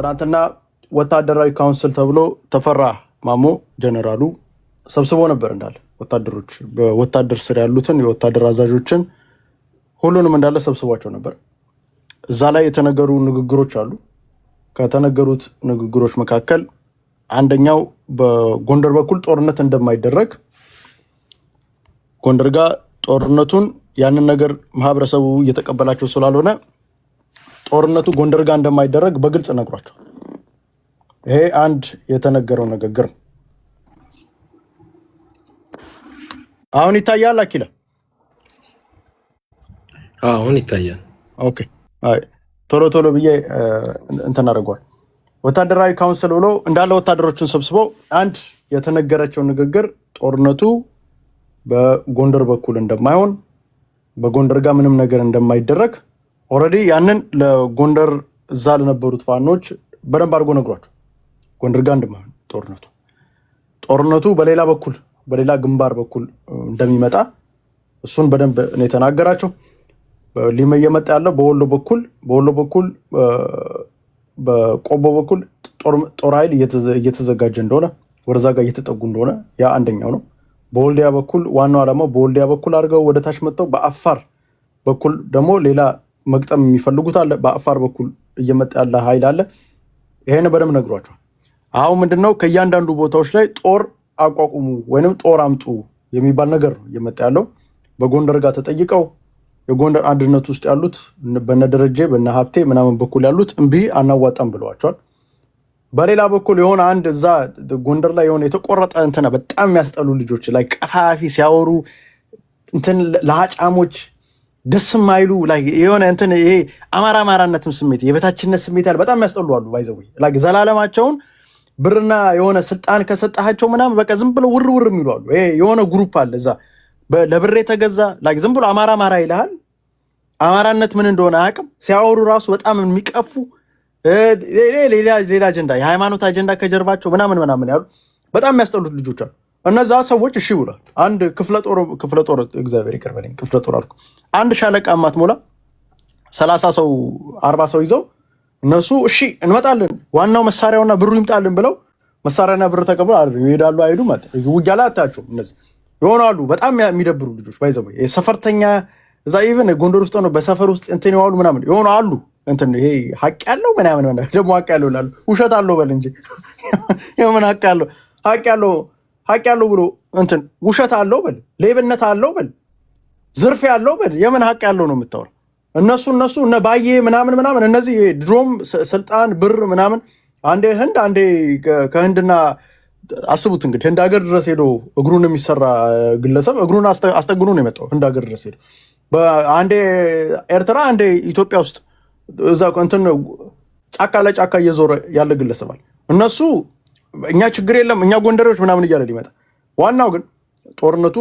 ትናንትና ወታደራዊ ካውንስል ተብሎ ተፈራ ማሞ ጀነራሉ ሰብስቦ ነበር እንዳለ ወታደሮች በወታደር ስር ያሉትን የወታደር አዛዦችን ሁሉንም እንዳለ ሰብስቧቸው ነበር። እዛ ላይ የተነገሩ ንግግሮች አሉ። ከተነገሩት ንግግሮች መካከል አንደኛው በጎንደር በኩል ጦርነት እንደማይደረግ ጎንደር ጋር ጦርነቱን ያንን ነገር ማህበረሰቡ እየተቀበላቸው ስላልሆነ ጦርነቱ ጎንደር ጋር እንደማይደረግ በግልጽ ነግሯቸው። ይሄ አንድ የተነገረው ንግግር ነው። አሁን ይታያል አኪለ? አሁን ይታያል። ኦኬ ቶሎ ቶሎ ብዬ እንትን አደርገዋል። ወታደራዊ ካውንስል ብሎ እንዳለ ወታደሮችን ሰብስበው አንድ የተነገረቸው ንግግር ጦርነቱ በጎንደር በኩል እንደማይሆን በጎንደር ጋር ምንም ነገር እንደማይደረግ ኦልሬዲ ያንን ለጎንደር እዛ ለነበሩት ፋኖች በደንብ አድርጎ ነግሯቸው ጎንደር ጋር እንደማይሆን ጦርነቱ በሌላ በኩል በሌላ ግንባር በኩል እንደሚመጣ እሱን በደንብ ነው የተናገራቸው። ሊመየመጣ ያለው በወሎ በኩል በቆቦ በኩል ጦር ኃይል እየተዘጋጀ እንደሆነ ወደዛ ጋር እየተጠጉ እንደሆነ ያ አንደኛው ነው። በወልዲያ በኩል ዋናው ዓላማው በወልዲያ በኩል አድርገው ወደ ታች መጥተው በአፋር በኩል ደግሞ ሌላ መግጠም የሚፈልጉት አለ። በአፋር በኩል እየመጣ ያለ ኃይል አለ። ይሄን በደንብ ነግሯቸዋል። አሁን ምንድነው ከእያንዳንዱ ቦታዎች ላይ ጦር አቋቁሙ ወይንም ጦር አምጡ የሚባል ነገር ነው እየመጣ ያለው። በጎንደር ጋር ተጠይቀው የጎንደር አንድነት ውስጥ ያሉት በነደረጀ በነሀብቴ ምናምን በኩል ያሉት እምቢ አናዋጣም ብለዋቸዋል። በሌላ በኩል የሆነ አንድ እዛ ጎንደር ላይ የሆነ የተቆረጠ እንትና በጣም የሚያስጠሉ ልጆች ላይ ቀፋፊ ሲያወሩ እንትን ለሀጫሞች ደስ ማይሉ ላይ የሆነ እንትን ይሄ አማራነትም ስሜት የበታችነት ስሜት ያለ በጣም ያስጠሉ አሉ። ባይዘው ላይ ዘላለማቸውን ብርና የሆነ ስልጣን ከሰጣቸው ምናምን በቃ ዝም ብለው ውር የሚሉ አሉ። ይሄ የሆነ ግሩፕ አለ እዛ ለብሬ ተገዛ ላይ ዝም ብሎ አማራ ይልሃል። አማራነት ምን እንደሆነ አያውቅም። ሲያወሩ ራሱ በጣም የሚቀፉ ሌላ አጀንዳ የሃይማኖት አጀንዳ ከጀርባቸው ምናምን ያሉ በጣም የሚያስጠሉት ልጆች አሉ። እነዛ ሰዎች እሺ ብሏል። አንድ ክፍለ ጦር እግዚአብሔር ይቅር በለኝ ክፍለ ጦር አልኩ። አንድ ሻለቃ ማትሞላ 30 ሰው 40 ሰው ይዘው እነሱ እሺ እንመጣለን ዋናው መሳሪያውና ብሩ ይምጣልን ብለው መሳሪያና ብር ተቀብለው ይሄዳሉ። አይዱ ማለት ውጊያ ላይ አታያቸውም። እነዚህ ይሆናሉ በጣም የሚደብሩ ልጆች ባይዘው የሰፈርተኛ እዛ ኢቭን ጎንደር ውስጥ ነው በሰፈር ውስጥ እንትን ይዋሉ ምናምን ይሆኑ አሉ። እንትን ይሄ ሀቅ ያለው ምናምን ደግሞ ሀቅ ያለው ይላሉ። ውሸት አለው በል እንጂ የምን ሀቅ ያለው ብሎ እንትን ውሸት አለው በል ሌብነት አለው በል ዝርፊያ አለው በል የምን ሀቅ ያለው ነው የምታወራው? እነሱ እነ ባዬ ምናምን እነዚህ ድሮም ስልጣን ብር ምናምን አንዴ ህንድ አንዴ ከህንድና አስቡት እንግዲህ ህንድ ሀገር ድረስ ሄዶ እግሩን የሚሰራ ግለሰብ እግሩን አስጠግኖ ነው የመጣው። ህንድ ሀገር ድረስ ሄዶ አንዴ ኤርትራ አንዴ ኢትዮጵያ ውስጥ እዛ እንትን ጫካ ለጫካ እየዞረ ያለ ግለሰባል። እነሱ እኛ ችግር የለም እኛ ጎንደሬዎች ምናምን እያለ ሊመጣ ዋናው ግን ጦርነቱ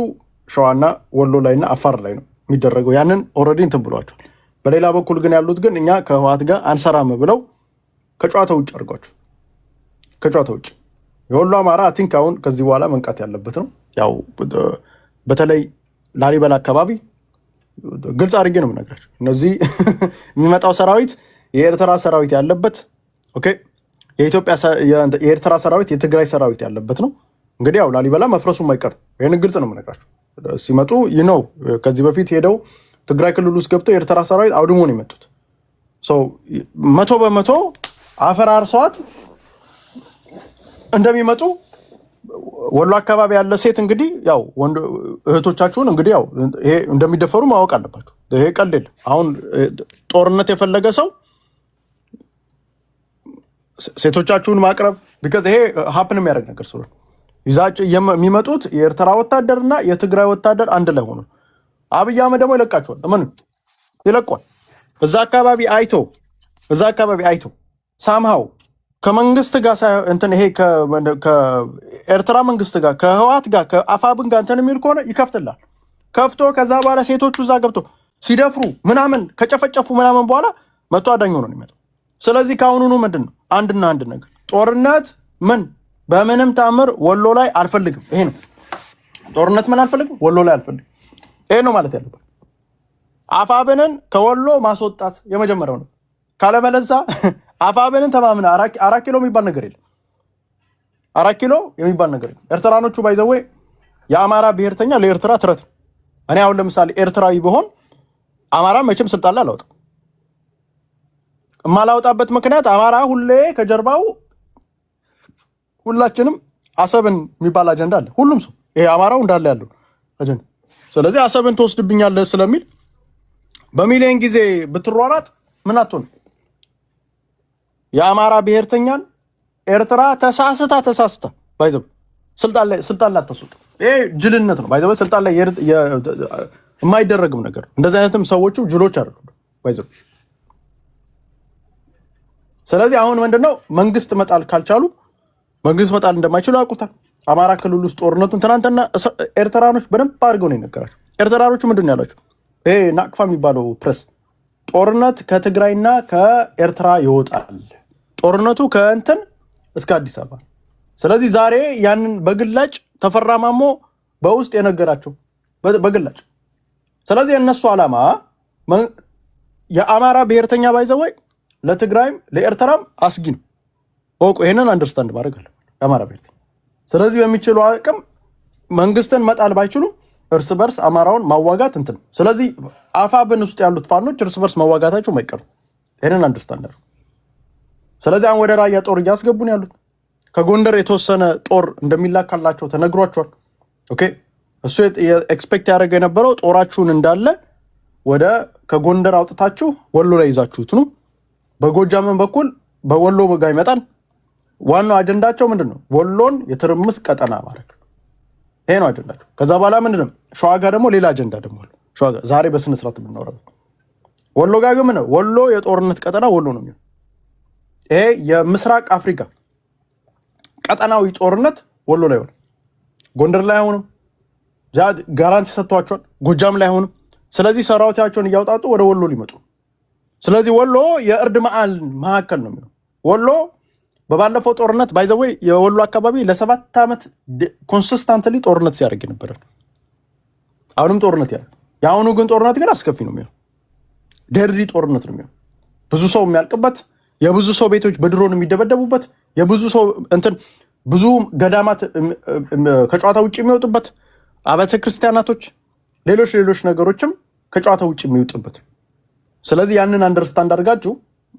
ሸዋና ወሎ ላይና አፋር ላይ ነው የሚደረገው። ያንን ኦልሬዲ እንትን ብሏቸዋል። በሌላ በኩል ግን ያሉት ግን እኛ ከህወሓት ጋር አንሰራም ብለው ከጨዋታ ውጭ አድርጓቸው ከጨዋታ ውጭ የወሎ አማራ ቲንክ አሁን ከዚህ በኋላ መንቃት ያለበት ነው። ያው በተለይ ላሊበላ አካባቢ ግልጽ አድርጌ ነው የምነግራቸው። እነዚህ የሚመጣው ሰራዊት የኤርትራ ሰራዊት ያለበት ኦኬ፣ የኤርትራ ሰራዊት የትግራይ ሰራዊት ያለበት ነው። እንግዲህ ያው ላሊበላ መፍረሱ የማይቀር ይህን ግልጽ ነው የምነግራቸው። ሲመጡ ነው ከዚህ በፊት ሄደው ትግራይ ክልል ውስጥ ገብተው የኤርትራ ሰራዊት አውድሞ ነው የመጡት። 100% አፈራርሰዋት እንደሚመጡ ወሎ አካባቢ ያለ ሴት እንግዲህ ያው እህቶቻችሁን እንግዲህ ያው ይሄ እንደሚደፈሩ ማወቅ አለባችሁ። ይሄ ቀልል አሁን ጦርነት የፈለገ ሰው ሴቶቻችሁን ማቅረብ ቢካዝ ይሄ ሀፕን የሚያደርግ ነገር ስለሆነ ይዛቸው የሚመጡት የኤርትራ ወታደርና የትግራይ ወታደር አንድ ላይ ሆኖ አብይ አህመድ ደግሞ ይለቃቸዋል። ምን ይለቋል? እዛ አካባቢ አይቶ ሳምሃው ከመንግስት ጋር እንትን ይሄ ከኤርትራ መንግስት ጋር ከህወሓት ጋር ከአፋብን ጋር እንትን የሚል ከሆነ ይከፍትላል። ከፍቶ ከዛ በኋላ ሴቶቹ እዛ ገብቶ ሲደፍሩ ምናምን ከጨፈጨፉ ምናምን በኋላ መቶ አዳኝ ሆኖ ነው የሚመጣው። ስለዚህ ከአሁኑኑ ምንድን ነው አንድና አንድ ነገር ጦርነት በምንም ታምር ወሎ ላይ አልፈልግም። ይሄ ነው ጦርነት አልፈልግም፣ ወሎ ላይ አልፈልግም። ይሄ ነው ማለት ያለበት። አፋብንን ከወሎ ማስወጣት የመጀመሪያው ነው። ካለበለዛ አፋብንን ተማምነ 4 ኪሎ የሚባል ነገር የለም። 4 ኪሎ የሚባል ነገር የለም። ኤርትራኖቹ ባይዘው የአማራ ብሔርተኛ ለኤርትራ ትረት ነው። እኔ አሁን ለምሳሌ ኤርትራዊ ብሆን አማራ መቼም ስልጣን ላይ አላወጣም። የማላወጣበት ምክንያት አማራ ሁሌ ከጀርባው ሁላችንም አሰብን የሚባል አጀንዳ አለ። ሁሉም ሰው ይሄ አማራው እንዳለ ያለው አጀንዳ። ስለዚህ አሰብን ትወስድብኛለህ ስለሚል በሚሊዮን ጊዜ ብትሯሯጥ ምን አትሆን። የአማራ ብሔርተኛን ኤርትራ ተሳስታ ባይዘው ስልጣን ላይ አታስወጥ። ይሄ ጅልነት ነው ባይዘው። ስልጣን ላይ የማይደረግም ነገር። እንደዚህ አይነትም ሰዎቹ ጅሎች አይደሉም ባይዘው። ስለዚህ አሁን ምንድነው መንግስት መጣል ካልቻሉ መንግስት መጣል እንደማይችሉ ያውቁታል። አማራ ክልል ውስጥ ጦርነቱን ትናንትና ኤርትራኖች በደንብ አድርገው ነው የነገራቸው። ኤርትራኖቹ ምንድን ነው ያላቸው? ይሄ ናቅፋ የሚባለው ፕሬስ ጦርነት ከትግራይና ከኤርትራ ይወጣል፣ ጦርነቱ ከእንትን እስከ አዲስ አበባ። ስለዚህ ዛሬ ያንን በግላጭ ተፈራማሞ በውስጥ የነገራቸው በግላጭ። ስለዚህ የእነሱ ዓላማ የአማራ ብሔርተኛ ባይዘወይ ለትግራይም ለኤርትራም አስጊ ነው። ወቁ ይሄንን አንደርስታንድ ማድረግ አለ የአማራ ብሔርተኛ። ስለዚህ በሚችሉ አቅም መንግስትን መጣል ባይችሉም እርስ በርስ አማራውን ማዋጋት እንትን። ስለዚህ አፋብን ውስጥ ያሉት ፋኖች እርስ በርስ ማዋጋታቸው ማይቀር። ይሄንን አንደርስታንድ አድርጉ። ስለዚህ አሁን ወደ ራያ ጦር እያስገቡ ነው ያሉት። ከጎንደር የተወሰነ ጦር እንደሚላካላቸው ተነግሯቸዋል። ኦኬ እሱ ኤክስፔክት ያደረገ የነበረው ጦራችሁን እንዳለ ወደ ከጎንደር አውጥታችሁ ወሎ ላይ ይዛችሁት ነው። በጎጃምን በኩል በወሎ ጋር ይመጣል። ዋናው አጀንዳቸው ምንድነው? ወሎን የትርምስ ቀጠና ማድረግ። ይሄ ነው አጀንዳቸው። ከዛ በኋላ ምንድነው? ሸዋ ጋር ደግሞ ሌላ አጀንዳ ደግሞ አለ። ሸዋ ጋር ዛሬ በስነ ስርዓት የምናወራበት። ወሎ ጋር ግን ምነው? ወሎ የጦርነት ቀጠና ወሎ ነው የሚሆነው። ይሄ የምስራቅ አፍሪካ ቀጠናዊ ጦርነት ወሎ ላይ ሆነ። ጎንደር ላይ አይሆንም። ጋራንቲ ሰጥቷቸዋል። ጎጃም ላይ አይሆንም። ስለዚህ ሰራዊታቸውን እያወጣጡ ወደ ወሎ ሊመጡ። ስለዚህ ወሎ የእርድ መካከል ነው የሚሆነው። ወሎ በባለፈው ጦርነት ባይዘወይ የወሎ አካባቢ ለ7 ዓመት ኮንሲስታንትሊ ጦርነት ሲያደርግ ነበር። አሁንም ጦርነት ያለ። የአሁኑ ግን ጦርነት ግን አስከፊ ነው የሚሆነው። ደርዲ ጦርነት ነው የሚሆነው። ብዙ ሰው የሚያልቅበት፣ የብዙ ሰው ቤቶች በድሮን የሚደበደቡበት፣ የብዙ ሰው እንትን ብዙ ገዳማት ከጨዋታ ውጭ የሚወጡበት፣ አብያተ ክርስቲያናቶች፣ ሌሎች ነገሮችም ከጨዋታ ውጭ የሚወጡበት። ስለዚህ ያንን አንደርስታንድ አድርጋችሁ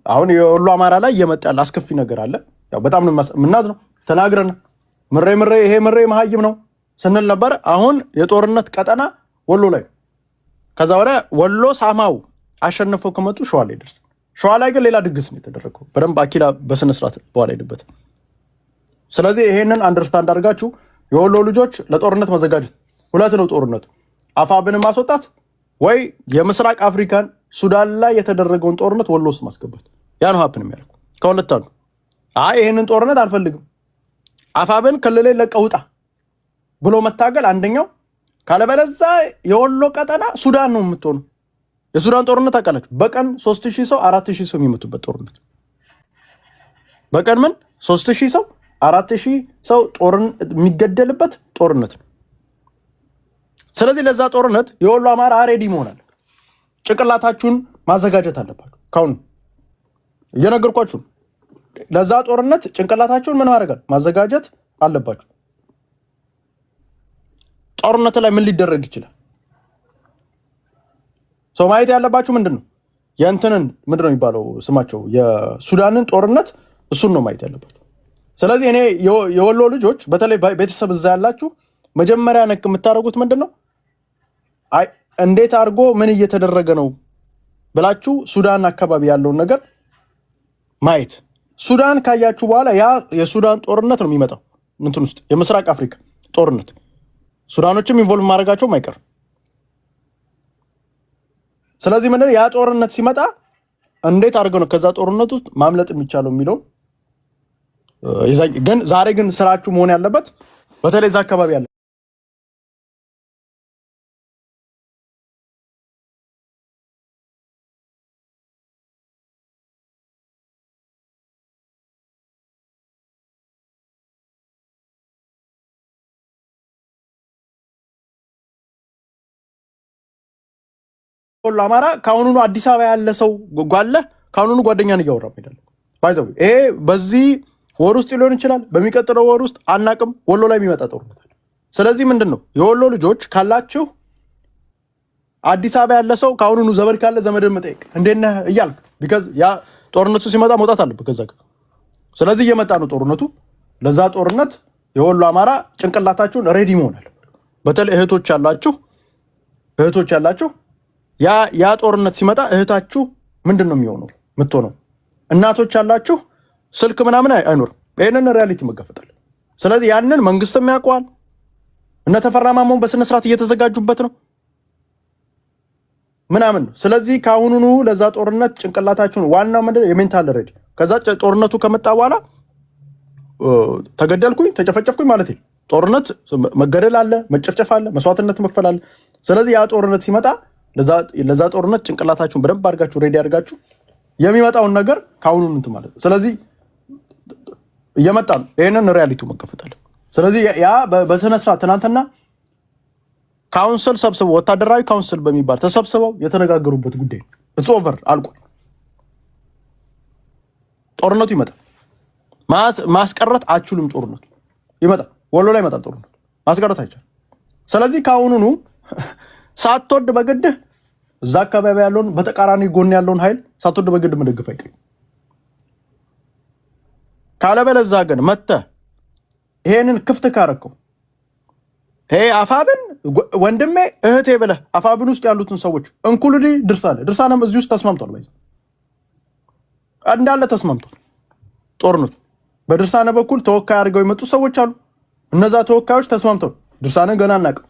አሁን የወሎ አማራ ላይ እየመጣ ያለ አስከፊ ነገር አለ። ያው በጣም ነው የምናዝነው። ተናግረን ይሄ ምሬ መሀይም ነው ስንል ነበር። አሁን የጦርነት ቀጠና ወሎ ላይ። ከዛ ወዲያ ወሎ ሳማው አሸንፈው ከመጡ ሸዋ ላይ ደርስ። ሸዋ ላይ ግን ሌላ ድግስ ነው የተደረገው። በደንብ አኪላ በስነ ስርዓት በኋላ ሄድበት። ስለዚህ ይሄንን አንደርስታንድ አድርጋችሁ የወሎ ልጆች ለጦርነት መዘጋጀት። ሁለት ነው ጦርነቱ፣ አፋብን ማስወጣት ወይ የምስራቅ አፍሪካን ሱዳን ላይ የተደረገውን ጦርነት ወሎ ውስጥ ማስገባት። ያ ነው ሀፕን የሚያደርገው። ከሁለት አንዱ። ይሄንን ጦርነት አልፈልግም አፋብን ክልሌ ለቀህ ውጣ ብሎ መታገል አንደኛው። ካለበለዚያ የወሎ ቀጠና ሱዳን ነው የምትሆነው። የሱዳን ጦርነት አቃላችሁ በቀን 3000 ሰው 4000 ሰው የሚመቱበት ጦርነት። በቀን ምን 3000 ሰው 4000 ሰው የሚገደልበት ጦርነት ነው። ስለዚህ ለዛ ጦርነት የወሎ አማራ ሬዲ መሆን አለ። ጭንቅላታችሁን ማዘጋጀት አለባችሁ። ካሁን እየነገርኳችሁ ለዛ ጦርነት ጭንቅላታችሁን ምን ማድረግ ማዘጋጀት አለባችሁ። ጦርነት ላይ ምን ሊደረግ ይችላል? ሰው ማየት ያለባችሁ ምንድነው? የእንትንን ምንድነው የሚባለው ስማቸው የሱዳንን ጦርነት፣ እሱን ነው ማየት ያለባችሁ። ስለዚህ እኔ የወሎ ልጆች በተለይ ቤተሰብ እዛ ያላችሁ መጀመሪያ ነክ የምታደርጉት ምንድነው? እንዴት አድርጎ ምን እየተደረገ ነው ብላችሁ ሱዳን አካባቢ ያለውን ነገር ማየት። ሱዳን ካያችሁ በኋላ ያ የሱዳን ጦርነት ነው የሚመጣው እንትን ውስጥ የምስራቅ አፍሪካ ጦርነት። ሱዳኖችም ኢንቮልቭ ማድረጋቸውም አይቀርም። ስለዚህ ምንድነው ያ ጦርነት ሲመጣ እንዴት አድርገው ነው ከዛ ጦርነት ውስጥ ማምለጥ የሚቻለው የሚለው ግን ዛሬ ግን ስራችሁ መሆን ያለበት በተለይ እዛ አካባቢ ያለ ወሎ አማራ ካሁኑኑ አዲስ አበባ ያለ ሰው ጓለ ካሁኑኑ ጓደኛን እያወራ ሄዳል። ባይዘው ይሄ በዚህ ወር ውስጥ ሊሆን ይችላል፣ በሚቀጥለው ወር ውስጥ አናቅም። ወሎ ላይ የሚመጣ ጦርነት አለ። ስለዚህ ምንድነው የወሎ ልጆች ካላችሁ አዲስ አበባ ያለ ሰው ካሁኑኑ ዘመድ ካለ ዘመድን መጠየቅ እንዴት ነህ እያልክ ቢካዝ ያ ጦርነቱ ሲመጣ መውጣት አለበት ከዛ ጋር። ስለዚህ እየመጣ ነው ጦርነቱ። ለዛ ጦርነት የወሎ አማራ ጭንቅላታችሁን ሬዲ መሆን አለበት። በተለይ እህቶች ያላችሁ ያ ጦርነት ሲመጣ እህታችሁ ምንድነው የሚሆነው ምትሆነው? እናቶች ያላችሁ ስልክ ምናምን አይኖርም። ይሄንን ሪያሊቲ መጋፈጣል። ስለዚህ ያንን መንግስትም ያውቀዋል። እነ ተፈራ ማሞን በስነ ስርዓት እየተዘጋጁበት ነው ምናምን ነው። ስለዚህ ካሁኑኑ ለዛ ጦርነት ጭንቅላታችሁን ዋናው ምንድነው የሜንታል ሬዲ። ከዛ ጦርነቱ ከመጣ በኋላ ተገደልኩኝ ተጨፈጨፍኩኝ ማለት ነው። ጦርነት መገደል አለ፣ መጨፍጨፍ አለ፣ መስዋዕትነት መክፈል አለ። ስለዚህ ያ ጦርነት ሲመጣ ለዛ ጦርነት ጭንቅላታችሁን በደንብ አድርጋችሁ ሬዲ አድርጋችሁ የሚመጣውን ነገር ካሁኑኑ እንትን ማለት ነው። ስለዚህ እየመጣ ነው። ይሄንን ሪያሊቲው መከፈት አለ። ስለዚህ ያ በስነ ስርዓት ትናንትና ካውንስል ሰብስበው ወታደራዊ ካውንስል በሚባል ተሰብስበው የተነጋገሩበት ጉዳይ ኢትስ ኦቨር አልቋል። ጦርነቱ ይመጣል። ማስቀረት አችሉም። ጦርነቱ ይመጣል። ወሎ ላይ ይመጣል ጦርነቱ። ማስቀረት አይቻልም። ስለዚህ ካሁኑኑ ሳትወድ በግድህ እዛ አካባቢ ያለውን በተቃራኒ ጎን ያለውን ኃይል ሳትወድ በግድ መደገፍ አይቀርም። ካለበለዚያ ግን መተህ ይሄንን ክፍት ካረከው አፋብን ወንድሜ እህቴ ብለህ አፋብን ውስጥ ያሉትን ሰዎች እንኩልዲ ድርሳነም እዚህ ውስጥ ተስማምቷል። ባይዘ እንዳለ ተስማምቷል። ጦርነቱ በድርሳነ በኩል ተወካይ አድርገው የመጡ ሰዎች አሉ። እነዛ ተወካዮች ተስማምተው ድርሳነን ገና አናውቅም።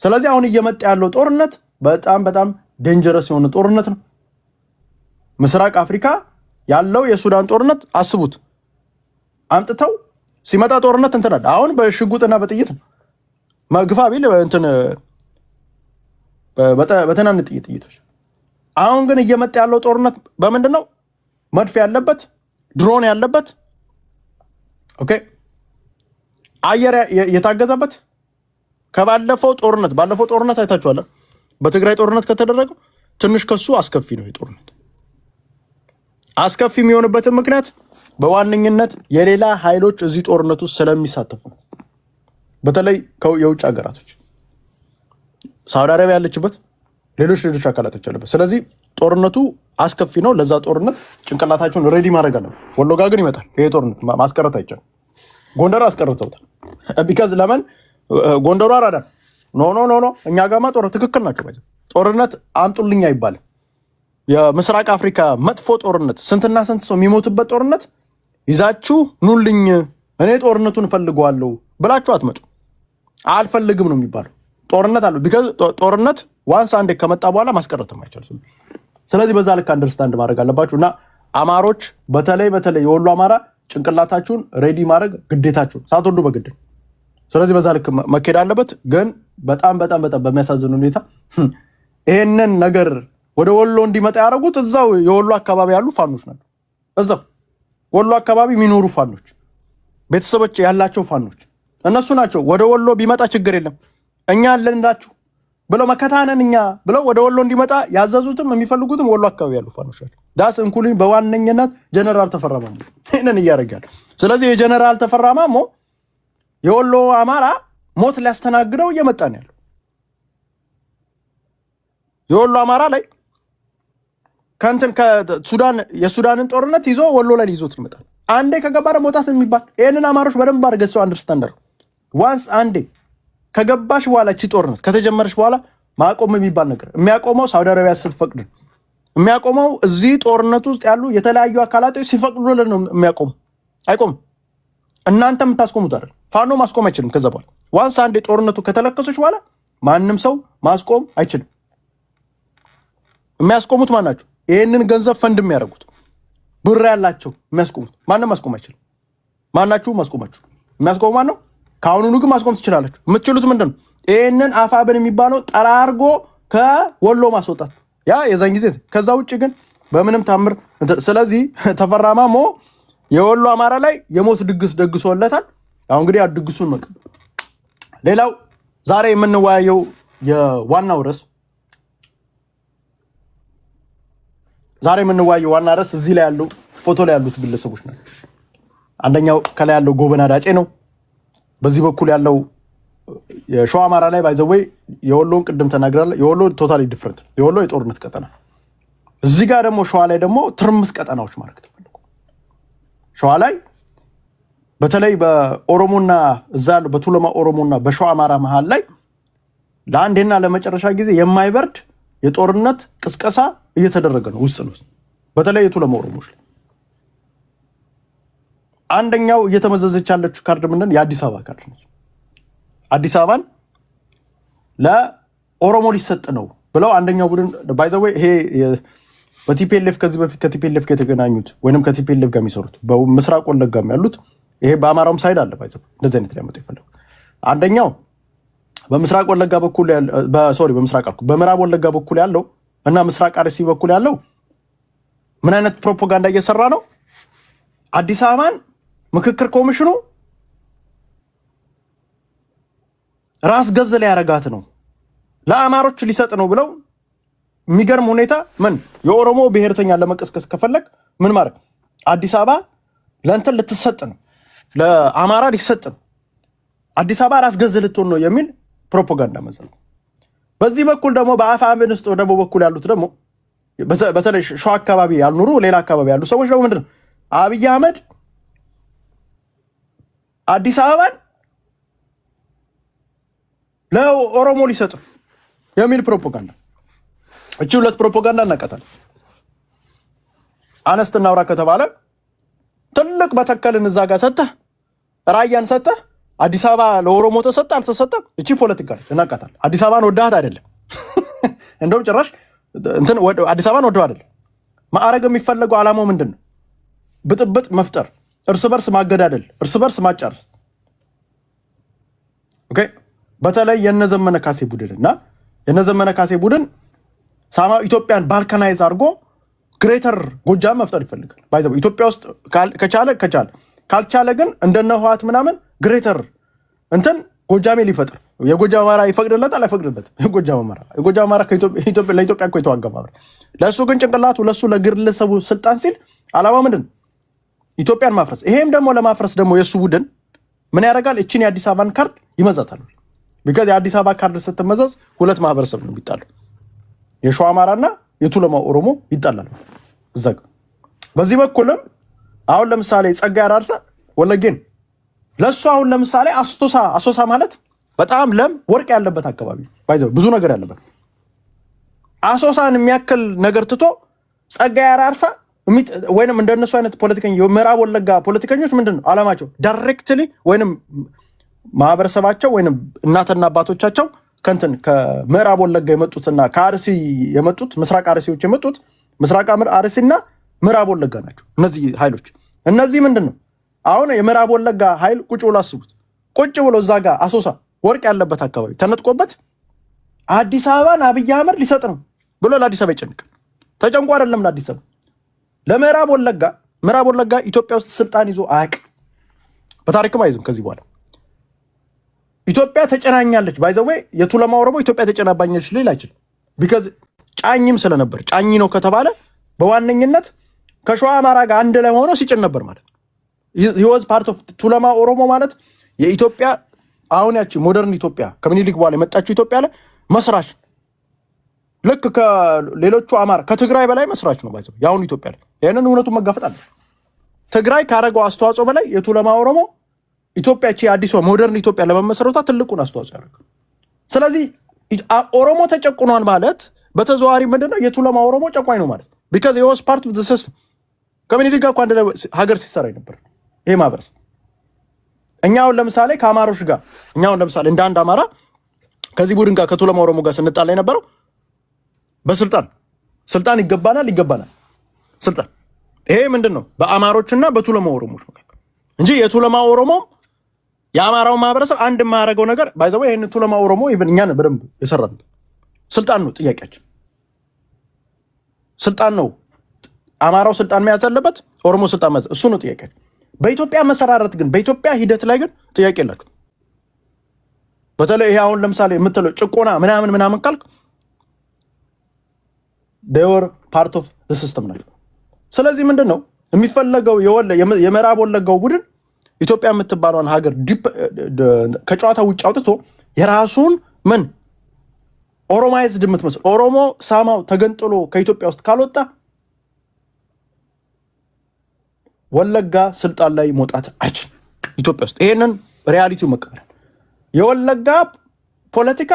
ስለዚህ አሁን እየመጣ ያለው ጦርነት በጣም ዴንጀረስ የሆነ ጦርነት ነው። ምስራቅ አፍሪካ ያለው የሱዳን ጦርነት አስቡት። አምጥተው ሲመጣ ጦርነት እንትን አለ። አሁን በሽጉጥና በጥይት ነው ግፋ ቢል እንትን በትናንሽ ጥይቶች። አሁን ግን እየመጣ ያለው ጦርነት በምንድን ነው? መድፍ ያለበት፣ ድሮን ያለበት፣ ኦኬ አየር የታገዘበት ከባለፈው ጦርነት አይታችኋል። በትግራይ ጦርነት ከተደረገው ትንሽ ከሱ አስከፊ ነው። የጦርነት አስከፊ የሚሆንበትን ምክንያት በዋነኝነት የሌላ ኃይሎች እዚህ ጦርነት ውስጥ ስለሚሳተፉ ነው። በተለይ የውጭ ሀገራቶች ሳውዲ አረቢያ ያለችበት፣ ሌሎች አካላቶች ያለበት። ስለዚህ ጦርነቱ አስከፊ ነው። ለዛ ጦርነት ጭንቅላታቸውን ሬዲ ማድረግ አለ። ወሎ ጋር ግን ይመጣል። ይሄ ጦርነት ማስቀረት አይቻልም። ጎንደር አስቀርተውታል። ቢካዝ ለምን ጎንደሩ አራዳ ኖ እኛ ጋማ ትክክል ናቸው። ጦርነት አምጡልኝ አይባልም። የምስራቅ አፍሪካ መጥፎ ጦርነት፣ ስንትና ስንት ሰው የሚሞትበት ጦርነት ይዛችሁ ኑልኝ እኔ ጦርነቱን እፈልገዋለሁ ብላችሁ አትመጡ። አልፈልግም ነው የሚባለው። ጦርነት አለ። ቢካዝ ጦርነት ዋንስ አንዴ ከመጣ በኋላ ማስቀረትም አይቻልም። ስለዚህ በዛ ልክ አንደርስታንድ ማድረግ አለባችሁ እና አማሮች፣ በተለይ የወሎ አማራ ጭንቅላታችሁን ሬዲ ማድረግ ግዴታችሁ ሳትወዱ በግድ። ስለዚህ በዛ ልክ መኬድ አለበት። ግን በጣም በሚያሳዝን ሁኔታ ይሄንን ነገር ወደ ወሎ እንዲመጣ ያደረጉት እዛው የወሎ አካባቢ ያሉ ፋኖች ናቸው። እዛው ወሎ አካባቢ የሚኖሩ ፋኖች፣ ቤተሰቦች ያላቸው ፋኖች እነሱ ናቸው። ወደ ወሎ ቢመጣ ችግር የለም እኛ አለንላችሁ ብለው መከታነን እኛ ብለው ወደ ወሎ እንዲመጣ ያዘዙትም የሚፈልጉትም ወሎ አካባቢ ያሉ ፋኖች ናቸው። ዳስ እንኩልኝ በዋነኝነት ጀነራል ተፈራ ማሞ ይሄንን እያደረጋል። ስለዚህ የጀነራል ተፈራ ማሞ የወሎ አማራ ሞት ሊያስተናግደው እየመጣ ነው ያለው። የወሎ አማራ ላይ የሱዳንን ጦርነት ይዞ ወሎ ላይ ይዞት ይመጣል። አንዴ ከገባረ መውጣት የሚባል ይሄንን አማሮች በደንብ አድርገው ሰው አንደርስታንደር ዋንስ አንዴ ከገባሽ በኋላ እቺ ጦርነት ከተጀመረች በኋላ ማቆም የሚባል ነገር የሚያቆመው ሳውዲ አረቢያ ስትፈቅድ፣ የሚያቆመው እዚህ ጦርነት ውስጥ ያሉ የተለያዩ አካላቶች ሲፈቅዱልን ነው የሚያቆመው። አይቆምም። እናንተ የምታስቆሙት አይደል። ፋኖ ማስቆም አይችልም። ከዛ በኋላ ዋንስ አንዴ ጦርነቱ ከተለከሰች በኋላ ማንም ሰው ማስቆም አይችልም። የሚያስቆሙት ማን ናቸው? ይሄንን ገንዘብ ፈንድ የሚያደርጉት ብር ያላቸው የሚያስቆሙት። ማንም ማስቆም አይችልም። ማናችሁ ማስቆማችሁ? የሚያስቆሙ ማን ነው? ከአሁኑኑ ግን ማስቆም ትችላላችሁ። የምትችሉት ምንድን ነው? ይሄንን አፋብን የሚባለው ጠራርጎ ከወሎ ማስወጣት፣ ያ የዛን ጊዜ። ከዛ ውጭ ግን በምንም ታምር። ስለዚህ ተፈራ ማሞ የወሎ አማራ ላይ የሞት ድግስ ደግሶለታል። አሁን እንግዲህ ድግሱን መቀበል። ሌላው ዛሬ የምንወያየው የዋናው ርዕስ ዛሬ የምንዋየው ዋና ርዕስ እዚህ ላይ ያለው ፎቶ ላይ ያሉት ግለሰቦች ናቸው። አንደኛው ከላይ ያለው ጎበና ዳጬ ነው። በዚህ በኩል ያለው የሸዋ አማራ ላይ ባይዘወይ የወሎን ቅድም ተናግራለህ። የወሎ ቶታሊ ዲፈረንት፣ የወሎ የጦርነት ቀጠና። እዚህ ጋር ደግሞ ሸዋ ላይ ደግሞ ትርምስ ቀጠናዎች ማለት ተፈልጎ ሸዋ ላይ በተለይ በኦሮሞና እዛ ያለው በቱለማ ኦሮሞና በሸዋ አማራ መሃል ላይ ለአንዴና ለመጨረሻ ጊዜ የማይበርድ የጦርነት ቅስቀሳ እየተደረገ ነው ውስጥ ነው። በተለይ የቱለማ ኦሮሞች ላይ አንደኛው እየተመዘዘች ያለችው ካርድ ምንድን የአዲስ አበባ ካርድ ነች። አዲስ አበባን ለኦሮሞ ሊሰጥ ነው ብለው አንደኛው ቡድን ባይ ዘ ዌይ ይሄ በቲፒኤልኤፍ ከዚህ በፊት ከቲፒኤልኤፍ ጋር የተገናኙት ወይንም ከቲፒኤልኤፍ ጋር የሚሰሩት በምስራቅ ወለጋም ያሉት ይሄ በአማራውም ሳይድ አለ ባይ ዘ ዌይ እንደዚህ አይነት ሊያመጡ ይፈልጋሉ። አንደኛው በምስራቅ ወለጋ በኩል በምስራቅ አልኩ በምዕራብ ወለጋ በኩል ያለው እና ምስራቅ አርሲ በኩል ያለው ምን አይነት ፕሮፓጋንዳ እየሰራ ነው? አዲስ አበባን ምክክር ኮሚሽኑ ራስ ገዝ ላይ ያረጋት ነው ለአማሮች ሊሰጥ ነው ብለው የሚገርም ሁኔታ ምን የኦሮሞ ብሔርተኛ ለመቀስቀስ ከፈለግ ምን ማለት አዲስ አበባ ለእንትን ልትሰጥ ነው ለአማራ ሊሰጥ ነው አዲስ አበባ ራስ ገዝ ልትሆን ነው የሚል ፕሮፓጋንዳ መሰለ። በዚህ በኩል ደግሞ በአፋምን ውስጥ ደግሞ በኩል ያሉት ደግሞ በተለይ ሸዋ አካባቢ ያልኖሩ ሌላ አካባቢ ያሉ ሰዎች ደግሞ ምንድነው አብይ አህመድ አዲስ አበባን ለኦሮሞ ሊሰጥ የሚል ፕሮፓጋንዳ። እቺ ሁለት ፕሮፓጋንዳ እናቀታለን። አነስትና አውራ ከተባለ ትልቅ በተከልን እዛ ጋር ሰጠህ ራያን ሰጠህ አዲስ አበባ ለኦሮሞ ተሰጠ አልተሰጠ እቺ ፖለቲካ እናቀታለን። አዲስ አበባን ወዳት አይደለም እንደውም ጭራሽ እንትን አዲስ አበባን ወዳው አይደለም። ማዕረግ የሚፈለገው ዓላማው ምንድነው? ብጥብጥ መፍጠር፣ እርስ በርስ ማገዳደል፣ እርስ በርስ ማጫረስ። ኦኬ በተለይ የነዘመነ ካሴ ቡድንና የነዘመነ ካሴ ቡድን ሳማው ኢትዮጵያን ባልካናይዝ አድርጎ ግሬተር ጎጃም መፍጠር ይፈልጋል። ባይዘው ኢትዮጵያ ውስጥ ከቻለ ካልቻለ ግን እንደነ ህዋት ምናምን ግሬተር እንትን ጎጃሜ ሊፈጥር የጎጃም አማራ ይፈቅድለታል አይፈቅድለትም? የጎጃም አማራ ከኢትዮጵያ ለኢትዮጵያ እኮ የተዋጋ ማብረ ለሱ ግን ጭንቅላቱ ለሱ ለግለሰቡ ስልጣን ሲል ዓላማ ምንድን ኢትዮጵያን ማፍረስ። ይሄም ደግሞ ለማፍረስ ደግሞ የሱ ቡድን ምን ያደርጋል? እቺን የአዲስ አበባን ካርድ ይመዛታል። ቢካዝ የአዲስ አበባ ካርድ ስትመዘዝ ሁለት ማህበረሰብ ነው የሚጣለው፣ የሸዋ አማራና የቱለማ ኦሮሞ ይጣላል። እዛ በዚህ በኩልም አሁን ለምሳሌ ጸጋ ያራርሳ ወለጌን ለሱ አሁን ለምሳሌ አሶሳ ማለት በጣም ለም ወርቅ ያለበት አካባቢ ባይዘው ብዙ ነገር ያለበት አሶሳን የሚያክል ነገር ትቶ ጸጋ ያራርሳ ወይንም እንደነሱ አይነት ፖለቲከኞች የምዕራብ ወለጋ ፖለቲከኞች ምንድነው ዓላማቸው? ዳይሬክትሊ ወይንም ማህበረሰባቸው ወይንም እናትና አባቶቻቸው ከምዕራብ ወለጋ የመጡትና ከአርሲ የመጡት ምስራቅ አርሲዎች የመጡት ምስራቅ አርሲና ምዕራብ ወለጋ ናቸው። እነዚህ ኃይሎች እነዚህ ምንድነው አሁን የምዕራብ ወለጋ ኃይል ቁጭ ብሎ አስቡት። ቁጭ ብሎ እዛ ጋር አሶሳ ወርቅ ያለበት አካባቢ ተነጥቆበት አዲስ አበባን አብይ አህመድ ሊሰጥ ነው ብሎ ለአዲስ አበባ ይጨንቃል። ተጨንቆ አይደለም ለአዲስ አበባ ለምዕራብ ወለጋ ኢትዮጵያ ውስጥ ስልጣን ይዞ አያውቅም። በታሪክም አይዝም። ከዚህ በኋላ ኢትዮጵያ ተጨናኛለች። ባይዘዌ የቱለማ ኦሮሞ ኢትዮጵያ ተጨናባኛለች ሊል አይችልም። ቢካዝ ጫኝም ስለነበር ጫኝ ነው ከተባለ በዋነኝነት ከሸዋ አማራ ጋር አንድ ላይ ሆኖ ሲጭን ነበር ማለት ነው። he was part of ቱለማ ኦሮሞ ማለት የኢትዮጵያ አሁን ያቺ ሞደርን ኢትዮጵያ ከምኒልክ በኋላ የመጣችው ኢትዮጵያ ላይ መስራች ልክ ከሌሎቹ አማራ ከትግራይ በላይ መስራች ነው ባይዘው ያሁን ኢትዮጵያ ላይ ያንን እውነቱን መጋፈጥ አለ። ትግራይ ካረገው አስተዋጽኦ በላይ የቱለማ ኦሮሞ ኢትዮጵያ እቺ አዲሷ ሞደርን ኢትዮጵያ ለመመስረቷ ትልቁን አስተዋጽኦ ያደረገ። ስለዚህ ኦሮሞ ተጨቁኗል ማለት በተዘዋዋሪ ምንድነው የቱለማ ኦሮሞ ጨቋኝ ነው ማለት because he was part of the system ከምኒልክ ጋር አንድ ሀገር ሲሰራ ነበር ይሄ ማህበረሰብ። እኛውን ለምሳሌ ከአማሮች ጋር እኛውን ለምሳሌ እንደ አንድ አማራ ከዚህ ቡድን ጋር ከቱለማ ኦሮሞ ጋር ስንጣላ የነበረው በስልጣን ይገባናል ስልጣን። ይሄ ምንድነው በአማሮችና በቱለማ ኦሮሞች መካከል እንጂ የቱለማ ኦሮሞ የአማራው ማህበረሰብ አንድ የማያደርገው ነገር ባይዘው ይሄን ቱለማ ኦሮሞ ይብን እኛን በደንብ የሰራን ስልጣን ነው ጥያቄያችን። ስልጣን ነው አማራው ስልጣን መያዝ አለበት፣ ኦሮሞ ስልጣን መያዝ እሱ ነው ጥያቄያችን። በኢትዮጵያ መሰራረት ግን በኢትዮጵያ ሂደት ላይ ግን ጥያቄ የላችሁ። በተለይ ይሄ አሁን ለምሳሌ የምትለው ጭቆና ምናምን ካልክ they were part of the system ናቸው። ስለዚህ ምንድነው የሚፈለገው የምዕራብ ወለጋው ቡድን ኢትዮጵያ የምትባለውን ሀገር ከጨዋታ ውጭ አውጥቶ የራሱን ምን ኦሮማይዝድ የምትመስል ኦሮሞ ሳማው ተገንጥሎ ከኢትዮጵያ ውስጥ ካልወጣ ወለጋ ስልጣን ላይ መውጣት አይችልም ኢትዮጵያ ውስጥ። ይሄንን ሪያሊቲው መቀበል የወለጋ ፖለቲካ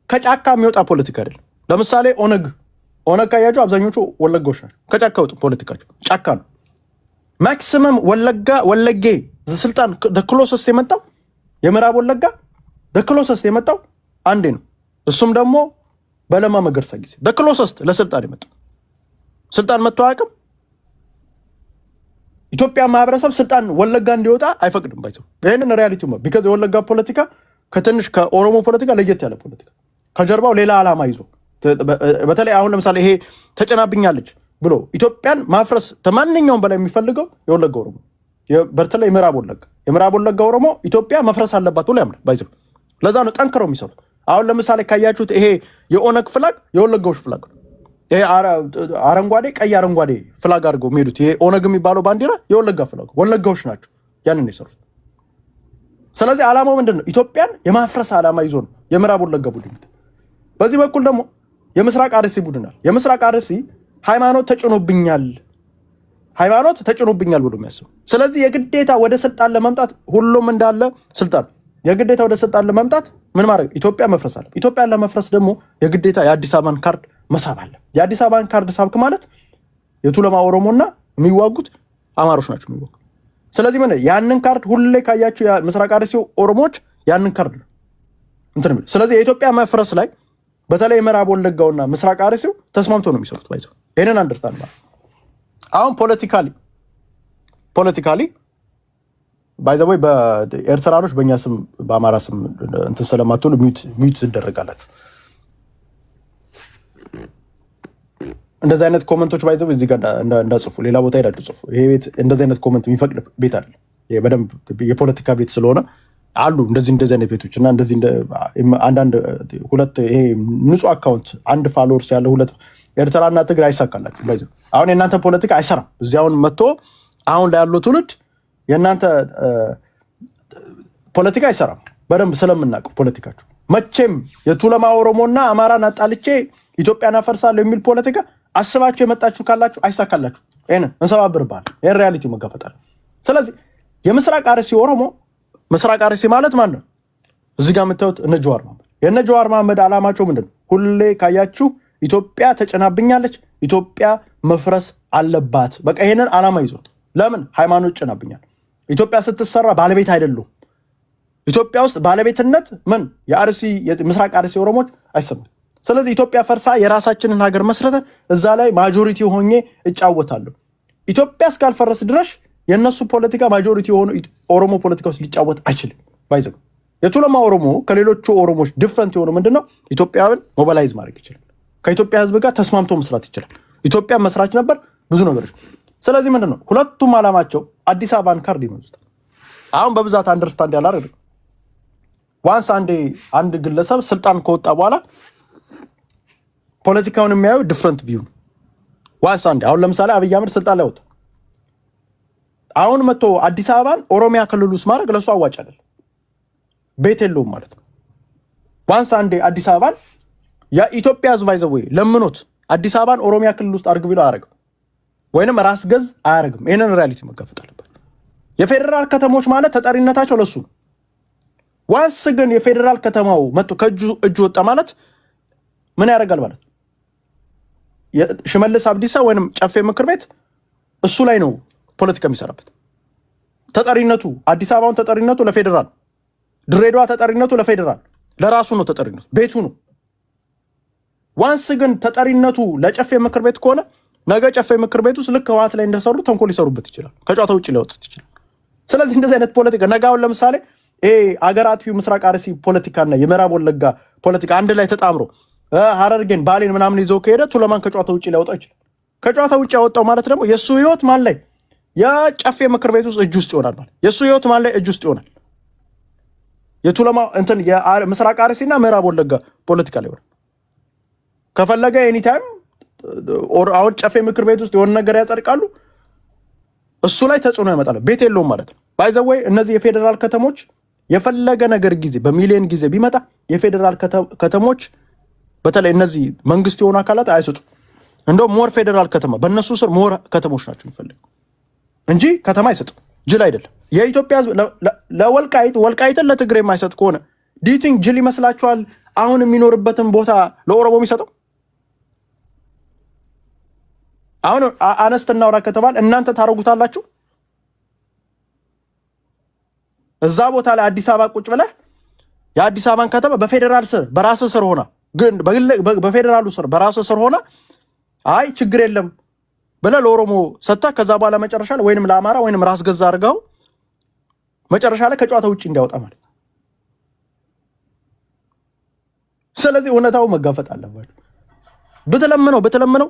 ከጫካ የሚወጣ ፖለቲካ አይደለም። ለምሳሌ ኦነግ ካያቸው አብዛኞቹ ወለጋዎች ናቸው። ከጫካ ወጡ ፖለቲካቸው ጫካ ነው። ማክሲመም ወለጌ ስልጣን ክሎሰስት የመጣው የምዕራብ ወለጋ ክሎሰስት የመጣው አንዴ ነው። እሱም ደግሞ በለማ መገርሳ ጊዜ ክሎሰስት ለስልጣን የመጣው ስልጣን መጥቶ አያውቅም። ኢትዮጵያ ማህበረሰብ ስልጣን ወለጋ እንዲወጣ አይፈቅድም። ባይዘው ይሄንን ሪያሊቲው ነው። ቢካዝ የወለጋ ፖለቲካ ከትንሽ ከኦሮሞ ፖለቲካ ለየት ያለ ፖለቲካ ከጀርባው ሌላ ዓላማ ይዞ በተለይ አሁን ለምሳሌ ይሄ ተጨናብኛለች ብሎ ኢትዮጵያን ማፍረስ ተማንኛውም በላይ የሚፈልገው የወለጋ ኦሮሞ በተለይ የምዕራብ ወለጋ ኦሮሞ ኢትዮጵያ መፍረስ አለባት ብሎ ያምናል። ባይዘው ለዛ ነው ጠንክረው የሚሰሩት። አሁን ለምሳሌ ካያችሁት ይሄ የኦነግ ፍላግ የወለጋዎች ፍላግ ነው። ይሄ አረንጓዴ ቀይ አረንጓዴ ፍላግ አድርገው የሚሄዱት ይሄ ኦነግ የሚባለው ባንዲራ የወለጋ ፍላግ ወለጋዎች ናቸው ያንን የሰሩት። ስለዚህ ዓላማው ምንድነው? ኢትዮጵያን የማፍረስ ዓላማ ይዞ ነው የምዕራብ ወለጋ ቡድን። በዚህ በኩል ደግሞ የምስራቅ አርሲ ቡድን አለ። የምስራቅ አርሲ ሃይማኖት ተጭኖብኛል ብሎ የሚያስብ ስለዚህ የግዴታ ወደ ስልጣን ለመምጣት ሁሉም እንዳለ ስልጣን የግዴታ ወደ ስልጣን ለመምጣት ምን ማድረግ ኢትዮጵያ መፍረስ አለ። ኢትዮጵያን ለመፍረስ ደግሞ የግዴታ የአዲስ አበባን ካርድ መሳብ አለ። የአዲስ አበባን ካርድ ሳብክ ማለት የቱለማ ኦሮሞና የሚዋጉት አማሮች ናቸው የሚዋጉት። ስለዚህ ምን ያንን ካርድ ሁሌ ካያችሁ ምስራቅ አርሲ ኦሮሞዎች ያንን ካርድ እንትን የሚሉ ስለዚህ የኢትዮጵያ መፍረስ ላይ በተለይ ምዕራብ ወለጋውና ምስራቅ አርሲው ተስማምቶ ነው የሚሰሩት። ባይዘው ይሄንን አንደርስታንድ ማለት አሁን ፖለቲካሊ ባይዘው በኤርትራኖች በእኛ ስም በአማራ ስም እንትን ስለማትሉ ሚዩት ትደረጋላችሁ። እንደዚህ አይነት ኮመንቶች ባይዘው እዚህ ጋር እንዳጽፉ ሌላ ቦታ ሄዳችሁ ጽፉ። ይሄ ቤት እንደዚህ አይነት ኮመንት የሚፈቅድ ቤት አይደለም። ይሄ በደንብ የፖለቲካ ቤት ስለሆነ አሉ እንደዚህ አይነት ቤቶች እና እንደዚህ አንዳንድ ሁለት ይሄ ንጹህ አካውንት አንድ ፋሎወርስ ያለው ሁለት ኤርትራና ትግራይ አይሳካላችሁ። ባይዘው አሁን የእናንተ ፖለቲካ አይሰራም። እዚያውን መጥቶ አሁን ላይ ያለው ትውልድ የእናንተ ፖለቲካ አይሰራም። በደንብ ስለምናውቀው ፖለቲካችሁ መቼም የቱለማ ኦሮሞና አማራን አጣልቼ ኢትዮጵያን አፈርሳለሁ የሚል ፖለቲካ አስባችሁ የመጣችሁ ካላችሁ አይሳካላችሁ። ይሄንን እንሰባብርባል። ይሄን ሪያሊቲ መጋፈጣል። ስለዚህ የምስራቅ አርሲ ኦሮሞ ምስራቅ አርሲ ማለት ማን ነው? እዚህ ጋር የምታዩት እነ ጀዋር መሐመድ የእነ ጀዋር መሐመድ ዓላማቸው ምንድን ነው? ሁሌ ካያችሁ ኢትዮጵያ ተጨናብኛለች፣ ኢትዮጵያ መፍረስ አለባት። በቃ ይሄንን ዓላማ ይዞ ለምን ሃይማኖት ጭናብኛል። ኢትዮጵያ ስትሰራ ባለቤት አይደሉም። ኢትዮጵያ ውስጥ ባለቤትነት ምን የአርሲ ምስራቅ አርሲ ኦሮሞች አይሰሙም። ስለዚህ ኢትዮጵያ ፈርሳ የራሳችንን ሀገር መስረተ እዛ ላይ ማጆሪቲ ሆኜ እጫወታለሁ። ኢትዮጵያ እስካልፈረስ ድረስ የነሱ ፖለቲካ ማጆሪቲ የሆኑ ኦሮሞ ፖለቲካ ውስጥ ሊጫወት አይችልም። ባይዘው የቱለማ ኦሮሞ ከሌሎቹ ኦሮሞች ዲፍረንት የሆኑ ምንድነው? ኢትዮጵያውን ሞባላይዝ ማድረግ ይችላል። ከኢትዮጵያ ህዝብ ጋር ተስማምቶ መስራት ይችላል። ኢትዮጵያ መስራች ነበር ብዙ ነገሮች። ስለዚህ ምንድነው ሁለቱም ዓላማቸው አዲስ አበባን ካርድ ይመዙታል። አሁን በብዛት አንደርስታንድ ያላረግ ዋንስ አንድ ግለሰብ ስልጣን ከወጣ በኋላ ፖለቲካውን የሚያዩ ዲፍረንት ቪው ነው። ዋንስ አሁን ለምሳሌ አብይ አህመድ ስልጣን ላይ ወጣ። አሁን መጥቶ አዲስ አበባን ኦሮሚያ ክልል ውስጥ ማድረግ ለሱ አዋጭ አይደለም። ቤት የለውም ማለት ነው። ዋንስ አዲስ አበባን የኢትዮጵያ ህዝብ አይዘው ለምኖት አዲስ አበባን ኦሮሚያ ክልል ውስጥ አድርግ ቢለው አያረግም፣ ወይንም ራስ ገዝ አያረግም። ይሄንን ሪያሊቲ መጋፈጥ አለበት። የፌደራል ከተሞች ማለት ተጠሪነታቸው ለሱ ነው። ዋንስ ግን የፌደራል ከተማው መጥቶ ከእጁ ወጣ ማለት ምን ያደርጋል ማለት ሽመልስ አብዲሳ ወይንም ጨፌ ምክር ቤት እሱ ላይ ነው ፖለቲካ የሚሰራበት። ተጠሪነቱ አዲስ አበባውን ተጠሪነቱ ለፌደራል፣ ድሬዳዋ ተጠሪነቱ ለፌደራል፣ ለራሱ ነው ተጠሪነቱ፣ ቤቱ ነው። ዋንስ ግን ተጠሪነቱ ለጨፌ ምክር ቤት ከሆነ ነገ ጨፌ ምክር ቤት ውስጥ ልክ ህወሓት ላይ እንደሰሩ ተንኮል ሊሰሩበት ይችላል፣ ከጨዋታ ውጭ ሊያወጡት ይችላል። ስለዚህ እንደዚህ አይነት ፖለቲካ ነጋውን ለምሳሌ ይሄ አገር አጥፊው ምስራቅ አርሲ ፖለቲካና የምዕራብ ወለጋ ፖለቲካ አንድ ላይ ተጣምሮ ሀረርጌን ባሌን ምናምን ይዘው ከሄደ ቱለማን ከጨዋታ ውጭ ሊያወጣው ይችላል። ከጨዋታ ውጭ ያወጣው ማለት ደግሞ የእሱ ህይወት ማን ላይ የጨፌ ምክር ቤት ውስጥ እጅ ውስጥ ይሆናል ማለት የእሱ ህይወት ማን ላይ እጅ ውስጥ ይሆናል። የቱለማ እንትን የምስራቅ አርሲና ምዕራብ ወለጋ ፖለቲካ ላይ ይሆናል። ከፈለገ ኤኒታይም አሁን ጨፌ ምክር ቤት ውስጥ የሆነ ነገር ያጸድቃሉ፣ እሱ ላይ ተጽዕኖ ያመጣል። ቤት የለውም ማለት ነው። ባይ ዘ ወይ እነዚህ የፌዴራል ከተሞች የፈለገ ነገር ጊዜ በሚሊዮን ጊዜ ቢመጣ የፌዴራል ከተሞች በተለይ እነዚህ መንግስት የሆኑ አካላት አይሰጡ። እንደው ሞር ፌዴራል ከተማ በእነሱ ስር ሞር ከተሞች ናቸው የሚፈልጉ እንጂ ከተማ አይሰጥም። ጅል አይደለም። የኢትዮጵያ ህዝብ ወልቃይትን ለትግሬ የማይሰጥ ከሆነ ዲዩቲንግ ጅል ይመስላችኋል? አሁን የሚኖርበትን ቦታ ለኦሮሞ የሚሰጠው? አሁን አነስት እናውራ ከተባል እናንተ ታረጉታላችሁ? እዛ ቦታ ላይ አዲስ አበባ ቁጭ ብለህ የአዲስ አበባን ከተማ በፌዴራል ስር በራስ ስር ሆና ግን በፌዴራሉ ስር በራስ ስር ሆና አይ ችግር የለም ብለህ ለኦሮሞ ሰጥተህ ከዛ በኋላ መጨረሻ ላይ ወይንም ለአማራ ወይንም ራስ ገዛ አድርገው መጨረሻ ላይ ከጨዋታ ውጭ እንዲያወጣ ማለት። ስለዚህ እውነታው መጋፈጥ አለባችሁ። ብትለምነው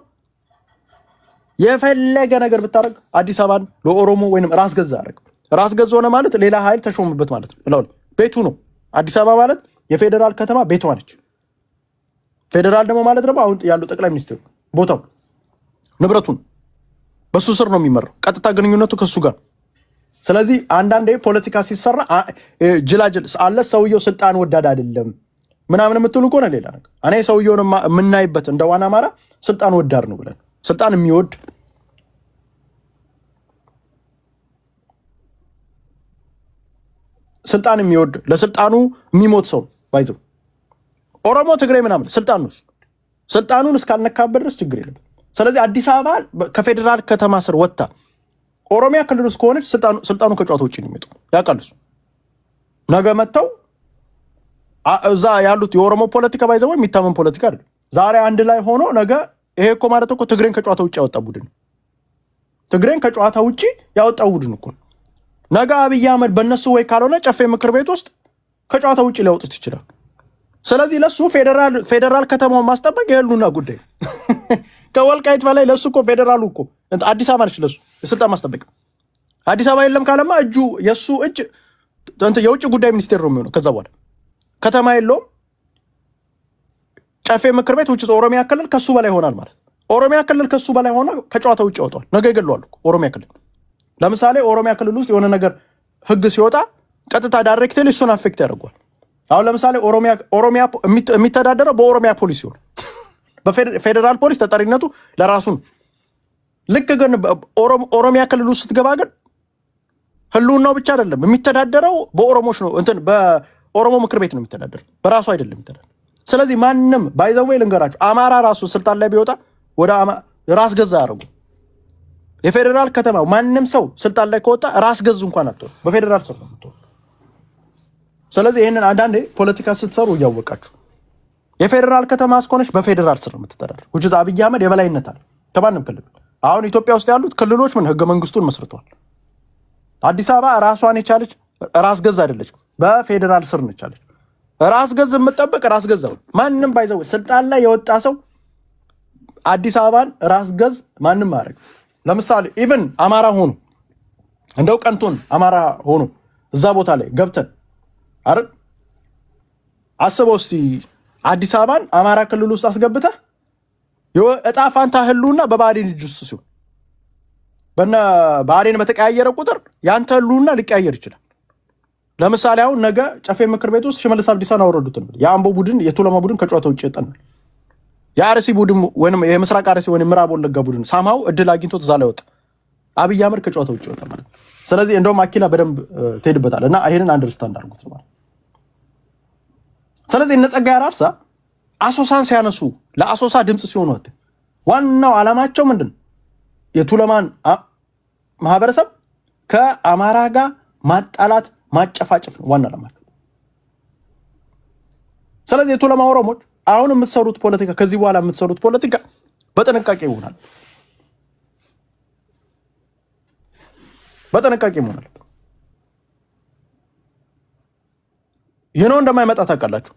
የፈለገ ነገር ብታረግ አዲስ አበባን ለኦሮሞ ወይንም ራስ ገዛ አድርግ። ራስ ገዛ ሆነ ማለት ሌላ ኃይል ተሾምበት ማለት ነው። ቤቱ ነው። አዲስ አበባ ማለት የፌዴራል ከተማ ቤቷ ነች። ፌዴራል ደግሞ ማለት ደግሞ አሁን ያለው ጠቅላይ ሚኒስትሩ ቦታው ንብረቱን በሱ ስር ነው የሚመራው። ቀጥታ ግንኙነቱ ከሱ ጋር። ስለዚህ አንዳንዴ ፖለቲካ ሲሰራ ጅላጅል አለ። ሰውየው ስልጣን ወዳድ አይደለም ምናምን የምትሉ ከሆነ ሌላ ነገር። እኔ ሰውየውን የምናይበት እንደ ዋና አማራ ስልጣን ወዳድ ነው ብለን ስልጣን የሚወድ ለስልጣኑ የሚሞት ሰው ባይዘው ኦሮሞ፣ ትግሬ ምናምን ስልጣን ነው። ስልጣኑን እስካልነካበት ድረስ ችግር የለም። ስለዚህ አዲስ አበባ ከፌዴራል ከተማ ስር ወጥታ ኦሮሚያ ክልል ውስጥ ከሆነች ስልጣኑ ከጨዋታ ውጭ ነው የሚመጣው። ያውቃል እሱ። ነገ መጥተው እዛ ያሉት የኦሮሞ ፖለቲካ ባይዘው የሚታመን ፖለቲካ አይደለም። ዛሬ አንድ ላይ ሆኖ ነገ ይሄ እኮ ማለት እኮ ትግሬን ከጨዋታ ውጭ ያወጣ ቡድን፣ ትግሬን ከጨዋታ ውጭ ያወጣው ቡድን እኮ ነገ አብይ አህመድ በእነሱ ወይ ካልሆነ ጨፌ ምክር ቤት ውስጥ ከጨዋታ ውጭ ሊያወጡት ይችላል። ስለዚህ ለሱ ፌዴራል ከተማውን ማስጠበቅ የህልውና ጉዳይ ከወልቃይት በላይ ለሱ እኮ ፌዴራሉ እኮ አዲስ አበባ ነች። ለሱ የስልጣን ማስጠበቅ አዲስ አበባ የለም ካለማ የሱ እጅ የውጭ ጉዳይ ሚኒስቴር ነው የሚሆነው። ከዛ በኋላ ከተማ የለውም። ጨፌ ምክር ቤት ውጭ ኦሮሚያ ክልል ከሱ በላይ ይሆናል ማለት። ኦሮሚያ ክልል ከሱ በላይ ሆነ ከጨዋታ ውጭ ያወጣዋል። ነገ ይገለዋል። ኦሮሚያ ክልል ለምሳሌ ኦሮሚያ ክልል ውስጥ የሆነ ነገር ህግ ሲወጣ ቀጥታ ዳይሬክትሊ እሱን አፌክት ያደርገዋል። አሁን ለምሳሌ ኦሮሚያ የሚተዳደረው በኦሮሚያ ፖሊስ ሲሆን በፌዴራል ፖሊስ ተጠሪነቱ ለራሱ ነው። ልክ ግን ኦሮሚያ ክልል ውስጥ ስትገባ ግን ህልውናው ብቻ አይደለም የሚተዳደረው በኦሮሞች ነው። በኦሮሞ ምክር ቤት ነው የሚተዳደረው፣ በራሱ አይደለም የሚተዳደረው። ስለዚህ ማንም ባይዘዌ ልንገራቸው፣ አማራ ራሱ ስልጣን ላይ ቢወጣ ወደ ራስ ገዛ ያደርጉ። የፌዴራል ከተማው ማንም ሰው ስልጣን ላይ ከወጣ ራስ ገዝ እንኳን አትሆን፣ በፌዴራል ስር ነው የምትሆን። ስለዚህ ይህንን አንዳንዴ ፖለቲካ ስትሰሩ እያወቃችሁ የፌዴራል ከተማ እስከሆነች በፌዴራል ስር የምትተዳደር ውጭ አብይ አህመድ የበላይነት አለ ከማንም ክልል። አሁን ኢትዮጵያ ውስጥ ያሉት ክልሎች ምን ህገ መንግስቱን መስርተዋል። አዲስ አበባ ራሷን የቻለች ራስ ገዝ አይደለች፣ በፌዴራል ስር ነቻለች። ራስ ገዝ የምጠብቅ ራስ ገዝ ነው። ማንም ባይዘው ስልጣን ላይ የወጣ ሰው አዲስ አበባን ራስ ገዝ ማንም ማድረግ። ለምሳሌ ኢቭን አማራ ሆኖ እንደው ቀንቶን አማራ ሆኖ እዛ ቦታ ላይ ገብተን አይደል አስበው እስቲ አዲስ አበባን አማራ ክልል ውስጥ አስገብተህ እጣ ፋንታ ህልውና በብአዴን እጅ ውስጥ ሲሆን ብአዴን በተቀያየረ ቁጥር ያንተ ህልውና ሊቀያየር ይችላል። ለምሳሌ አሁን ነገ ጨፌ ምክር ቤት ውስጥ ሽመልስ አብዲሳን አወረዱትን የአምቦ ቡድን የቱለማ ቡድን ከጨዋታ ውጭ ይጠናል። የአርሲ ቡድን ወይም የምስራቅ አርሲ ወይም ምዕራብ ወለጋ ቡድን ሳማው እድል አግኝቶት እዛ ላይ ወጣ። አብይ አህመድ ከጨዋታ ውጭ ወጣ ማለት። ስለዚህ እንደውም አኪላ በደንብ ትሄድበታል እና ይሄንን አንደርስታንድ አድርጉት ማለት። ስለዚህ እነ ጸጋዬ አራርሳ አሶሳን ሲያነሱ ለአሶሳ ድምፅ ሲሆኑ ዋናው ዓላማቸው ምንድን ነው? የቱለማን ማህበረሰብ ከአማራ ጋር ማጣላት ማጨፋጨፍ ነው ዋና ዓላማቸው። ስለዚህ የቱለማ ኦሮሞች አሁን የምትሰሩት ፖለቲካ ከዚህ በኋላ የምትሰሩት ፖለቲካ በጥንቃቄ ይሆናል፣ በጥንቃቄ ይሆናል። ይህ ነው እንደማይመጣ ታውቃላችሁ።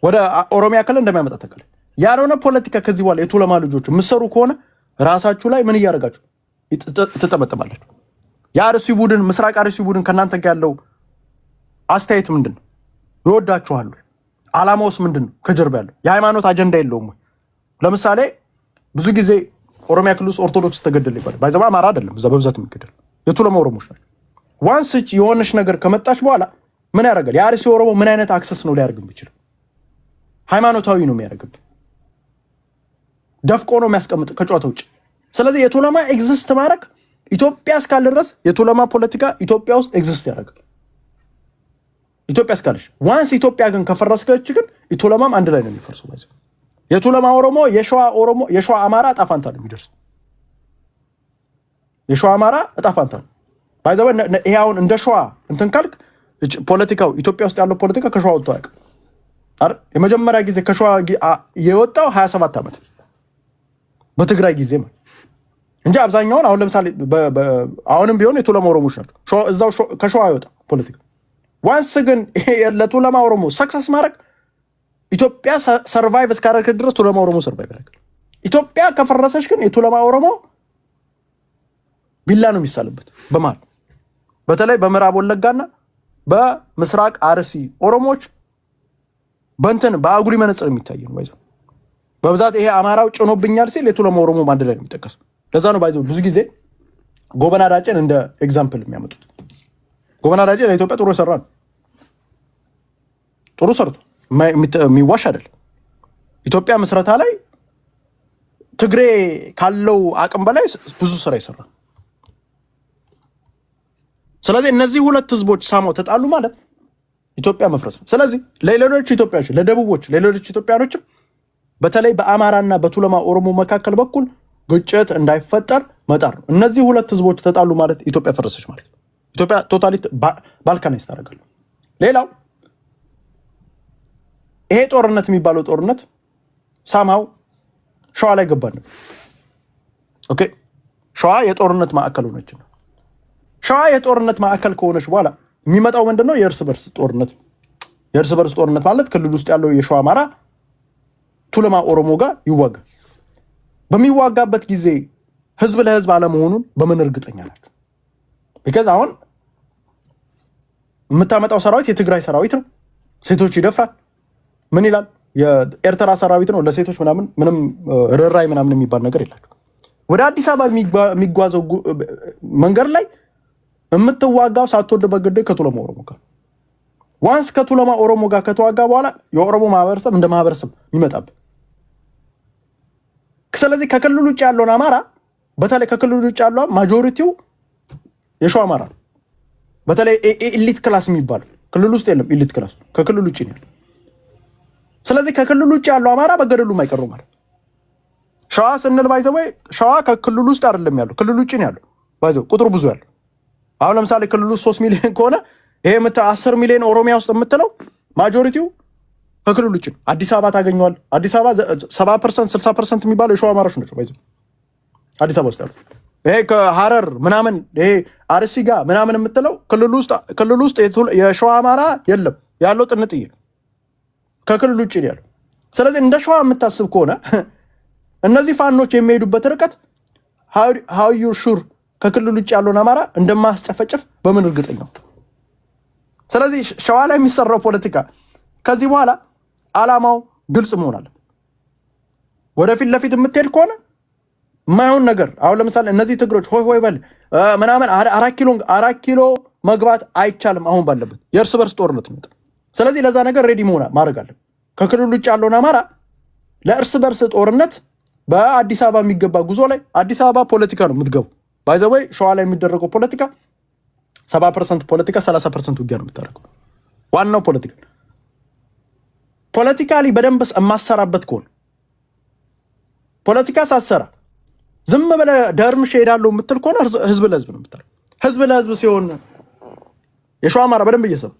ወደ ኦሮሚያ ክልል እንደማይመጣ ታውቃላችሁ። ያልሆነ ፖለቲካ ከዚህ በኋላ የቱለማ ልጆች የምትሰሩ ከሆነ ራሳችሁ ላይ ምን እያደረጋችሁ ትጠመጥማላችሁ። የአርሲ ቡድን ምስራቅ አርሲ ቡድን ከእናንተ ጋር ያለው አስተያየት ምንድን ነው? ይወዳችኋሉ? ዓላማውስ ምንድን ነው? ከጀርባ ያለው የሃይማኖት አጀንዳ የለውም ወይ? ለምሳሌ ብዙ ጊዜ ኦሮሚያ ክልል ውስጥ ኦርቶዶክስ ተገደለ ይባላል። ባይዘባ አማራ አይደለም እዛ በብዛት የሚገደል የቱለማ ኦሮሞች ናቸው። ዋንስ የሆነች ነገር ከመጣች በኋላ ምን ያደርጋል? የአርሲ ኦሮሞ ምን አይነት አክሰስ ነው ሊያደርግ የሚችለው? ሃይማኖታዊ ነው የሚያደርግብ፣ ደፍቆ ነው የሚያስቀምጥ ከጨዋታ ውጭ። ስለዚህ የቱለማ ኤግዚስት ማድረግ ኢትዮጵያ እስካለ ድረስ የቱለማ ፖለቲካ ኢትዮጵያ ውስጥ ኤግዚስት ያደርጋል። ኢትዮጵያ እስካለች ዋንስ ኢትዮጵያ ግን ከፈረስከች ግን የቱለማም አንድ ላይ ነው የሚፈርሱ። ባይዘው የቱለማ ኦሮሞ የሸዋ አማራ እጣፋንታ ነው የሚደርሰው። የሸዋ አማራ እጣፋንታ ነው ባይዘው። ይሄ አሁን እንደ ሸዋ እንትን ካልክ ፖለቲካው ኢትዮጵያ ውስጥ ያለው ፖለቲካ ከሸዋ ወጥቶ አያውቅም አይደል? የመጀመሪያ ጊዜ ከሸዋ የወጣው 27 ዓመት በትግራይ ጊዜ ማለት እንጂ አብዛኛውን አሁን ለምሳሌ አሁንም ቢሆን የቱለማ ኦሮሞች ናቸው እዛው ከሸዋ ይወጣ ፖለቲካ። ዋንስ ግን ለቱለማ ኦሮሞ ሰክሰስ ማድረግ ኢትዮጵያ ሰርቫይቭ እስካደረገ ድረስ ቱለማ ኦሮሞ ሰርቫይቭ ያደርጋል። ኢትዮጵያ ከፈረሰች ግን የቱለማ ኦሮሞ ቢላ ነው የሚሳልበት በማል በተለይ በምዕራብ ወለጋና በምስራቅ አርሲ ኦሮሞዎች በእንትን በአጉሪ መነጽር የሚታይ ነው ባይዘው። በብዛት ይሄ አማራው ጭኖብኛል ሲል የቱለማ ኦሮሞ አንድ ላይ ነው የሚጠቀሰው። ለዛ ነው ባይዘው ብዙ ጊዜ ጎበና ዳጨን እንደ ኤግዛምፕል የሚያመጡት። ጎበና ዳጨ ለኢትዮጵያ ጥሩ ሰራ ነው፣ ጥሩ ሰርቶ የሚዋሽ አይደለም። ኢትዮጵያ ምስረታ ላይ ትግሬ ካለው አቅም በላይ ብዙ ስራ ይሰራል። ስለዚህ እነዚህ ሁለት ህዝቦች ሳማው ተጣሉ ማለት ኢትዮጵያ መፍረስ ነው። ስለዚህ ለሌሎች ኢትዮጵያኖች፣ ለደቡቦች፣ ለሌሎች ኢትዮጵያኖችም በተለይ በአማራና በቱለማ ኦሮሞ መካከል በኩል ግጭት እንዳይፈጠር መጣር ነው። እነዚህ ሁለት ህዝቦች ተጣሉ ማለት ኢትዮጵያ ፈረሰች ማለት ነው። ኢትዮጵያ ቶታሊ ባልካናይዝ ታደርጋለች። ሌላው ይሄ ጦርነት የሚባለው ጦርነት ሳምሃው ሸዋ ላይ ገባን። ኦኬ ሸዋ የጦርነት ማዕከል ሆነች ነው። ሸዋ የጦርነት ማዕከል ከሆነች በኋላ የሚመጣው ምንድነው? የእርስ በርስ ጦርነት። የእርስ በርስ ጦርነት ማለት ክልል ውስጥ ያለው የሸዋ አማራ ቱለማ ኦሮሞ ጋር ይዋጋል። በሚዋጋበት ጊዜ ህዝብ ለህዝብ አለመሆኑን በምን እርግጠኛ ናቸው? ቢካዝ አሁን የምታመጣው ሰራዊት የትግራይ ሰራዊት ነው። ሴቶች ይደፍራል። ምን ይላል? የኤርትራ ሰራዊት ነው። ለሴቶች ምንም ርራይ ምናምን የሚባል ነገር የላቸው። ወደ አዲስ አበባ የሚጓዘው መንገድ ላይ የምትዋጋው ሳትወድ በግድ ከቱለማ ኦሮሞ ጋር። ዋንስ ከቱለማ ኦሮሞ ጋር ከተዋጋ በኋላ የኦሮሞ ማህበረሰብ እንደ ማህበረሰብ ይመጣብህ። ስለዚህ ከክልል ውጭ ያለውን አማራ በተለይ ከክልል ውጭ ያለው ማጆሪቲው የሸዋ አማራ በተለይ ኢሊት ክላስ የሚባለው ክልል ውስጥ የለም። ኢሊት ክላስ ከክልል ውጭ ነው ያለው። ስለዚህ ከክልል ውጭ ያለው አማራ በገደሉ የማይቀሩ ማለት ሸዋ ስንል ባይዘው ሸዋ ከክልል ውስጥ አይደለም ያለው፣ ክልል ውጭ ነው ያለው። ባይዘው ቁጥሩ ብዙ ያለው አሁን ለምሳሌ ክልሉ 3 ሚሊዮን ከሆነ ይሄ 10 ሚሊዮን ኦሮሚያ ውስጥ የምትለው ማጆሪቲው ከክልሉ ውጭ ነው። አዲስ አበባ ታገኘዋል። አዲስ አበባ 70% 60% የሚባለው የሸዋ አማራዎች ናቸው። ባይዘው አዲስ አበባ ውስጥ ያለው ይሄ ከሐረር ምናምን ይሄ አርሲ ጋር ምናምን የምትለው ክልሉ ውስጥ የሸዋ አማራ የለም። ያለው ጥንጥዬ ከክልሉ ውጭ ነው ያለው። ስለዚህ እንደ ሸዋ የምታስብ ከሆነ እነዚህ ፋኖች የሚሄዱበት ርቀት how you sure ከክልሉ ውጭ ያለውን አማራ እንደማስጨፈጨፍ በምን እርግጠኛው? ስለዚህ ሸዋ ላይ የሚሰራው ፖለቲካ ከዚህ በኋላ አላማው ግልጽ መሆን አለበት። ወደፊት ለፊት የምትሄድ ከሆነ የማይሆን ነገር አሁን ለምሳሌ እነዚህ ትግሮች ሆይ በል ምናምን 4 ኪሎ መግባት አይቻልም። አሁን ባለበት የእርስ በርስ ጦርነት ነው። ስለዚህ ለዛ ነገር ሬዲ መሆን ማድረግ አለ። ከክልሉ ውጭ ያለውን አማራ ለእርስ በርስ ጦርነት በአዲስ አበባ የሚገባ ጉዞ ላይ አዲስ አበባ ፖለቲካ ነው የምትገቡ። ባይ ዘ ወይ ሸዋ ላይ የሚደረገው ፖለቲካ 70% ፖለቲካ 30% ውጊያ ነው የምታደርገው። ዋናው ፖለቲካሊ በደንብ የማሰራበት ከሆነ ፖለቲካ ሳትሰራ ዝም ብለህ ደርምሽ እሄዳለሁ የምትል ከሆነ ህዝብ ለህዝብ ነው የምታደርገው። ህዝብ ለህዝብ ሲሆን የሸዋ አማራ በደንብ እየሰማ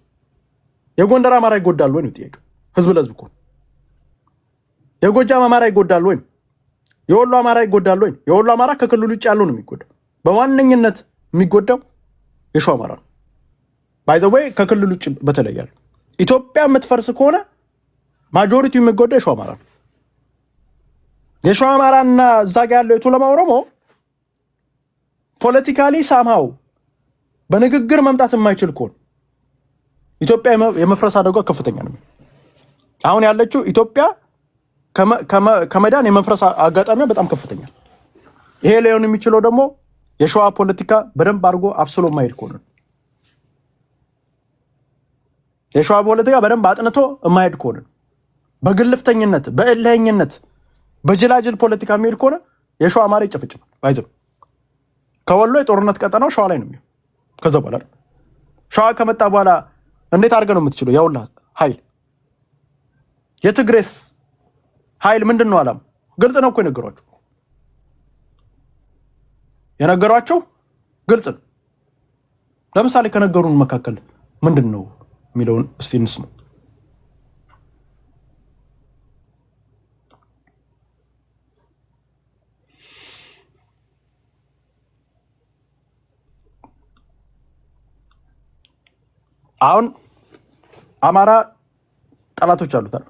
የጎንደር አማራ ይጎዳል ወይ ነው ጥያቄው። ህዝብ ለህዝብ ከሆነ የጎጃም አማራ ይጎዳል ወይ? የወሎ አማራ ይጎዳል ወይ? የወሎ አማራ ከክልሉ ውጭ ያለው ነው የሚጎዳው። በዋነኝነት የሚጎዳው የሸዋ አማራ ነው። ባይ ዘ ወይ ከክልሉ ውጭ በተለይ ያለው ኢትዮጵያ የምትፈርስ ከሆነ ማጆሪቲው የሚጎዳው የሸዋ አማራ ነው። የሸዋ አማራና እዛ ጋር ያለው የቱለማ ኦሮሞ ፖለቲካሊ ሳምሃው በንግግር መምጣት የማይችል ከሆነ ኢትዮጵያ የመፍረስ አደጋ ከፍተኛ ነው። አሁን ያለችው ኢትዮጵያ ከመዳን የመፍረስ አጋጣሚ በጣም ከፍተኛ። ይሄ ሊሆን የሚችለው ደግሞ የሸዋ ፖለቲካ በደንብ አድርጎ አብስሎ ማይል ከሆነ የሸዋ ፖለቲካ በደንብ አጥንቶ ማይል ከሆነ በግልፍተኝነት በእልህኝነት በጅላጅል ፖለቲካ የሚሄድ ከሆነ የሸዋ አማራ ይጨፈጭፋል። ባይዘው ከወሎ የጦርነት ቀጠናው ሸዋ ላይ ነው የሚሆነው። ከዛ በኋላ ሸዋ ከመጣ በኋላ እንዴት አድርገህ ነው የምትችለው? ያውላ ኃይል የትግሬስ ኃይል ምንድን ነው? አላም ግልጽ ነው እኮ የነገሯቸው ግልጽ ነው። ለምሳሌ ከነገሩን መካከል ምንድን ነው የሚለውን እስቲ እንስማ። አሁን አማራ ጠላቶች አሉት አይደል?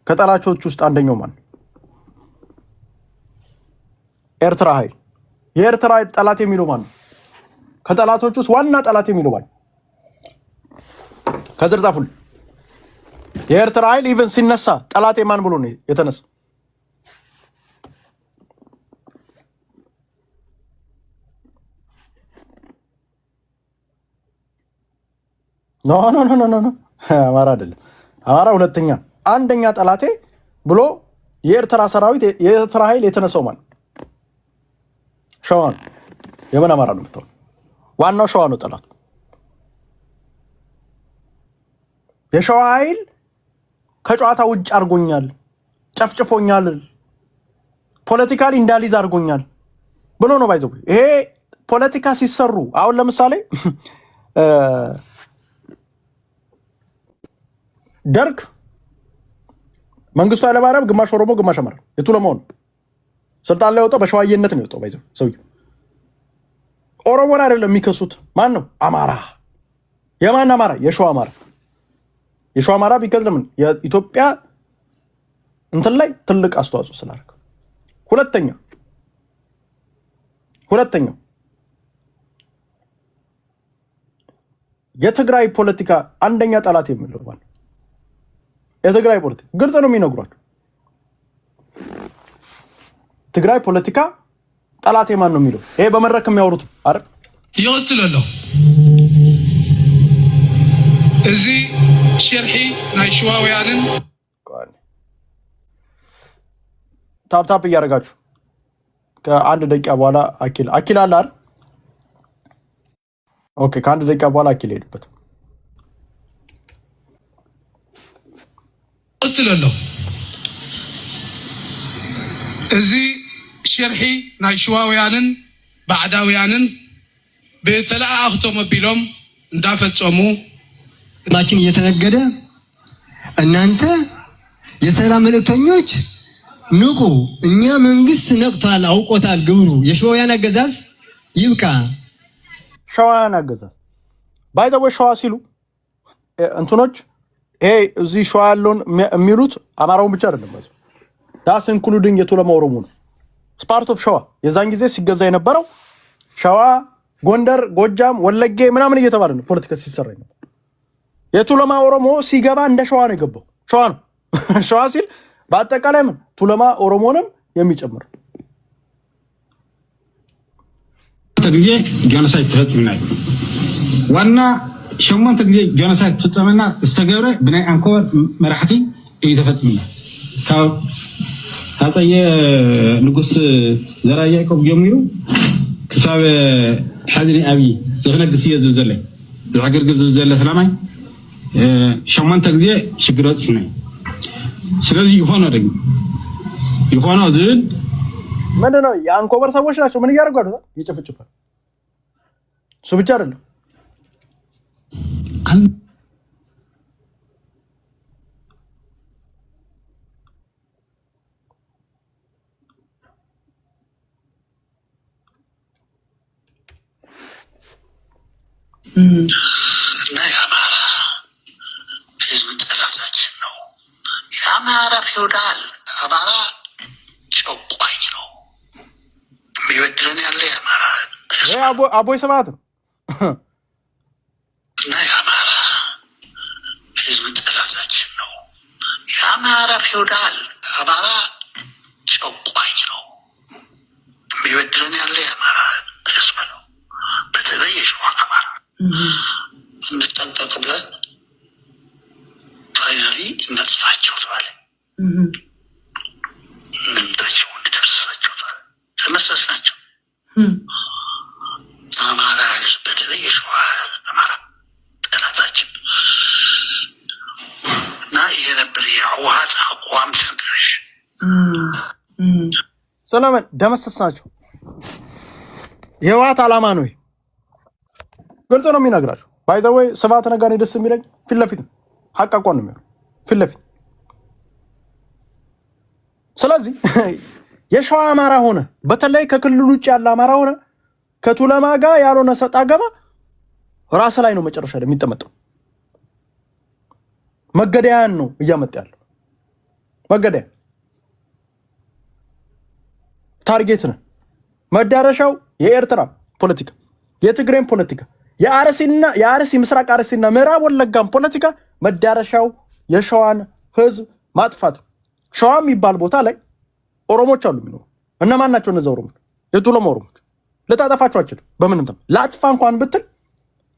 ከጠላቾች ውስጥ አንደኛው ማን? ኤርትራ ኃይል። የኤርትራ ኃይል ጠላት የሚለው ማን ነው? ከጠላቶች ውስጥ ዋና ጠላት የሚለው ማን? ከዝርዛፉል የኤርትራ ኃይል ኢቭን ሲነሳ ጠላት የማን ብሎ ነው የተነሳ? ኖ አማራ አይደለም። አማራ ሁለተኛ፣ አንደኛ ጠላቴ ብሎ የኤርትራ ሰራዊት የኤርትራ ኃይል የተነሳው ማን? ሸዋ ነው። የምን አማራ ነው የምትለው? ዋናው ሸዋ ነው ጠላቱ። የሸዋ ኃይል ከጨዋታ ውጭ አድርጎኛል፣ ጨፍጭፎኛል፣ ፖለቲካሊ እንዳሊዝ አድርጎኛል ብሎ ነው ባይዘው። ይሄ ፖለቲካ ሲሰሩ አሁን ለምሳሌ ደርግ መንግስቱ ኃይለማርያም ግማሽ ኦሮሞ ግማሽ አማራ የቱለማው ነው ስልጣን ላይ ወጣው። በሸዋዬነት ነው የወጣው ባይዘው። ሰውዬው ኦሮሞን አይደለም የሚከሱት። ማን ነው? አማራ። የማን አማራ? የሸዋ አማራ። የሸዋ አማራ ቢከዝ ለምን የኢትዮጵያ እንትን ላይ ትልቅ አስተዋጽኦ ስላደረገ። ሁለተኛው የትግራይ ፖለቲካ አንደኛ ጠላት የሚለው ማለት የትግራይ ፖለቲካ ግልጽ ነው የሚነግሯቸው። ትግራይ ፖለቲካ ጠላት የማን ነው የሚለው ይሄ በመድረክ የሚያወሩት አይደል? ይወጥለለው እዚ ሸርሒ ናይ ሸዋውያንን ታፕ እያደረጋችሁ ከአንድ ደቂቃ በኋላ አኪል አለ አይደል? ኦኬ፣ ከአንድ ደቂቃ በኋላ አኪል ሄድበት ይወጥለለው እዚ ሸርሒ ናይ ሸዋውያንን ባዕዳውያንን በተለአኽቶም አቢሎም እንዳፈጸሙ ማችን እየተነገደ እናንተ የሰላም መልእክተኞች ንቁ፣ እኛ መንግስት ነቅቷል፣ አውቆታል ግብሩ፣ የሸዋውያን አገዛዝ ይብቃ። ሸዋውያን አገዛዝ ባይዘው ሸዋ ሲሉ እንትኖች ይሄ እዚህ ሸዋ ያለውን የሚሉት አማራውን ብቻ አይደለም ባይዘው ዳስ ኢንክሉዲንግ የቱለማ ኦሮሞ ነው። ስፓርት ኦፍ ሸዋ የዛን ጊዜ ሲገዛ የነበረው ሸዋ፣ ጎንደር፣ ጎጃም፣ ወለጌ ምናምን እየተባለ ነው ፖለቲካ ሲሰራ ነው። የቱለማ ኦሮሞ ሲገባ እንደ ሸዋ ነው የገባው። ሸዋ ነው ሸዋ ሲል በአጠቃላይ ምን ቱለማ ኦሮሞንም የሚጨምር ተግዜ ጆኖሳይድ ተፈጽምና ዋና ሸሞንተ ግዜ ጆኖሳይድ ተፈጽምና ዝተገብረ ብናይ አንኮበር መራሕቲ እዩ ተፈጽምና ካብ ሃፀየ ንጉስ ዘርዓ ያዕቆብ ጀሚሩ ክሳብ ሓዝኒ ኣብይ ዝኽነግስ እየ ዝብል ዘለይ ዝሕግርግር ዝብል ዘለ ሰላማይ ሸሞንተ ግዜ ሽግር በፂሕና ስለዚህ ይሆነ ዝብል ምንድን ነው? የአንኮበር ሰዎች ናቸው። ምን እያደረጉ አይደል? ይጨፍጭፋል። እሱ ብቻ አይደለም የአማራ ህዝብ ጠላታችን ነው። የአማራ ፊውዳል፣ አማራ ጨቋኝ ነው። የሚበድለን ያለ የአማራ አቦይ ስብሐት ነው እና የአማራ ህዝብ ጠላታችን ነው። የአማራ ፊውዳል አማራ ጨቋኝ ነው። የሚበድለን ያለ የአማራ ህዝብ ነው። በተለይ የሸዋ አማራ እንጠንቀቅ ብለን ፋይናሊ እናጥፋቸው ተባለ። እንምታቸው፣ እንድደርስሳቸው ተባለ። ተመሰስናቸው። አማራ ህዝብ በተለይ የሸዋ አማራ ጠላታችን እና ይሄ ነበር የህወሓት አቋም ተንቀሽ ሰለሞን ደመሰስናቸው። የህወሓት ዓላማ ነው። ግልጽ ነው የሚነግራቸው። ባይዘወይ ስብሐት ነጋን ደስ የሚለኝ ፊት ለፊት ነው። ሐቅ አቋም ነው የሚሆነው ፊት ለፊት። ስለዚህ የሸዋ አማራ ሆነ በተለይ ከክልሉ ውጭ ያለ አማራ ሆነ ከቱለማ ጋር ያልሆነ ሰጣ ገባ ራስ ላይ ነው መጨረሻ ላይ የሚጠመጠው። መገደያን ነው እያመጣ ያለው። መገደያ ታርጌት ነው። መዳረሻው የኤርትራ ፖለቲካ፣ የትግሬን ፖለቲካ፣ የአርሲ ምስራቅ አርሲና ምዕራብ ወለጋም ፖለቲካ መዳረሻው የሸዋን ህዝብ ማጥፋት። ሸዋ የሚባል ቦታ ላይ ኦሮሞች አሉ የሚኖሩ። እነማን ናቸው እነዛ ኦሮሞች? የቱለማ ኦሮሞች። ልታጠፋቸው አችልም በምንም ተም። ላጥፋ እንኳን ብትል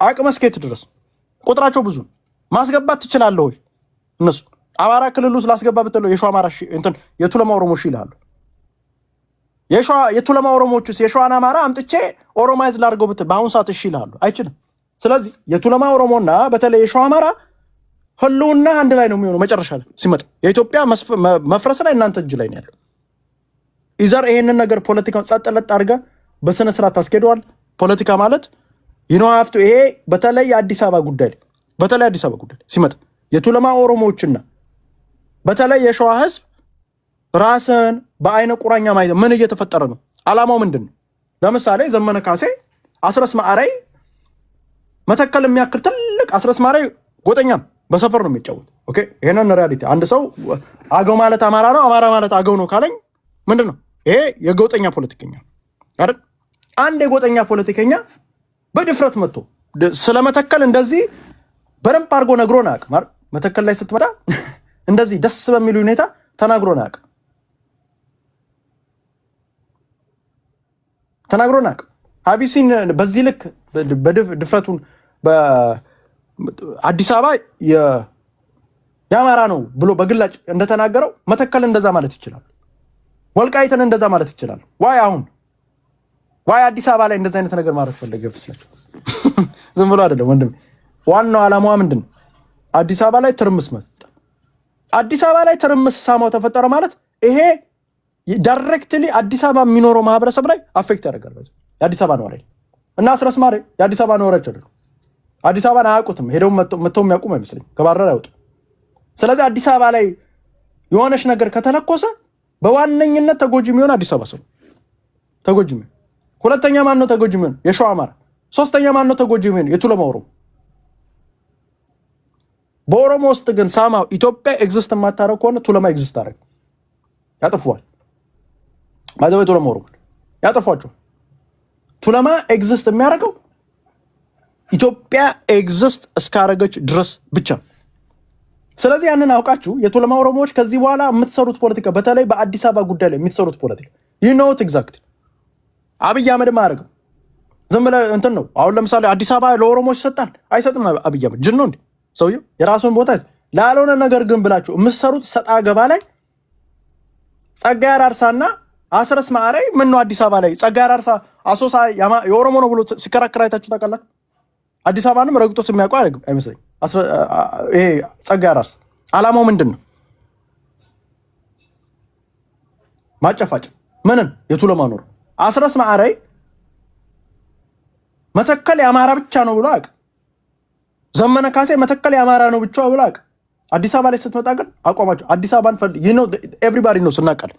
አቅመ እስከየት ድረስ ቁጥራቸው ብዙ ነው። ማስገባት ትችላለህ ወይ? እነሱ አማራ ክልል ውስጥ ላስገባ ብትለው የሸዋ አማራ እንትን የቱለማ ኦሮሞች ይላሉ። የቱለማ ኦሮሞችስ የሸዋን አማራ አምጥቼ ኦሮማይዝ ላድርገው ብትል በአሁኑ ሰዓት እሺ ይላሉ? አይችልም። ስለዚህ የቱለማ ኦሮሞና በተለይ የሸዋ አማራ ህልውና አንድ ላይ ነው የሚሆነው መጨረሻ ላይ ሲመጣ። የኢትዮጵያ መፍረስ ላይ እናንተ እጅ ላይ ነው ያለው። ኢዘር ይሄንን ነገር ፖለቲካውን ጸጥ ለጥ አድርገህ በስነ ስርዓት ታስኬደዋል። ፖለቲካ ማለት ይኖሃፍቱ ይሄ በተለይ አዲስ አበባ ጉዳይ ሲመጣ የቱለማ ኦሮሞዎችና በተለይ የሸዋ ህዝብ ራስን በአይነ ቁራኛ ማየት ምን እየተፈጠረ ነው? አላማው ምንድን ነው? ለምሳሌ ዘመነ ካሴ አስረስ ማዕረይ መተከል የሚያክል ትልቅ አስረስ ማዕረይ ጎጠኛ በሰፈር ነው የሚጫወት። ኦኬ ይሄንን ሪያሊቲ አንድ ሰው አገው ማለት አማራ ነው፣ አማራ ማለት አገው ነው ካለኝ ምንድን ነው ይሄ? የጎጠኛ ፖለቲከኛ አይደል? አንድ የጎጠኛ ፖለቲከኛ በድፍረት መጥቶ ስለመተከል እንደዚህ በደንብ አድርጎ ነግሮን አያውቅም አይደል? መተከል ላይ ስትመጣ እንደዚህ ደስ በሚል ሁኔታ ተናግሮን አያውቅም። ሀቢሲን በዚህ ልክ ድፍረቱን በአዲስ አበባ የአማራ ነው ብሎ በግላጭ እንደተናገረው መተከል እንደዛ ማለት ይችላል። ወልቃይትን እንደዛ ማለት ይችላል። ዋይ አዲስ አበባ ላይ እንደዛ አይነት ነገር ማድረግ ፈለገ ይመስላል? ዝም ብሎ አይደለም ወንድም። ዋናው ዓላማዋ ምንድን ነው? አዲስ አበባ ላይ ትርምስ መጣ። አዲስ አበባ ላይ ትርምስ ሳማው ተፈጠረ ማለት ይሄ ዳይሬክትሊ አዲስ አበባ የሚኖረው ማህበረሰብ ላይ አፌክት ያደርጋል። የአዲስ አበባ ነዋሪ እና አስረስ ማሬ የአዲስ አበባ ነዋሪዎች አይደሉም። አዲስ አበባን አያውቁትም። ሄደው መተው የሚያውቁም አይመስለኝም። ከባረር አይወጡ። ስለዚህ አዲስ አበባ ላይ የሆነች ነገር ከተለኮሰ በዋነኝነት ተጎጂ የሚሆን አዲስ አበባ ሰው ተጎጂ የሚሆን። ሁለተኛ ማን ነው ተጎጂ የሚሆን? የሸዋ አማራ። ሶስተኛ ማን ነው ተጎጂ የሚሆን? የቱለማ ኦሮሞ። በኦሮሞ ውስጥ ግን ሳማው ኢትዮጵያ ኤግዚስት የማታረግ ከሆነ ቱለማ ኤግዚስት አረግ ያጠፉዋል። ማዘው ቱለማ ኦሮሞ ያጠፏቸው። ቱለማ ኤግዚስት የሚያደርገው ኢትዮጵያ ኤግዚስት እስካረገች ድረስ ብቻ። ስለዚህ ያንን አውቃችሁ የቱለማ ኦሮሞዎች ከዚህ በኋላ የምትሰሩት ፖለቲካ በተለይ በአዲስ አበባ ጉዳይ ላይ የምትሰሩት ፖለቲካ you know it exactly። አብይ አህመድ ማረገው ዝም ብለህ እንትን ነው። አሁን ለምሳሌ አዲስ አበባ ለኦሮሞዎች ይሰጣል አይሰጥም? አብይ አህመድ ጅል ነው እንዴ? ሰውየው የራሱን ቦታ ላልሆነ ነገር ግን ብላችሁ የምትሰሩት ሰጣ ገባ ላይ ጸጋዬ አራርሳና አስረስ ማዕረይ ምን ነው አዲስ አበባ ላይ ጸጋዬ አራርሳ አሶሳ የኦሮሞ ነው ብሎ ሲከራከር አይታችሁ ታውቃላችሁ? አዲስ አበባንም ረግጦት የሚያውቀው አይመስለኝም። ይሄ ጸጋዬ አራርሳ አላማው ምንድን ነው? ማጨፋጭ ምንን የቱለማ ኖር። አስረስ ማዕረይ መተከል የአማራ ብቻ ነው ብሎ አያውቅም። ዘመነ ካሴ መተከል የአማራ ነው ብቻ ብሎ አያውቅም። አዲስ አበባ ላይ ስትመጣ ግን አቋማቸው አዲስ አበባን ኤቭሪባዲ ነው ስናውቃለን።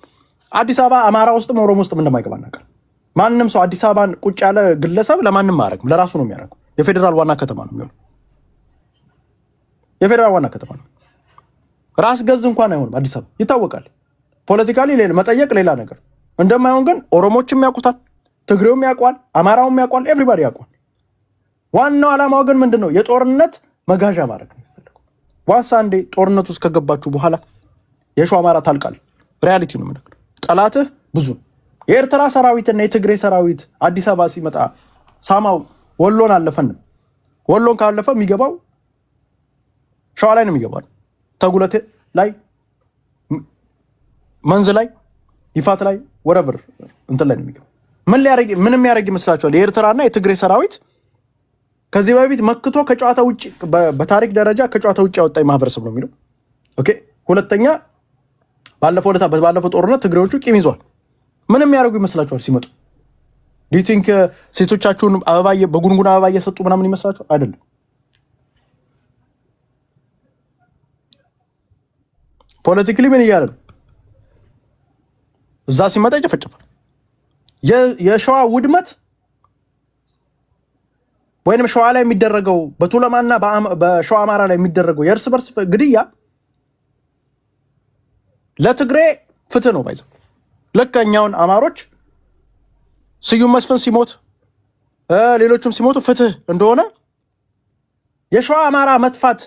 አዲስ አበባ አማራ ውስጥም ኦሮሞ ውስጥም እንደማይገባ እናውቃለን። ማንም ሰው አዲስ አበባን ቁጭ ያለ ግለሰብ ለማንም ማረግ ለራሱ ነው የሚያደርገው። የፌዴራል ዋና ከተማ ነው የሚሆነው። የፌዴራል ዋና ከተማ ነው። ራስ ገዝ እንኳን አይሆንም አዲስ አበባ ይታወቃል። ፖለቲካሊ ሌላ መጠየቅ ሌላ ነገር እንደማይሆን ግን ኦሮሞችም ያውቁታል፣ ትግሬውም ያውቋል፣ አማራውም ያውቋል፣ ኤቭሪባዲ ያውቋል። ዋናው ዓላማው ግን ምንድነው? የጦርነት መጋዣ ማድረግ ነው የሚፈልገው። ዋንስ አንዴ ጦርነት ውስጥ ከገባችሁ በኋላ የሸዋ አማራ ታልቃል። ሪያሊቲ ነው የምነግርህ። ጠላትህ ብዙ የኤርትራ ሰራዊትና የትግሬ ሰራዊት አዲስ አበባ ሲመጣ ሳማው ወሎን አለፈንም። ወሎን ካለፈ የሚገባው ሸዋ ላይ ነው የሚገባው። ተጉለቴ ላይ መንዝ ላይ ይፋት ላይ ወረብር እንትን ላይ ነው የሚገባው። ምን የሚያደርግ ይመስላችኋል? የኤርትራና የትግሬ ሰራዊት ከዚህ በፊት መክቶ ከጨዋታ ውጭ በታሪክ ደረጃ ከጨዋታ ውጭ ያወጣ ማህበረሰብ ነው የሚለው። ኦኬ ሁለተኛ ባለፈው ጦርነት ትግሬዎቹ ቂም ይዟል። ምን የሚያደርጉ ይመስላችኋል ሲመጡ? ዱ ዩ ቲንክ ሴቶቻችሁን በጉንጉን አበባ እየሰጡ ምናምን ይመስላችኋል? አይደለም። ፖለቲካሊ ምን እያለ ነው? እዛ ሲመጣ ይጨፈጨፋል። የሸዋ ውድመት ወይንም ሸዋ ላይ የሚደረገው በቱለማና በሸዋ አማራ ላይ የሚደረገው የእርስ በርስ ግድያ ለትግሬ ፍትህ ነው ባይዘው። ለከኛውን አማሮች ስዩም መስፍን ሲሞት ሌሎችም ሲሞቱ ፍትህ እንደሆነ የሸዋ አማራ መጥፋት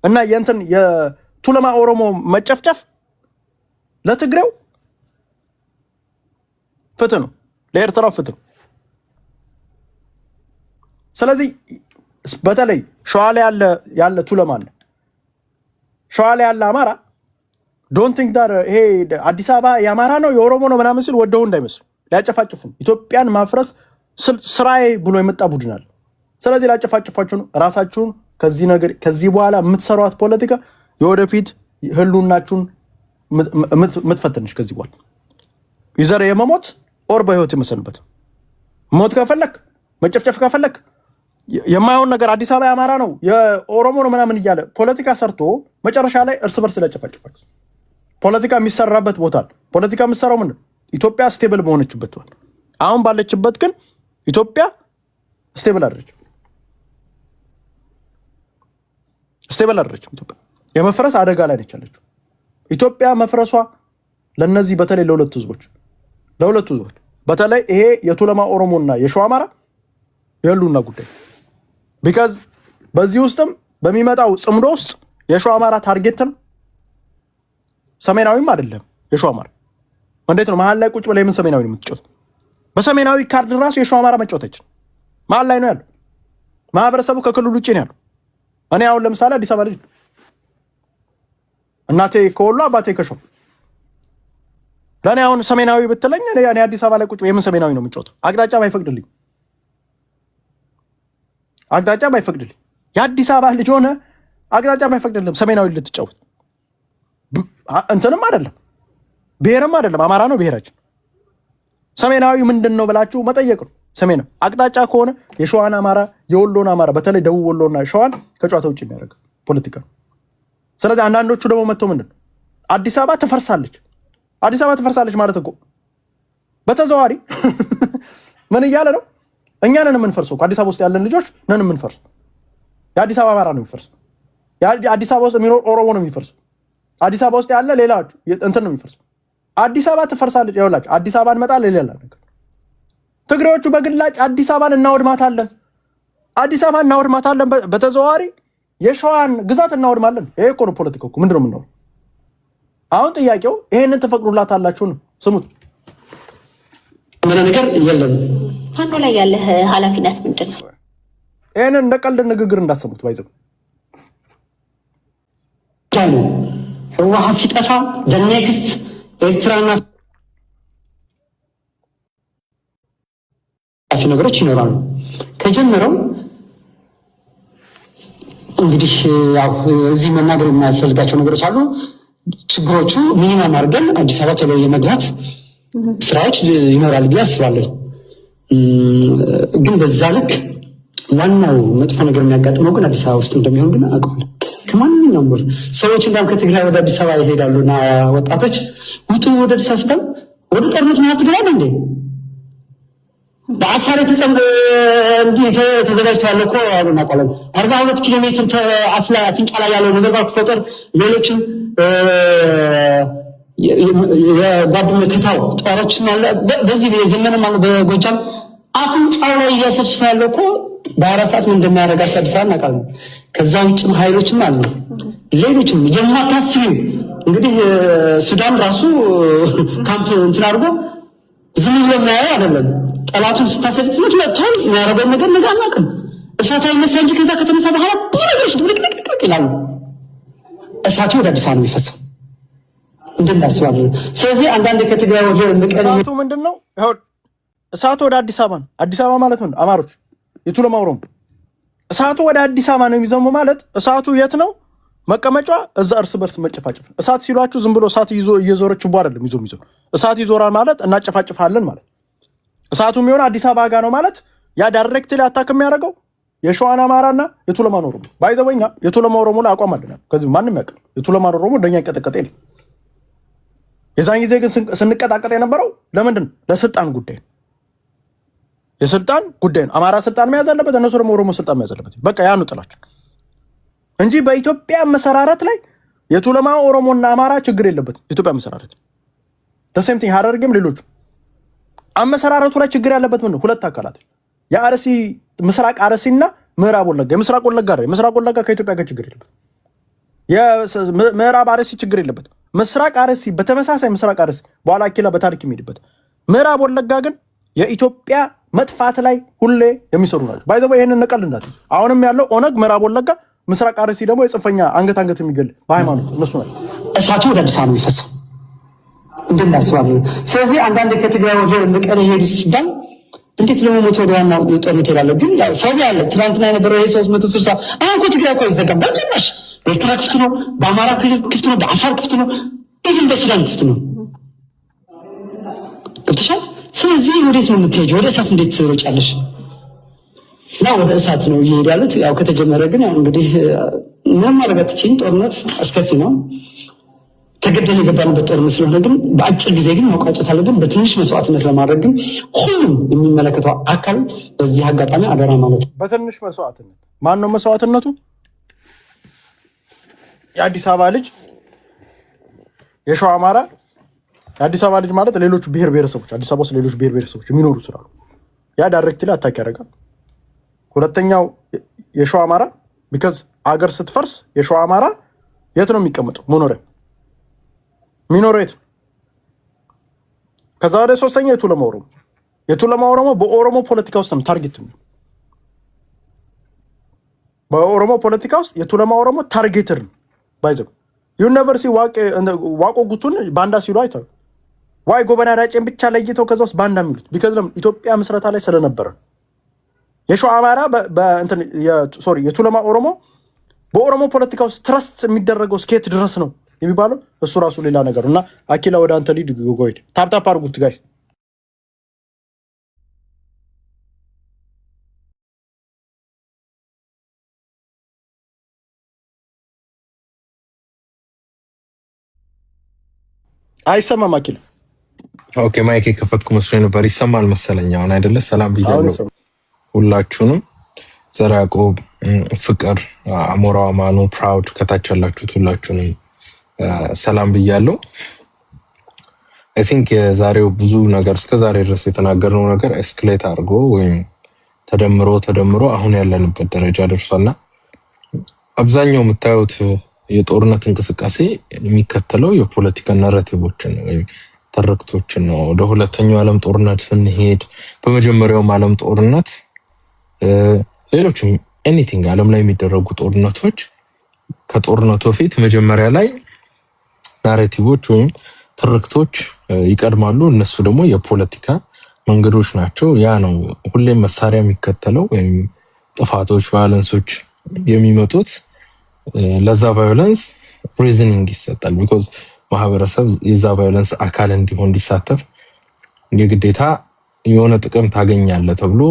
እና የቱለማ ኦሮሞ መጨፍጨፍ ለትግሬው ፍትህ ነው፣ ለኤርትራው ፍትህ ነው። ስለዚህ በተለይ ሸዋ ላይ ያለ ቱለማ አለ፣ ሸዋ ላይ ያለ አማራ ዶንት ቲንክ ዳት ይሄ አዲስ አበባ የአማራ ነው የኦሮሞ ነው ምናምን ሲል ወደው እንዳይመስሉ ሊያጨፋጭፉ ኢትዮጵያን ማፍረስ ስራዬ ብሎ የመጣ ቡድን አለ። ስለዚህ ሊያጨፋጭፏችሁ ነው። ራሳችሁን ከዚህ በኋላ የምትሰሯት ፖለቲካ የወደፊት ህሉናችሁን የምትፈትንሽ ከዚህ በኋላ ይዘር የመሞት ኦር በህይወት የመሰንበት ሞት ከፈለክ መጨፍጨፍ ከፈለክ የማይሆን ነገር አዲስ አበባ የአማራ ነው የኦሮሞ ነው ምናምን እያለ ፖለቲካ ሰርቶ መጨረሻ ላይ እርስ በርስ ሊያጨፋጭፋችሁ። ፖለቲካ የሚሰራበት ቦታ ፖለቲካ የሚሰራው ምንድን ኢትዮጵያ ስቴብል በሆነችበት ቦታ። አሁን ባለችበት ግን ኢትዮጵያ ስቴብል አይደለችም። ኢትዮጵያ የመፍረስ አደጋ ላይ ነች ያለችው። ኢትዮጵያ መፍረሷ ለነዚህ በተለይ ለሁለቱ ህዝቦች በተለይ ይሄ የቱለማ ኦሮሞና የሸዋ አማራ የህልውና ጉዳይ ቢካዝ በዚህ ውስጥም በሚመጣው ጽምዶ ውስጥ የሸዋ አማራ ታርጌት ነው። ሰሜናዊም አይደለም የሸዋ አማራ። እንዴት ነው መሀል ላይ ቁጭ ብለህ የምን ሰሜናዊ ነው የምትጫወተው? በሰሜናዊ ካርድ ራሱ የሸዋ አማራ መጫወት አይችልም። መሀል ላይ ነው ያለው። ማህበረሰቡ ከክልሉ ውጭ ነው ያለው። እኔ አሁን ለምሳሌ አዲስ አበባ ልጅ እናቴ ከወሎ አባቴ ከሸዋ ለእኔ አሁን ሰሜናዊ ብትለኝ እኔ አዲስ አበባ ላይ ቁጭ የምን ሰሜናዊ ነው የምጫወተው? አቅጣጫም አይፈቅድልኝ። የአዲስ አበባ ልጅ ሆነ አቅጣጫም አይፈቅድልም ሰሜናዊ ልትጫወት። እንትንም አይደለም ብሔርም አይደለም አማራ ነው ብሔራችን። ሰሜናዊ ምንድን ነው ብላችሁ መጠየቅ ነው። ሰሜናዊ አቅጣጫ ከሆነ የሸዋን አማራ የወሎን አማራ በተለይ ደቡብ ወሎና ሸዋን ከጨዋታ ውጭ የሚያደርግ ፖለቲካ ነው። ስለዚህ አንዳንዶቹ ደግሞ መጥተው ምንድን ነው አዲስ አበባ ትፈርሳለች ማለት እኮ በተዘዋዋሪ ምን እያለ ነው? እኛ ነን የምንፈርሰው። አዲስ አበባ ውስጥ ያለን ልጆች ነን የምንፈርሰው። የአዲስ አበባ አማራ ነው የሚፈርሰው። አዲስ አበባ ውስጥ የሚኖር ኦሮሞ ነው የሚፈርሰው። አዲስ አበባ ውስጥ ያለ ሌላ እንትን ነው የሚፈርሰው። አዲስ አበባ ትፈርሳለች። ይኸውላችሁ አዲስ አበባ እንመጣለን ሌላ ነገር። ትግሬዎቹ በግላጭ አዲስ አበባን እናወድማታለን፣ በተዘዋዋሪ የሸዋን ግዛት እናወድማለን። ይሄ እኮ ነው ፖለቲካው እኮ። ምንድን ነው የምናወራው? አሁን ጥያቄው ይሄንን ትፈቅዱላታላችሁ ነው። ስሙት። ምን ነገር የለም። ፋኖ ላይ ያለህ ኃላፊነት ምንድን ነው? ይሄንን እንደ ቀልድ ንግግር እንዳትሰሙት። ባይዘው ህወሓት ሲጠፋ ዘኔክስት ኤርትራና ነገሮች ይኖራሉ። ከጀመረው እንግዲህ ያው እዚህ መናገር የማያስፈልጋቸው ነገሮች አሉ። ችግሮቹ ሚኒማም አድርገን አዲስ አበባ ቶሎ የመግባት ስራዎች ይኖራል ብዬ አስባለሁ። ግን በዛ ልክ ዋናው መጥፎ ነገር የሚያጋጥመው ግን አዲስ አበባ ውስጥ እንደሚሆን ግን አውቀዋለሁ። ከማንኛውም ቦታ ሰዎች እንዳም ከትግራይ ወደ አዲስ አበባ ይሄዳሉ እና ወጣቶች ውጡ ወደ አዲስ አበባ ወደ ጦርነት ማለት ትገባለህ እንዴ? በአፋር ተዘጋጅተው ያለ እኮ አሉና ቆለም 42 ኪሎ ሜትር አፍንጫ ላይ ያለው ነገር ቁጥር ሌሎችም የጓድ መከታው ጦሮችን ያለ በዚህ የዘመነ ማለት በጎጃም አፍንጫው ላይ እያሰስፈ ያለው እኮ በአራት ሰዓት ምን እንደሚያደርጋቸው አዲስ አበባ እናውቃለን። ከዛ ውጭም ኃይሎችም አሉ ሌሎችም የማታስቢው እንግዲህ ሱዳን ራሱ ካምፕ እንትን አድርጎ ዝም ብሎ የሚያየው አይደለም። ጠላቱን ስታሰልጥነት መጥቷል። የሚያደርገውን ነገር ነገ አናውቅም። እሳቱ አይነሳ እንጂ ከዛ ከተነሳ በኋላ ብዙ ነገሮች ድብልቅልቅልቅ ይላሉ። እሳቱ ወደ አዲስ አበባ ነው የሚፈሰው እንደምናስባለን። ስለዚህ አንዳንድ ከትግራይ ወደ መቀሌ እሳቱ ምንድን ነው? እሳቱ ወደ አዲስ አበባ ነው። አዲስ አበባ ማለት ነው አማሮች፣ የቱለማ ኦሮሞ። እሳቱ ወደ አዲስ አበባ ነው የሚዘሙ ማለት እሳቱ የት ነው መቀመጫ? እዛ እርስ በርስ መጨፋጨፍ። እሳት ሲሏችሁ ዝም ብሎ እሳት ይዞ እየዞረች ቧ አይደለም ይዞ እሳት ይዞራል ማለት እናጨፋጭፋለን ማለት። እሳቱ የሚሆን አዲስ አበባ ጋር ነው ማለት ያ ዳይሬክትሊ አታክ የሚያደርገው የሸዋን አማራና የቱለማ ኦሮሞ ባይዘወኛ የቱለማ ኦሮሞ ላይ አቋም አለና ከዚህ ማንም ያውቃል። የቱለማ ኦሮሞ እንደኛ ይቀጠቀጠ የለም። የዛን ጊዜ ግን ስንቀጣቀጥ የነበረው ለምንድን ለስልጣን ጉዳይ ነው። የስልጣን ጉዳይ ነው። አማራ ስልጣን መያዝ አለበት፣ እነሱ ደግሞ ኦሮሞ ስልጣን መያዝ አለበት። በቃ ያ ነው ጥላቸው እንጂ በኢትዮጵያ መሰራረት ላይ የቱለማ ኦሮሞና አማራ ችግር የለበት። ኢትዮጵያ መሰራረት ተሰምቲ ሀረርጌም ሌሎቹ አመሰራረቱ ላይ ችግር ያለበት ምን ነው? ሁለት አካላት የአርሲ ምስራቅ አርሲና ምዕራብ ወለጋ። የምስራቅ ወለጋ ከኢትዮጵያ ጋር ችግር የለበት። የምዕራብ አርሲ ችግር የለበት። ምስራቅ አርሲ በተመሳሳይ ምስራቅ አርሲ በኋላ አኪላ በታሪክ የሚሄድበት። ምዕራብ ወለጋ ግን የኢትዮጵያ መጥፋት ላይ ሁሌ የሚሰሩ ናቸው። ባይዘው ይሄንን ነቀል እንዳት አሁንም ያለው ኦነግ ምዕራብ ወለጋ፣ ምስራቅ አርሲ ደግሞ የጽንፈኛ አንገት የሚገል በሃይማኖት እነሱ ናቸው። እሳቱ ወደ አዲስ አበባ ነው የሚፈሰው እንደምናስባለን። ስለዚህ አንዳንድ ከትግራይ ወደ መቀሌ ሄዱ ሲባል እንዴት ለሞት ወደ ዋናው ጦርነት ይላል። ግን ያው ፎቢያ አለ። ትናንትና የነበረው ይሄ 360 አሁን እኮ ትግራይ እኮ ይዘጋል። በጭራሽ በኤርትራ ክፍት ነው፣ በአማራ ክልል ክፍት ነው፣ በአፋር ክፍት ነው፣ ኢቭን በሱዳን ክፍት ነው። ገብተሻል? ስለዚህ ወዴት ነው የምትሄጂው? ወደ እሳት እንዴት ትሮጫለሽ? እና ወደ እሳት ነው እየሄዱ ያሉት። ያው ከተጀመረ ግን ያው እንግዲህ ምንም ማድረግ አትችይም። ጦርነት አስከፊ ነው። ተገደል የገባንበት ጦርነት ስለሆነ ግን በአጭር ጊዜ ግን መቋጨት አለ። ግን በትንሽ መስዋዕትነት ለማድረግ ግን ሁሉም የሚመለከተው አካል በዚህ አጋጣሚ አደራ ማለት ነው። በትንሽ መስዋዕትነት ማን ነው መስዋዕትነቱ? የአዲስ አበባ ልጅ፣ የሸዋ አማራ። የአዲስ አበባ ልጅ ማለት ሌሎቹ ብሔር ብሔረሰቦች፣ አዲስ አበባ ውስጥ ሌሎች ብሔር ብሔረሰቦች የሚኖሩ ስላሉ ያ ዳይሬክትሊ አታክ ያደርጋል። ሁለተኛው የሸዋ አማራ ቢካዝ አገር ስትፈርስ የሸዋ አማራ የት ነው የሚቀመጠው? መኖሪያ ሚኖሬት። ከዛ ወደ ሶስተኛ የቱለማ ኦሮሞ በኦሮሞ ፖለቲካ ውስጥ ነው ታርጌት ነው። በኦሮሞ ፖለቲካ ውስጥ የቱለማ ኦሮሞ ታርጌትድ ነው። ባይዘው ዩኒቨርሲቲ ዋቆ ጉቱን ባንዳ ሲሉ አይተው ዋይ ጎበና ዳጬን ብቻ ለይተው ከዛ ውስጥ ባንዳ የሚሉት ቢካዝ ኢትዮጵያ ምስረታ ላይ ስለነበረ የሸዋ አማራ የቱለማ ኦሮሞ በኦሮሞ ፖለቲካ ውስጥ ትረስት የሚደረገው ስኬት ድረስ ነው የሚባለው እሱ ራሱ ሌላ ነገር እና አኪላ ወደ አንተ ሊድ ጎይድ ታፕታፕ አድርጉት ጋይስ። አይሰማም አኪላ? ኦኬ ማይክ የከፈትኩ መስሎኝ ነበር። ይሰማል መሰለኝ አሁን አይደለ? ሰላም ብያለሁ ሁላችሁንም። ዘራ ያዕቆብ፣ ፍቅር፣ አሞራው፣ ማኑ፣ ፕራውድ ከታች ያላችሁት ሁላችሁንም ሰላም ብያለሁ። አይ ቲንክ የዛሬው ብዙ ነገር እስከ ዛሬ ድረስ የተናገርነው ነገር ኤስክሌት አድርጎ ወይም ተደምሮ አሁን ያለንበት ደረጃ ደርሷልና አብዛኛው የምታዩት የጦርነት እንቅስቃሴ የሚከተለው የፖለቲካ ናራቲቮችን ወይም ተረክቶችን ነው። ወደ ሁለተኛው ዓለም ጦርነት ስንሄድ በመጀመሪያው ዓለም ጦርነት ሌሎችም ኤኒቲንግ ዓለም ላይ የሚደረጉ ጦርነቶች ከጦርነቱ በፊት መጀመሪያ ላይ ናሬቲቮች ወይም ትርክቶች ይቀድማሉ። እነሱ ደግሞ የፖለቲካ መንገዶች ናቸው። ያ ነው ሁሌም መሳሪያ የሚከተለው ወይም ጥፋቶች ቫዮለንሶች የሚመጡት። ለዛ ቫዮለንስ ሪዝኒንግ ይሰጣል። ቢኮዝ ማህበረሰብ የዛ ቫዮለንስ አካል እንዲሆን እንዲሳተፍ የግዴታ የሆነ ጥቅም ታገኛለህ ተብሎ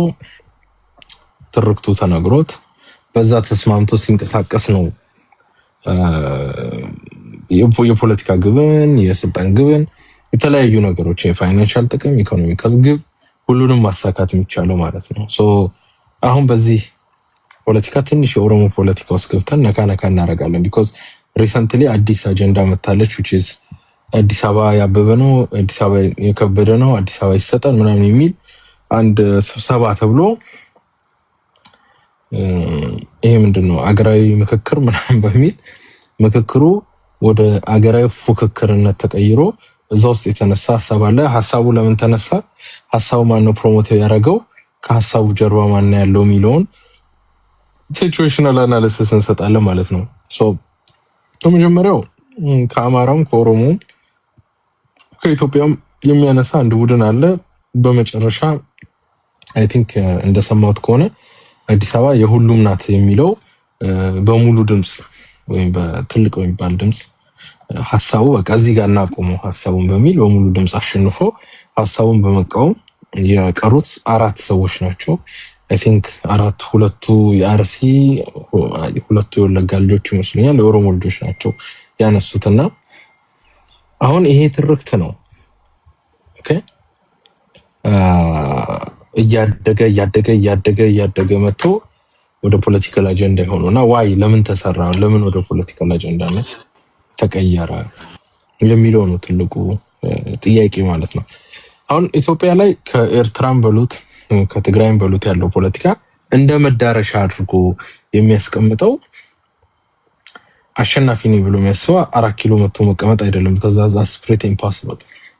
ትርክቱ ተነግሮት በዛ ተስማምቶ ሲንቀሳቀስ ነው የፖለቲካ ግብን፣ የስልጣን ግብን፣ የተለያዩ ነገሮች የፋይናንሻል ጥቅም፣ ኢኮኖሚካል ግብ ሁሉንም ማሳካት የሚቻለው ማለት ነው። ሶ አሁን በዚህ ፖለቲካ ትንሽ የኦሮሞ ፖለቲካ ውስጥ ገብተን ነካ እናደርጋለን። ቢኮዝ ሪሰንትሊ አዲስ አጀንዳ መታለች which is አዲስ አበባ ያበበ ነው፣ አዲስ አበባ የከበደ ነው፣ አዲስ አበባ ይሰጣል ምናምን የሚል አንድ ስብሰባ ተብሎ ይሄ ምንድነው አገራዊ ምክክር ምናምን በሚል ምክክሩ ወደ አገራዊ ፉክክርነት ተቀይሮ እዛ ውስጥ የተነሳ ሐሳብ አለ። ሐሳቡ ለምን ተነሳ? ሐሳቡ ማን ነው ፕሮሞት ያደረገው? ከሐሳቡ ጀርባ ማን ያለው የሚለውን ሲቹዌሽናል አናሊሲስ እንሰጣለን ማለት ነው። ሶ በመጀመሪያው ከአማራም ከኦሮሞም ከኢትዮጵያም የሚያነሳ አንድ ቡድን አለ። በመጨረሻ አይ ቲንክ እንደሰማሁት ከሆነ አዲስ አበባ የሁሉም ናት የሚለው በሙሉ ድምጽ ወይም በትልቅ የሚባል ድምጽ ሐሳቡ በቃ እዚህ ጋር እናቆመው ሐሳቡን በሚል በሙሉ ድምጽ አሸንፎ ሐሳቡን በመቃወም የቀሩት 4 ሰዎች ናቸው። አይ ቲንክ ሁለቱ የአርሲ ሁለቱ የወለጋ ልጆች ይመስሉኛል የኦሮሞ ልጆች ናቸው ያነሱትና አሁን ይሄ ትርክት ነው። ኦኬ እያደገ መጥቶ ወደ ፖለቲካል አጀንዳ ሆኖና ዋይ ለምን ተሰራ ለምን ወደ ፖለቲካል አጀንዳነት ተቀየረ የሚለው ነው ትልቁ ጥያቄ ማለት ነው። አሁን ኢትዮጵያ ላይ ከኤርትራም በሉት ከትግራይም በሉት ያለው ፖለቲካ እንደ መዳረሻ አድርጎ የሚያስቀምጠው አሸናፊ ነኝ ብሎ የሚያስበው 4 ኪሎ መጥቶ መቀመጥ አይደለም። ከዛዛ ስፕሪት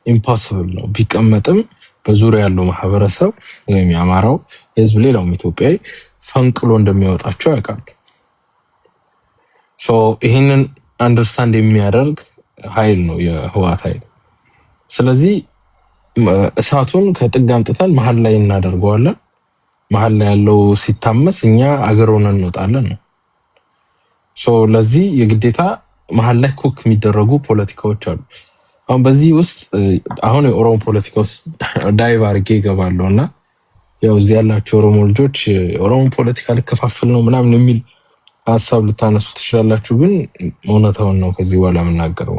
ኢምፖሲብል ነው። ቢቀመጥም በዙሪያ ያለው ማህበረሰብ ወይም የአማራው ህዝብ ሌላውም ኢትዮጵያዊ ፈንቅሎ እንደሚያወጣቸው ያውቃሉ። ሶ ይሄንን አንደርስታንድ የሚያደርግ ኃይል ነው የህወሓት ኃይል። ስለዚህ እሳቱን ከጥግ አምጥተን መሀል ላይ እናደርገዋለን። መሀል ላይ ያለው ሲታመስ እኛ አገር ሆነን እንወጣለን ነው። ሶ ለዚህ የግዴታ መሀል ላይ ኩክ የሚደረጉ ፖለቲካዎች አሉ። አሁን በዚህ ውስጥ አሁን የኦሮሞ ፖለቲካ ውስጥ ዳይቭ አድርጌ እገባለሁና ያው እዚህ ያላችሁ ኦሮሞ ልጆች ኦሮሞ ፖለቲካ ልከፋፍል ነው ምናምን የሚል ሐሳብ ልታነሱ ትችላላችሁ። ግን እውነታውን ነው ከዚህ በኋላ የምናገረው።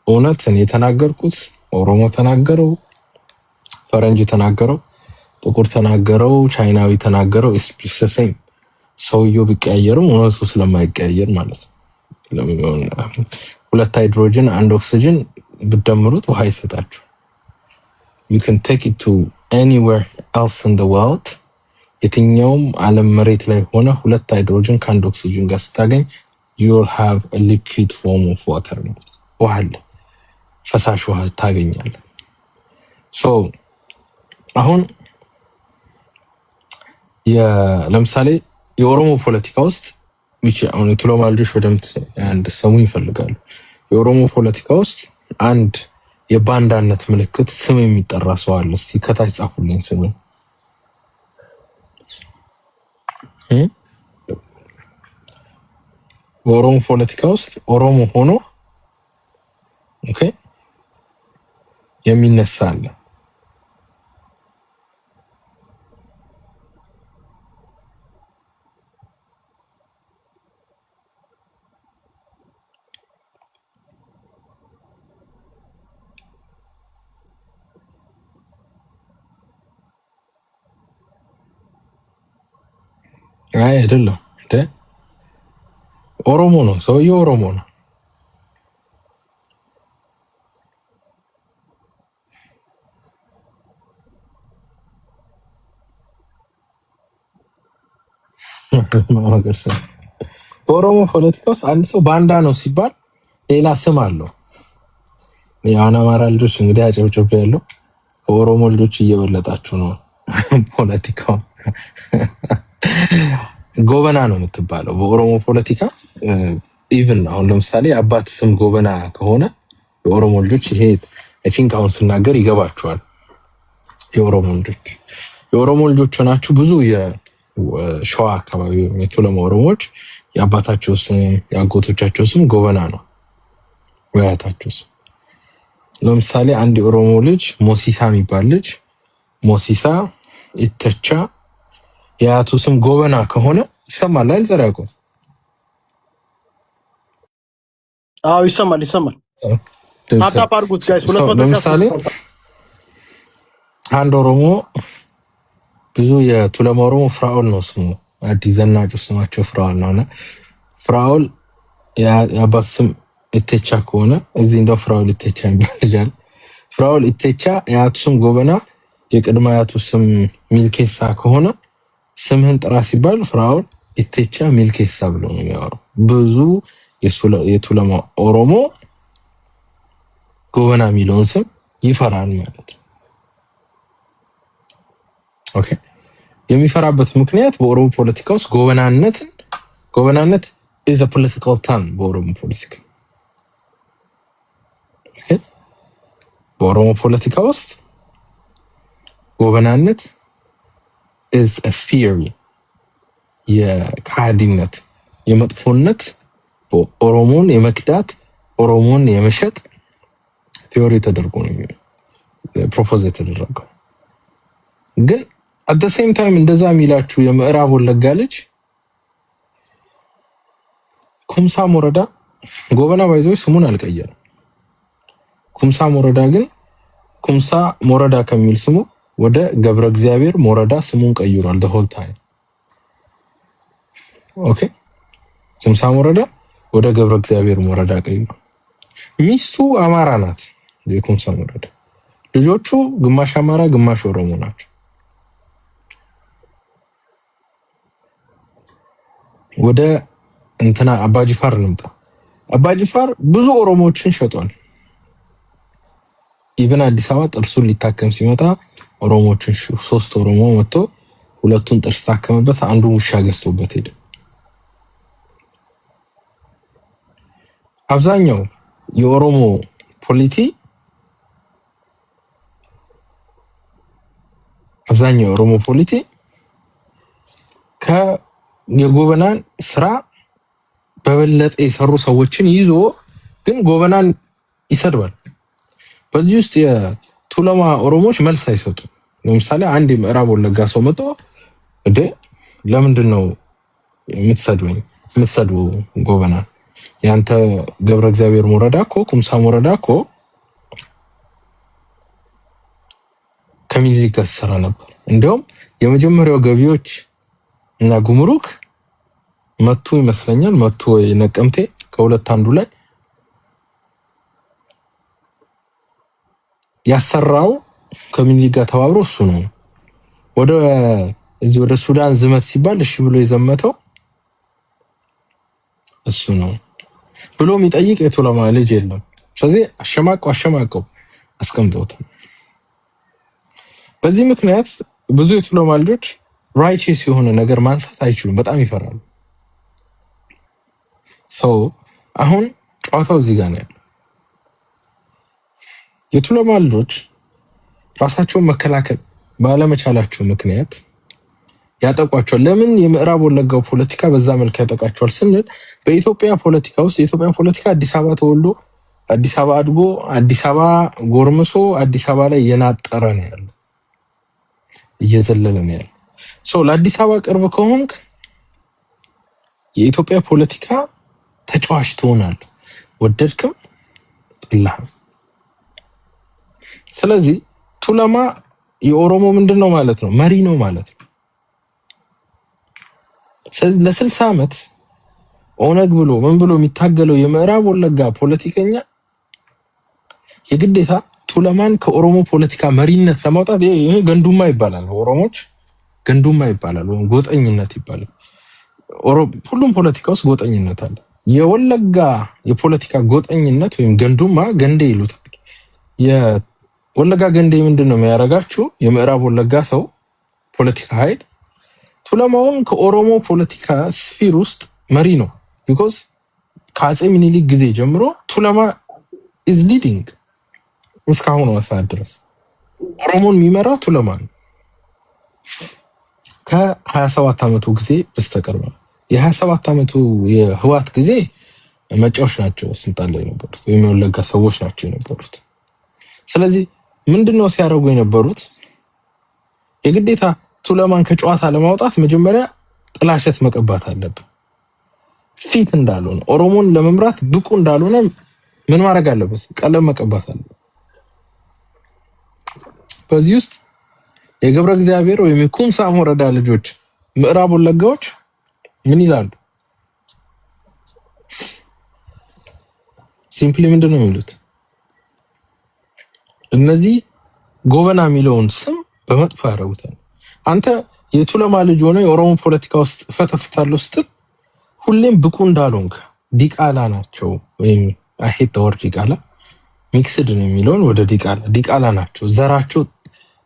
እውነትን የተናገርኩት ኦሮሞ ተናገረው፣ ፈረንጅ ተናገረው፣ ጥቁር ተናገረው፣ ቻይናዊ ተናገረው ስፔሲፊክ ሰውየው ቢቀያየርም እውነቱ ስለማይቀያየር ማለት ነው። 2 ሃይድሮጅን 1 ኦክሲጅን ብትደምሩት ውሃ ይሰጣችሁ። you can take it to anywhere else in the world የትኛውም ዓለም መሬት ላይ ሆነ 2 ሃይድሮጅን ከ1 ኦክሲጅን ጋር ስታገኝ you will have a liquid form of water ውሃ አለ፣ ፈሳሽ ውሃ ታገኛለህ። ሶ አሁን ለምሳሌ የኦሮሞ ፖለቲካ ውስጥ አሁን የቱለማ ልጆች በደምብ እንድትሰሙ ይፈልጋሉ። የኦሮሞ ፖለቲካ ውስጥ አንድ የባንዳነት ምልክት ስም የሚጠራ ሰው አለ። እስቲ ከታች ጻፉልኝ ስም። በኦሮሞ ፖለቲካ ውስጥ ኦሮሞ ሆኖ ኦኬ የሚነሳ አለ። አይ አይደለም ኦሮሞ ነው ሰውዬው፣ ኦሮሞ ነው። በኦሮሞ ፖለቲካ ውስጥ አንድ ሰው ባንዳ ነው ሲባል ሌላ ስም አለው። የአና አማራ ልጆች እንግዲህ አጨብጨብ ያለው ከኦሮሞ ልጆች እየበለጣችሁ ነው ፖለቲካው። ጎበና ነው የምትባለው በኦሮሞ ፖለቲካ። ኢቭን አሁን ለምሳሌ አባት ስም ጎበና ከሆነ የኦሮሞ ልጆች ይሄ አይ ቲንክ አሁን ስናገር ይገባቸዋል። የኦሮሞ ልጆች ሆናችሁ ብዙ የሸዋ አካባቢ የቱለማ ኦሮሞዎች የአባታቸው ስም የአጎቶቻቸው ስም ጎበና ነው ወያታቸው ስም። ለምሳሌ አንድ የኦሮሞ ልጅ ሞሲሳ የሚባል ልጅ ሞሲሳ ኢተቻ የአያቱ ስም ጎበና ከሆነ ይሰማል አይደል? ዘራቆ አዎ ይሰማል። አታፓርጉት ጋይስ። ለምሳሌ አንድ ኦሮሞ ብዙ የቱለማ ኦሮሞ ፍራኦል ነው ስሙ፣ አዲስ ዘናጭ ስማቸው ፍራኦል ነውና ፍራኦል የአባት ስም ኢቴቻ ከሆነ እዚህ እንደው ፍራኦል ኢቴቻ ይባላል። ፍራኦል ኢቴቻ የአያቱ ስም ጎበና የቅድመ አያቱ ስም ሚልኬሳ ከሆነ ስምህን ጥራ ሲባል ፍራኦል ኢቴቻ ሚልኬሳ ብሎ ነው የሚያወራው። ብዙ የቱለማ ኦሮሞ ጎበና የሚለውን ስም ይፈራል ማለት ነው። ኦኬ የሚፈራበት ምክንያት በኦሮሞ ፖለቲካ ውስጥ ጎበናነት is a political term በኦሮሞ ፖለቲካ። ኦኬ በኦሮሞ ፖለቲካ ውስጥ ጎበናነት is a theory የካዲነት የመጥፎነት ኦሮሞን የመክዳት ኦሮሞን የመሸጥ ቲዮሪ ተደርጎ ነው ፕሮፖዝ የተደረገው። ግን at the same time እንደዛ የሚላችሁ የምዕራብ ወለጋ ልጅ ኩምሳ ሞረዳ ጎበና ባይዘው ስሙን አልቀየረም። ኩምሳ ሞረዳ ግን ኩምሳ ሞረዳ ከሚል ስሙ ወደ ገብረ እግዚአብሔር ሞረዳ ስሙን ቀይሯል the whole time። ኦኬ ኩምሳ ሞረዳ ወደ ገብረ እግዚአብሔር ሞረዳ ቀይሯል። ሚስቱ አማራ ናት። የኩምሳ ሞረዳ ልጆቹ ግማሽ አማራ ግማሽ ኦሮሞ ናቸው። ወደ እንትና አባጅፋር እንምጣ። አባጅፋር ብዙ ኦሮሞዎችን ሸጧል። ኢቭን አዲስ አበባ ጥርሱን ሊታከም ሲመጣ ኦሮሞዎችን 3 ኦሮሞ መጥቶ 2ቱን ጥርስ ታከመበት፣ አንዱ ውሻ ገዝቶበት ሄደ። አብዛኛው የኦሮሞ ፖሊቲ የጎበናን ስራ በበለጠ የሰሩ ሰዎችን ይዞ ግን ጎበናን ይሰድባል። በዚህ ውስጥ የቱለማ ኦሮሞዎች መልስ አይሰጡም። ለምሳሌ አንድ የምዕራብ ወለጋ ሰው መጥቶ ለምንድን ነው የምትሰድቡ ጎበና? ያንተ ገብረ እግዚአብሔር ሞረዳ እኮ ኩምሳ ሞረዳ እኮ ከሚኒሊክ ጋር ሰራ ነበር። እንዲያውም የመጀመሪያው ገቢዎች እና ጉምሩክ መቱ ይመስለኛል መቱ የነቀምቴ ከሁለት አንዱ ላይ ያሰራው ከሚኒሊክ ጋር ተባብሮ እሱ ነው። ወደ ሱዳን ዝመት ሲባል እሺ ብሎ የዘመተው እሱ ነው ብሎ የሚጠይቅ የቱለማ ልጅ የለም። ስለዚህ አሸማቀው አስቀምጦት በዚህ ምክንያት ብዙ የቱለማ ልጆች ራይቸስ የሆነ ነገር ማንሳት አይችሉም፣ በጣም ይፈራሉ። ሰው አሁን ጨዋታው እዚህ ጋር ነው ያለው። የቱለማ ልጆች ራሳቸውን መከላከል ባለመቻላቸው ምክንያት ያጠቋቸዋል። ለምን የምዕራብ ወለጋው ፖለቲካ በዛ መልክ ያጠቃቸዋል ስንል በኢትዮጵያ ፖለቲካ ውስጥ የኢትዮጵያ ፖለቲካ አዲስ አበባ ተወልዶ አዲስ አበባ አድጎ አዲስ አበባ ጎርምሶ አዲስ አበባ ላይ የናጠረ ነው ያለው፣ እየዘለለ ነው ያለው። ለአዲስ አበባ ቅርብ ከሆንክ የኢትዮጵያ ፖለቲካ ተጫዋች ትሆናለህ፣ ወደድክም ጠላህም። ስለዚህ ቱለማ የኦሮሞ ምንድነው ማለት ነው? መሪ ነው ማለት ነው። ስለዚህ ለ60 ዓመት ኦነግ ብሎ ምን ብሎ የሚታገለው የምዕራብ ወለጋ ፖለቲከኛ የግዴታ ቱለማን ከኦሮሞ ፖለቲካ መሪነት ለማውጣት ይሄ ገንዱማ ይባላል። ኦሮሞች ገንዱማ ይባላል ወይም ጎጠኝነት ይባላል። ሁሉም ፖለቲካ ውስጥ ጎጠኝነት አለ። የወለጋ የፖለቲካ ጎጠኝነት ወይም ገንዱማ ገንዴ ይሉታል። የወለጋ ገንዴ ምንድነው የሚያረጋችሁ? የምዕራብ ወለጋ ሰው ፖለቲካ ኃይል ቱለማውን ከኦሮሞ ፖለቲካ ስፊር ውስጥ መሪ ነው። ቢኮዝ ከአፄ ሚኒሊክ ጊዜ ጀምሮ ቱለማ ኢዝ ሊዲንግ እስካሁን ወሳት ድረስ ኦሮሞን የሚመራው ቱለማ ነው። ከ27 ዓመቱ ጊዜ በስተቀር የ27 ዓመቱ የህዋት ጊዜ መጫወች ናቸው ስልጣን ላይ የነበሩት ወይም የወለጋ ሰዎች ናቸው የነበሩት። ስለዚህ ምንድነው ሲያደርጉ የነበሩት? የግዴታ ቱለማን ከጨዋታ ለማውጣት መጀመሪያ ጥላሸት መቀባት አለበት። ፊት እንዳልሆነ ኦሮሞን ለመምራት ብቁ እንዳልሆነ ምን ማድረግ አለበት? ቀለም መቀባት አለበት። በዚህ ውስጥ የገብረ እግዚአብሔር ወይም የኩምሳ ሞረዳ ልጆች ምዕራብ ወለጋዎች ምን ይላሉ? ሲምፕሊ ምንድነው የሚሉት? እነዚህ ጎበና የሚለውን ስም በመጥፎ ያደርጉታል። አንተ የቱለማ ልጅ ሆነ የኦሮሞ ፖለቲካ ውስጥ ፈተፍታለሁ ስትል ሁሌም ብቁ እንዳልሆንክ ዲቃላ ናቸው ወይም አሄት ወር ዲቃላ ሚክስድ ነው የሚለውን ወደ ዲቃላ ናቸው። ዘራቸው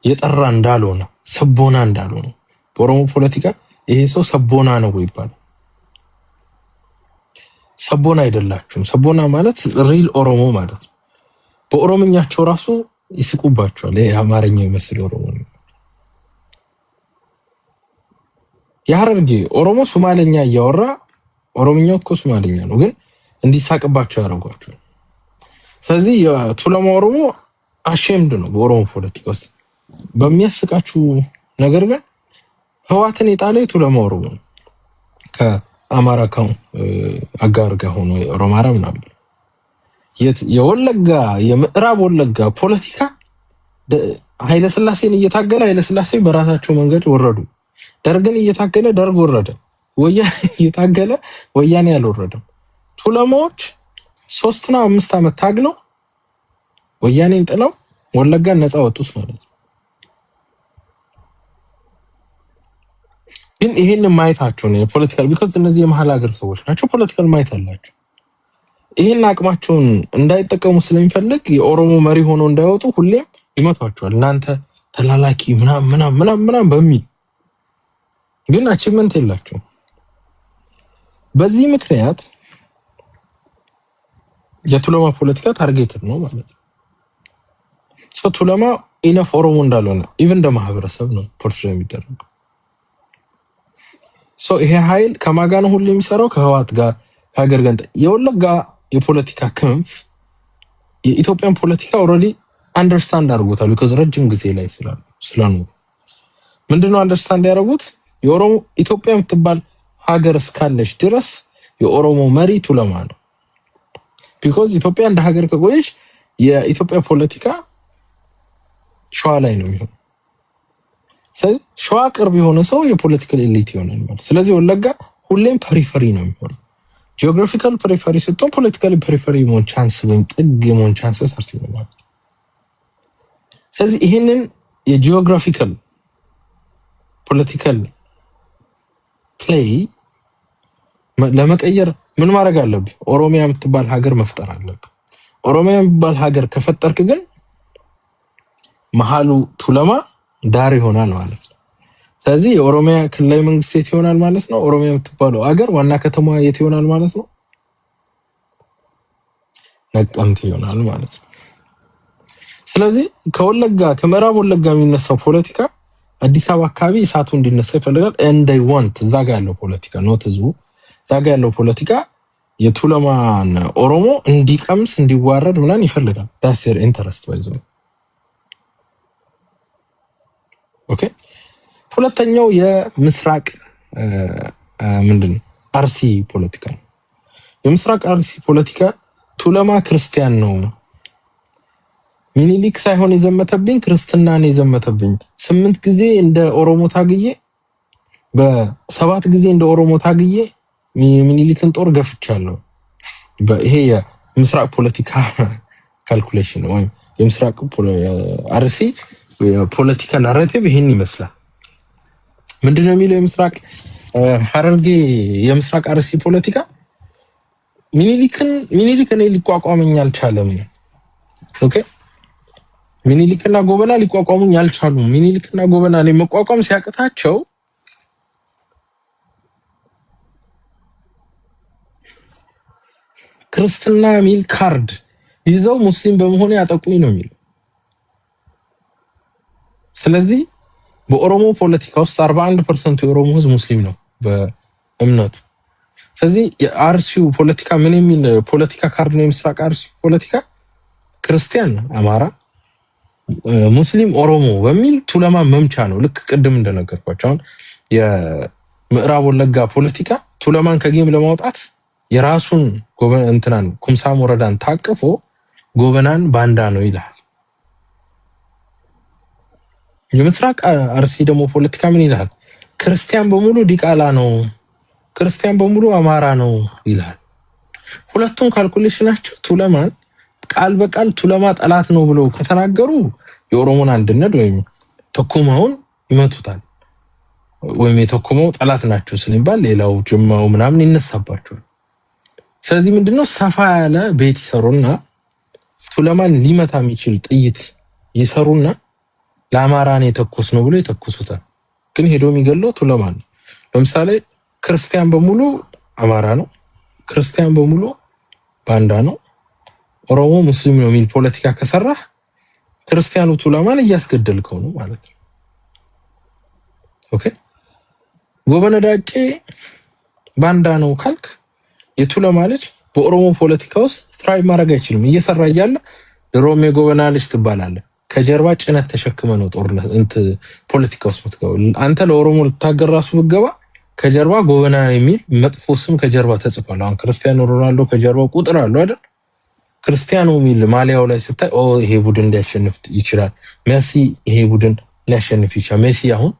የጠራ እንዳልሆነ ሰቦና እንዳልሆነ በኦሮሞ ፖለቲካ ይሄ ሰው ሰቦና ነው ይባላል። ሰቦና አይደላችሁም። ሰቦና ማለት ሪል ኦሮሞ ማለት ነው። በኦሮምኛቸው ራሱ ይስቁባቸዋል። ይሄ አማርኛ ይመስል ኦሮሞ ነው። የሐረርጌ ኦሮሞ ሶማሌኛ እያወራ ኦሮምኛው እኮ ሶማሌኛ ነው፣ ግን እንዲሳቅባቸው ያደርጓቸዋል። ስለዚህ የቱለማ ኦሮሞ አሸምድ ነው በኦሮሞ ፖለቲካ ውስጥ። በሚያስቃችሁ ነገር ግን ህዋትን የጣለ የቱለማ ኦሮሞ ነው ከአማራ አጋር ጋር ሆኖ ኦሮማራ ምናምን። የወለጋ የምዕራብ ወለጋ ፖለቲካ ኃይለ ሥላሴን እየታገለ ኃይለ ሥላሴ በራሳቸው መንገድ ወረዱ። ደርግን እየታገለ ደርግ ወረደ። ወያኔ እየታገለ ወያኔ ያልወረደም። ቱለማዎች 3 እና 5 ዓመት ታግለው ወያኔን ጥለው ወለጋን ነፃ ወጡት ማለት ነው። ግን ይሄን ማየታቸው ነው የፖለቲካል ቢኮዝ እነዚህ የመሃል ሀገር ሰዎች ናቸው። ፖለቲካል ማየት አላቸው። ይሄን አቅማቸውን እንዳይጠቀሙ ስለሚፈልግ የኦሮሞ መሪ ሆኖ እንዳይወጡ ሁሌም ይመቷቸዋል። እናንተ ተላላኪ ምናምን በሚል ግን አቺቭመንት የላቸውም። በዚህ ምክንያት የቱለማ ፖለቲካ ታርጌትድ ነው ማለት ነው። ቱለማ ኢነፍ ኦሮሞ እንዳልሆነ ኢቭን እንደ ማህበረሰብ ነው ፖርትሬት የሚደረገው። ይሄ ኃይል ከማጋ ነው ሁሉ የሚሰራው ከህዋት ጋር ሀገር ገንጠ የወለጋ የፖለቲካ ክንፍ የኢትዮጵያን ፖለቲካ ኦልሬዲ አንደርስታንድ አድርጎታል። because ረጅም ጊዜ ላይ ስለኖሩ ምንድነው አንደርስታንድ ያደረጉት? የኦሮሞ ኢትዮጵያ የምትባል ሀገር እስካለች ድረስ የኦሮሞ መሪ ቱለማ ነው። because ኢትዮጵያ እንደ ሀገር ከቆየች የኢትዮጵያ ፖለቲካ ሸዋ ላይ ነው የሚሆነው። ሸዋ ቅርብ የሆነ ሰው የፖለቲካል ኤሊት ይሆናል ማለት። ስለዚህ ወለጋ ሁሌም ፐሪፈሪ ነው የሚሆነው። ጂኦግራፊካል ፐሪፈሪ ስትሆን ፖለቲካል ፐሪፈሪ መሆን ቻንስ ወይም ጥግ መሆን ቻንስ ሰፊ ነው ማለት። ስለዚህ ይሄንን የጂኦግራፊካል ፖለቲካል ፕሌይ ለመቀየር ምን ማድረግ አለብህ? ኦሮሚያ የምትባል ሀገር መፍጠር አለብህ። ኦሮሚያ የምትባል ሀገር ከፈጠርክ ግን መሃሉ ቱለማ ዳር ይሆናል ማለት ነው። ስለዚህ የኦሮሚያ ክልላዊ መንግስት የት ይሆናል ማለት ነው? ኦሮሚያ የምትባለው ሀገር ዋና ከተማ የት ይሆናል ማለት ነው? ነቀምት ይሆናል ማለት ነው። ስለዚህ ከወለጋ ከምዕራብ ወለጋ የሚነሳው ፖለቲካ አዲስ አበባ አካባቢ እሳቱ እንዲነሳ ይፈልጋል። and they want እዛ ጋር ያለው ፖለቲካ ነው ህዝቡ እዛ ጋር ያለው ፖለቲካ የቱለማን ኦሮሞ እንዲቀምስ እንዲዋረድ ምናምን ይፈልጋል። that's their interest by the way. ኦኬ ሁለተኛው የምስራቅ ምንድነው አርሲ ፖለቲካ ነው። የምስራቅ አርሲ ፖለቲካ ቱለማ ክርስቲያን ነው። ሚኒሊክ ሳይሆን የዘመተብኝ ክርስትና ነው የዘመተብኝ። 8 ጊዜ እንደ ኦሮሞ ታግዬ በ7 ጊዜ እንደ ኦሮሞ ታግዬ ሚኒሊክን ጦር ገፍቻለሁ። ይሄ የምስራቅ ፖለቲካ ካልኩሌሽን ነው ወይም የምስራቅ አርሲ የፖለቲካ ናሬቲቭ ይሄን ይመስላል። ምንድነው የሚለው የምስራቅ ሐረርጌ የምስራቅ አርሲ ፖለቲካ ሚኒሊክን ሊቋቋመኝ አልቻለም። ኦኬ ሚኒሊክና ጎበና ሊቋቋሙኝ አልቻሉም። ሚኒሊክና ጎበና ለመቋቋም ሲያቅታቸው ክርስትና ሚል ካርድ ይዘው ሙስሊም በመሆኑ ያጠቁኝ ነው የሚለው። ስለዚህ በኦሮሞ ፖለቲካ ውስጥ 41% የኦሮሞ ህዝብ ሙስሊም ነው በእምነቱ። ስለዚህ የአርሲው ፖለቲካ ምን የሚል ፖለቲካ ካርድ ነው? የምስራቅ አርሲ ፖለቲካ ክርስቲያን አማራ፣ ሙስሊም ኦሮሞ በሚል ቱለማ መምቻ ነው። ልክ ቅድም እንደነገርኳቸው አሁን የምዕራብ ወለጋ ፖለቲካ ቱለማን ከጌም ለማውጣት የራሱን እንትናን ኩምሳም ወረዳን ታቅፎ ጎበናን ባንዳ ነው ይላል። የምስራቅ አርሲ ደግሞ ፖለቲካ ምን ይላል? ክርስቲያን በሙሉ ዲቃላ ነው፣ ክርስቲያን በሙሉ አማራ ነው ይላል። ሁለቱም ካልኩሌሽናቸው ቱለማን ቃል በቃል ቱለማ ጠላት ነው ብለው ከተናገሩ የኦሮሞን አንድነት ወይም ተኩማውን ይመቱታል። ወይም የተኩማው ጠላት ናቸው ስለሚባል ሌላው ጅማው ምናምን ይነሳባቸዋል። ስለዚህ ምንድነው ሰፋ ያለ ቤት ይሰሩና ቱለማን ሊመታ የሚችል ጥይት ይሰሩና ለአማራን የተኮስ ነው ብሎ የተኮሱታል። ግን ሄዶ የሚገለው ቱለማን ነው። ለምሳሌ ክርስቲያን በሙሉ አማራ ነው፣ ክርስቲያን በሙሉ ባንዳ ነው፣ ኦሮሞ ሙስሊም ነው የሚል ፖለቲካ ከሰራ ክርስቲያኑ ቱለማን እያስገደልከው ነው ማለት ነው። ኦኬ ጎበነ ዳጬ ባንዳ ነው ካልክ የቱለማ ልጅ በኦሮሞ ፖለቲካ ውስጥ ትራይ ማድረግ አይችልም። እየሰራ እያለ ድሮም የጎበና ልጅ ትባላለህ። ከጀርባ ጭነት ተሸክመ ነው ጦርነት ፖለቲካ ውስጥ ምትገባ። አንተ ለኦሮሞ ልታገር ራሱ ብትገባ ከጀርባ ጎበና የሚል መጥፎ ስም ከጀርባ ተጽፏል። አሁን ክርስቲያኖ ሮናልዶ ከጀርባው ቁጥር አለው አይደል? ክርስቲያኖ የሚል ማሊያው ላይ ስታይ ይሄ ቡድን ሊያሸንፍ ይችላል፣ ሜሲ ይሄ ቡድን ሊያሸንፍ ይችላል። ሜሲ አሁን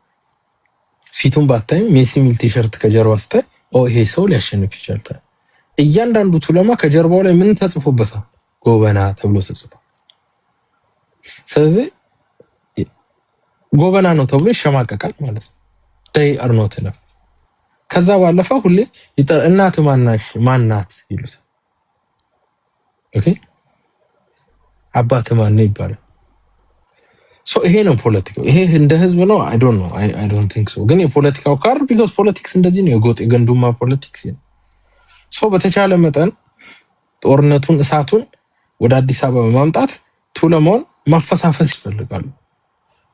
ፊቱን ባታይም ሜሲ የሚል ቲሸርት ከጀርባ ስታይ ይሄ ሰው ሊያሸንፍ ይችላል። እያንዳንዱ ቱለማ ከጀርባው ላይ ምን ተጽፎበታል? ጎበና ተብሎ ተጽፏል። ስለዚህ ጎበና ነው ተብሎ ይሸማቀቃል ማለት ነው። they are not enough። ከዛ ባለፈ ሁሌ እናት ማናት ይሉት። ኦኬ አባት ማን ነው ይባላል። ይሄ ነው ፖለቲካው። ይሄ እንደ ህዝብ ነው I don't think so። ግን የፖለቲካው ካር because politics እንደዚህ ነው። የጎጥ የገንዱማ ፖለቲክስ ነው። በተቻለ መጠን ጦርነቱን እሳቱን ወደ አዲስ አበባ በማምጣት ቱለማውን ማፈሳፈስ ይፈልጋሉ።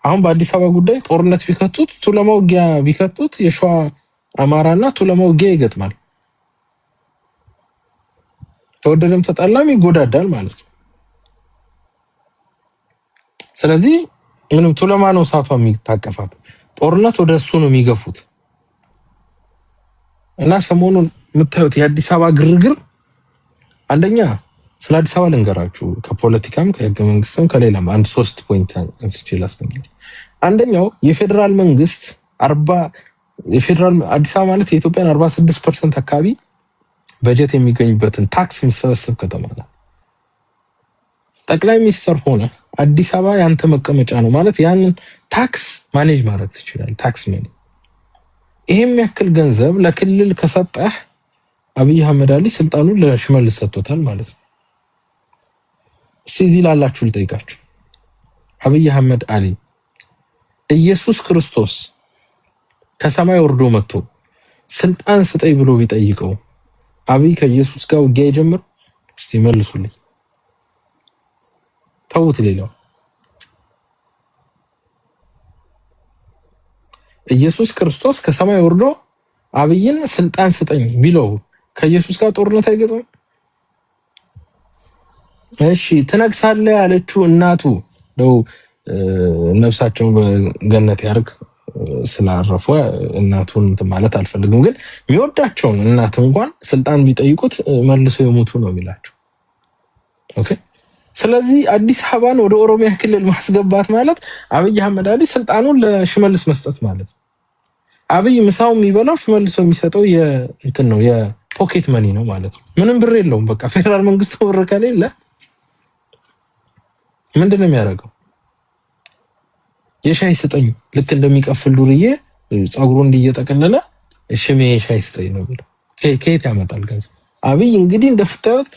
አሁን በአዲስ አበባ ጉዳይ ጦርነት ቢከቱት ቱለማው ውጊያ ቢከቱት የሸዋ አማራና ቱለማው ውጊያ ይገጥማል። ተወደደም ተጣላም ይጎዳዳል ማለት ነው። ስለዚህ ምንም ቱለማ ነው እሳቷ የሚታቀፋት። ጦርነት ወደ እሱ ነው የሚገፉት። እና ሰሞኑን የምታዩት የአዲስ አበባ ግርግር አንደኛ ስለ አዲስ አበባ ልንገራችሁ፣ ከፖለቲካም ከህገ መንግስትም ከሌላም አንድ 3 ፖይንት አንስቼ ላስቀምጥ። አንደኛው የፌደራል መንግስት አዲስ አበባ ማለት የኢትዮጵያን 46% አካባቢ በጀት የሚገኝበትን ታክስ የሚሰበስብ ከተማ ነው። ጠቅላይ ሚኒስትር ሆነ አዲስ አበባ ያንተ መቀመጫ ነው ማለት ያንን ታክስ ማኔጅ ማድረግ ትችላለህ። ታክስ ማኔጅ ይሄም ያክል ገንዘብ ለክልል ከሰጠህ አብይ አህመድ አሊ ስልጣኑን ለሽመልስ ሰጥቶታል ማለት ነው። ሲዚ ላላችሁ ልጠይቃችሁ፣ አብይ አህመድ አሊ ኢየሱስ ክርስቶስ ከሰማይ ወርዶ መጥቶ ስልጣን ስጠኝ ብሎ ቢጠይቀው አብይ ከኢየሱስ ጋር ውጊያ ይጀምር? እስቲ መልሱልኝ። ተውት ሌላው ኢየሱስ ክርስቶስ ከሰማይ ወርዶ አብይን ስልጣን ስጠኝ ቢለው ከኢየሱስ ጋር ጦርነት አይገጥም? እሺ ትነግሳለህ ያለችው እናቱ ነው። ነፍሳቸውን በገነት ያርግ ስላረፈ እናቱን ማለት አልፈልግም፣ ግን የሚወዳቸውን እናት እንኳን ስልጣን ቢጠይቁት መልሶ የሞቱ ነው የሚላቸው። ኦኬ ስለዚህ አዲስ አበባን ወደ ኦሮሚያ ክልል ማስገባት ማለት አብይ አህመድ አሊ ስልጣኑን ለሽመልስ መስጠት ማለት ነው። አብይ ምሳው የሚበላው ሽመልስ የሚሰጠው እንትን ነው የፖኬት መኒ ነው ማለት ነው። ምንም ብር የለውም። በቃ ፌደራል መንግስቱ ብር ከሌለ ምንድነው የሚያደርገው? የሻይ ስጠኝ ልክ እንደሚቀፍል ዱርዬ ጸጉሩ እንዲየጠቀለለ እሽሜ የሻይ ስጠኝ ነው ብሎ ከየት ያመጣል ገንዘብ? አብይ እንግዲህ እንደፍታዩት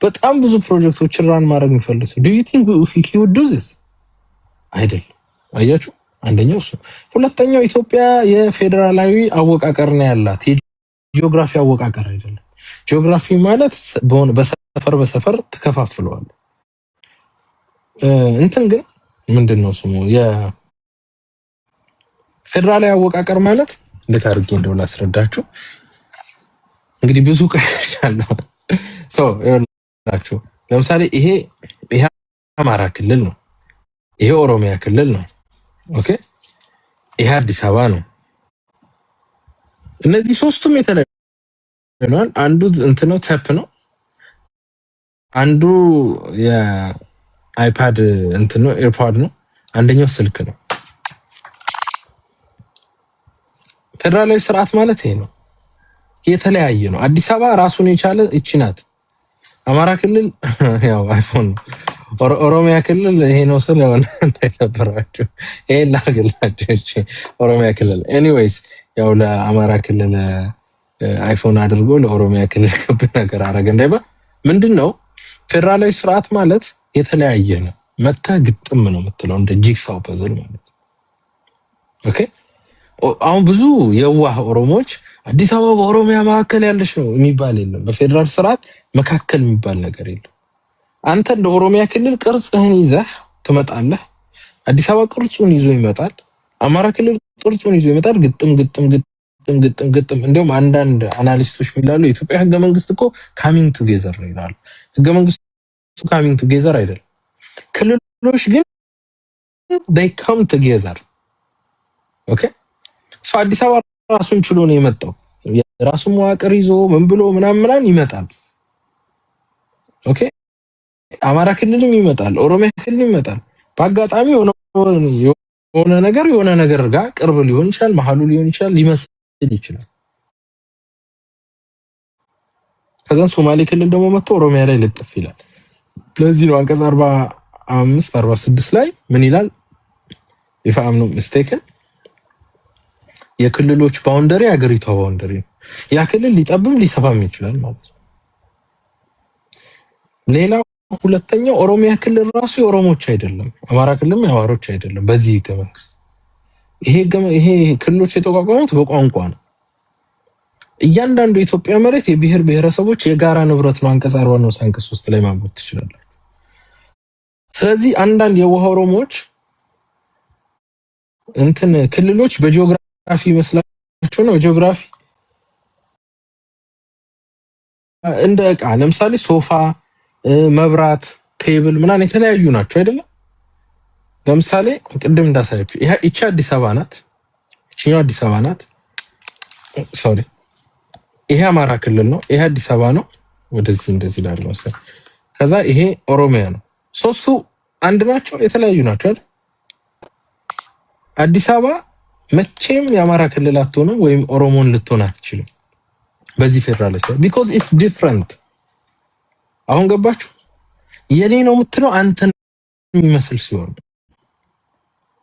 በጣም ብዙ ፕሮጀክቶችን ራን ማድረግ የሚፈልግ do you think he would do this? አይደለም። አያችሁ፣ አንደኛው እሱ። ሁለተኛው ኢትዮጵያ የፌደራላዊ አወቃቀር ነው ያላት፣ የጂኦግራፊ አወቃቀር አይደለም። ጂኦግራፊ ማለት በሰፈር ተከፋፍለዋል። እንትን ግን ምንድነው ስሙ የፌደራላዊ አወቃቀር ማለት እንዴት አድርጌ እንደው ላስረዳችሁ። እንግዲህ ብዙ ቀያለው ይኸውላችሁ፣ ለምሳሌ ይሄ አማራ ክልል ነው፣ ይሄ ኦሮሚያ ክልል ነው። ኦኬ ይሄ አዲስ አበባ ነው። እነዚህ ሶስቱም የተለያዩ ነው። አንዱ እንትነው ታፕ ነው፣ አንዱ የአይፓድ እንትነው ኤርፖድ ነው፣ አንደኛው ስልክ ነው። ፌደራላዊ ስርዓት ማለት ይሄ ነው። የተለያየ ነው። አዲስ አበባ ራሱን የቻለ እቺ ናት። አማራ ክልል ያው አይፎን ነው። ኦሮሚያ ክልል ይሄ ነው ስለሆነ እንዳይነበራችሁ ይሄ ላርግላችሁ። እቺ ኦሮሚያ ክልል ኤኒዌይስ ያው ለአማራ ክልል አይፎን አድርጎ ለኦሮሚያ ክልል ክብ ነገር አረገ እንዳይባል ምንድነው ፌደራላዊ ስርዓት ማለት የተለያየ ነው። መታ ግጥም ነው የምትለው እንደ ጂግሳው ፐዝል ማለት ኦኬ። አሁን ብዙ የዋህ ኦሮሞዎች አዲስ አበባ በኦሮሚያ መካከል ያለች ነው የሚባል የለም። በፌደራል ስርዓት መካከል የሚባል ነገር የለም። አንተ እንደ ኦሮሚያ ክልል ቅርጽህን ይዘህ ትመጣለህ። አዲስ አበባ ቅርጹን ይዞ ይመጣል። አማራ ክልል ቅርጹን ይዞ ይመጣል። ግጥም እንደውም አንዳንድ አናሊስቶች የሚላሉ የኢትዮጵያ ህገ መንግስት እኮ ካሚንግ ቱጌዘር ነው ይላሉ። ህገ መንግስቱ ካሚንግ ቱጌዘር አይደለም። ክልሎች ግን they come together ኦኬ። ሶ አዲስ አበባ ራሱን ችሎ ነው የመጣው። የራሱ መዋቅር ይዞ ምን ብሎ ምናምን ይመጣል። ኦኬ። አማራ ክልልም ይመጣል፣ ኦሮሚያ ክልልም ይመጣል። በአጋጣሚ የሆነ ነገር ጋር ቅርብ ሊሆን ይችላል፣ መሀሉ ሊሆን ይችላል፣ ሊመስል ይችላል። ከዛን ሶማሌ ክልል ደግሞ መጥቶ ኦሮሚያ ላይ ልጥፍ ይላል። ስለዚህ ነው አንቀጽ 45 46 ላይ ምን ይላል? if I'm not mistaken የክልሎች ባውንደሪ አገሪቷ ባውንደሪ ነው። ያ ክልል ሊጠብም ሊሰፋም ይችላል ማለት ነው። ሌላው ሁለተኛው ኦሮሚያ ክልል ራሱ የኦሮሞች አይደለም፣ አማራ ክልልም የአማሮች አይደለም። በዚህ ህገ መንግስት ይሄ ክልሎች የተቋቋሙት በቋንቋ ነው። እያንዳንዱ የኢትዮጵያ መሬት የብሔር ብሔረሰቦች የጋራ ንብረት ነው። አንቀጽ 40 ነው አንቀጽ 3 ላይ ማንበብ ትችላላችሁ። ስለዚህ አንዳንድ የዋህ ኦሮሞዎች እንትን ክልሎች በጂኦግራፊ መስላቸው ነው። ጂኦግራፊ እንደ ዕቃ ለምሳሌ ሶፋ፣ መብራት፣ ቴብል ምናምን የተለያዩ ናቸው አይደለም። ለምሳሌ ቅድም እንዳሳያችሁ ይቺ አዲስ አበባ ናት፣ ይቺ አዲስ አበባ ናት። ሶሪ ይሄ አማራ ክልል ነው፣ ይሄ አዲስ አበባ ነው። ወደዚህ እንደዚህ ላለው መሰለኝ። ከዛ ይሄ ኦሮሚያ ነው። ሶስቱ አንድ ናቸው የተለያዩ ናቸው አይደል? አዲስ አበባ መቼም የአማራ ክልል አትሆንም ወይም ኦሮሞን ልትሆን አትችልም በዚህ ፌደራል ሲስተም because it's different። አሁን ገባችሁ? የኔ ነው የምትለው አንተን የሚመስል ሲሆን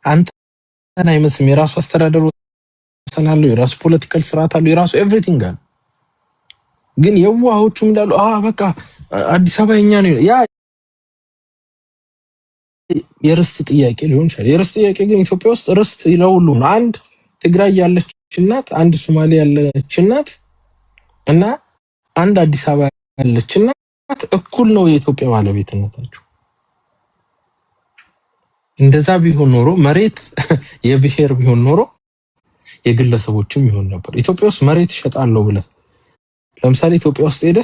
አንተን አይመስልም። የራሱ አስተዳደር ወሰናል፣ የራሱ ፖለቲካል ስርዓት አለው፣ የራሱ ኤቭሪቲንግ አለ። ግን የዋሆቹ እንዳሉ በቃ አዲስ አበባ የኛ ነው ያ የርስት ጥያቄ ሊሆን ይችላል። የርስት ጥያቄ ግን ኢትዮጵያ ውስጥ ርስት ይለውሉ አንድ ትግራይ ያለች እናት፣ አንድ ሶማሌ ያለች እናት እና አንድ አዲስ አበባ ያለች እናት እኩል ነው የኢትዮጵያ ባለቤትነታቸው። እንደዛ ቢሆን ኖሮ መሬት የብሔር ቢሆን ኖሮ የግለሰቦችም ይሆን ነበር። ኢትዮጵያ ውስጥ መሬት ይሸጣለው ብለ ለምሳሌ ኢትዮጵያ ውስጥ ሄደ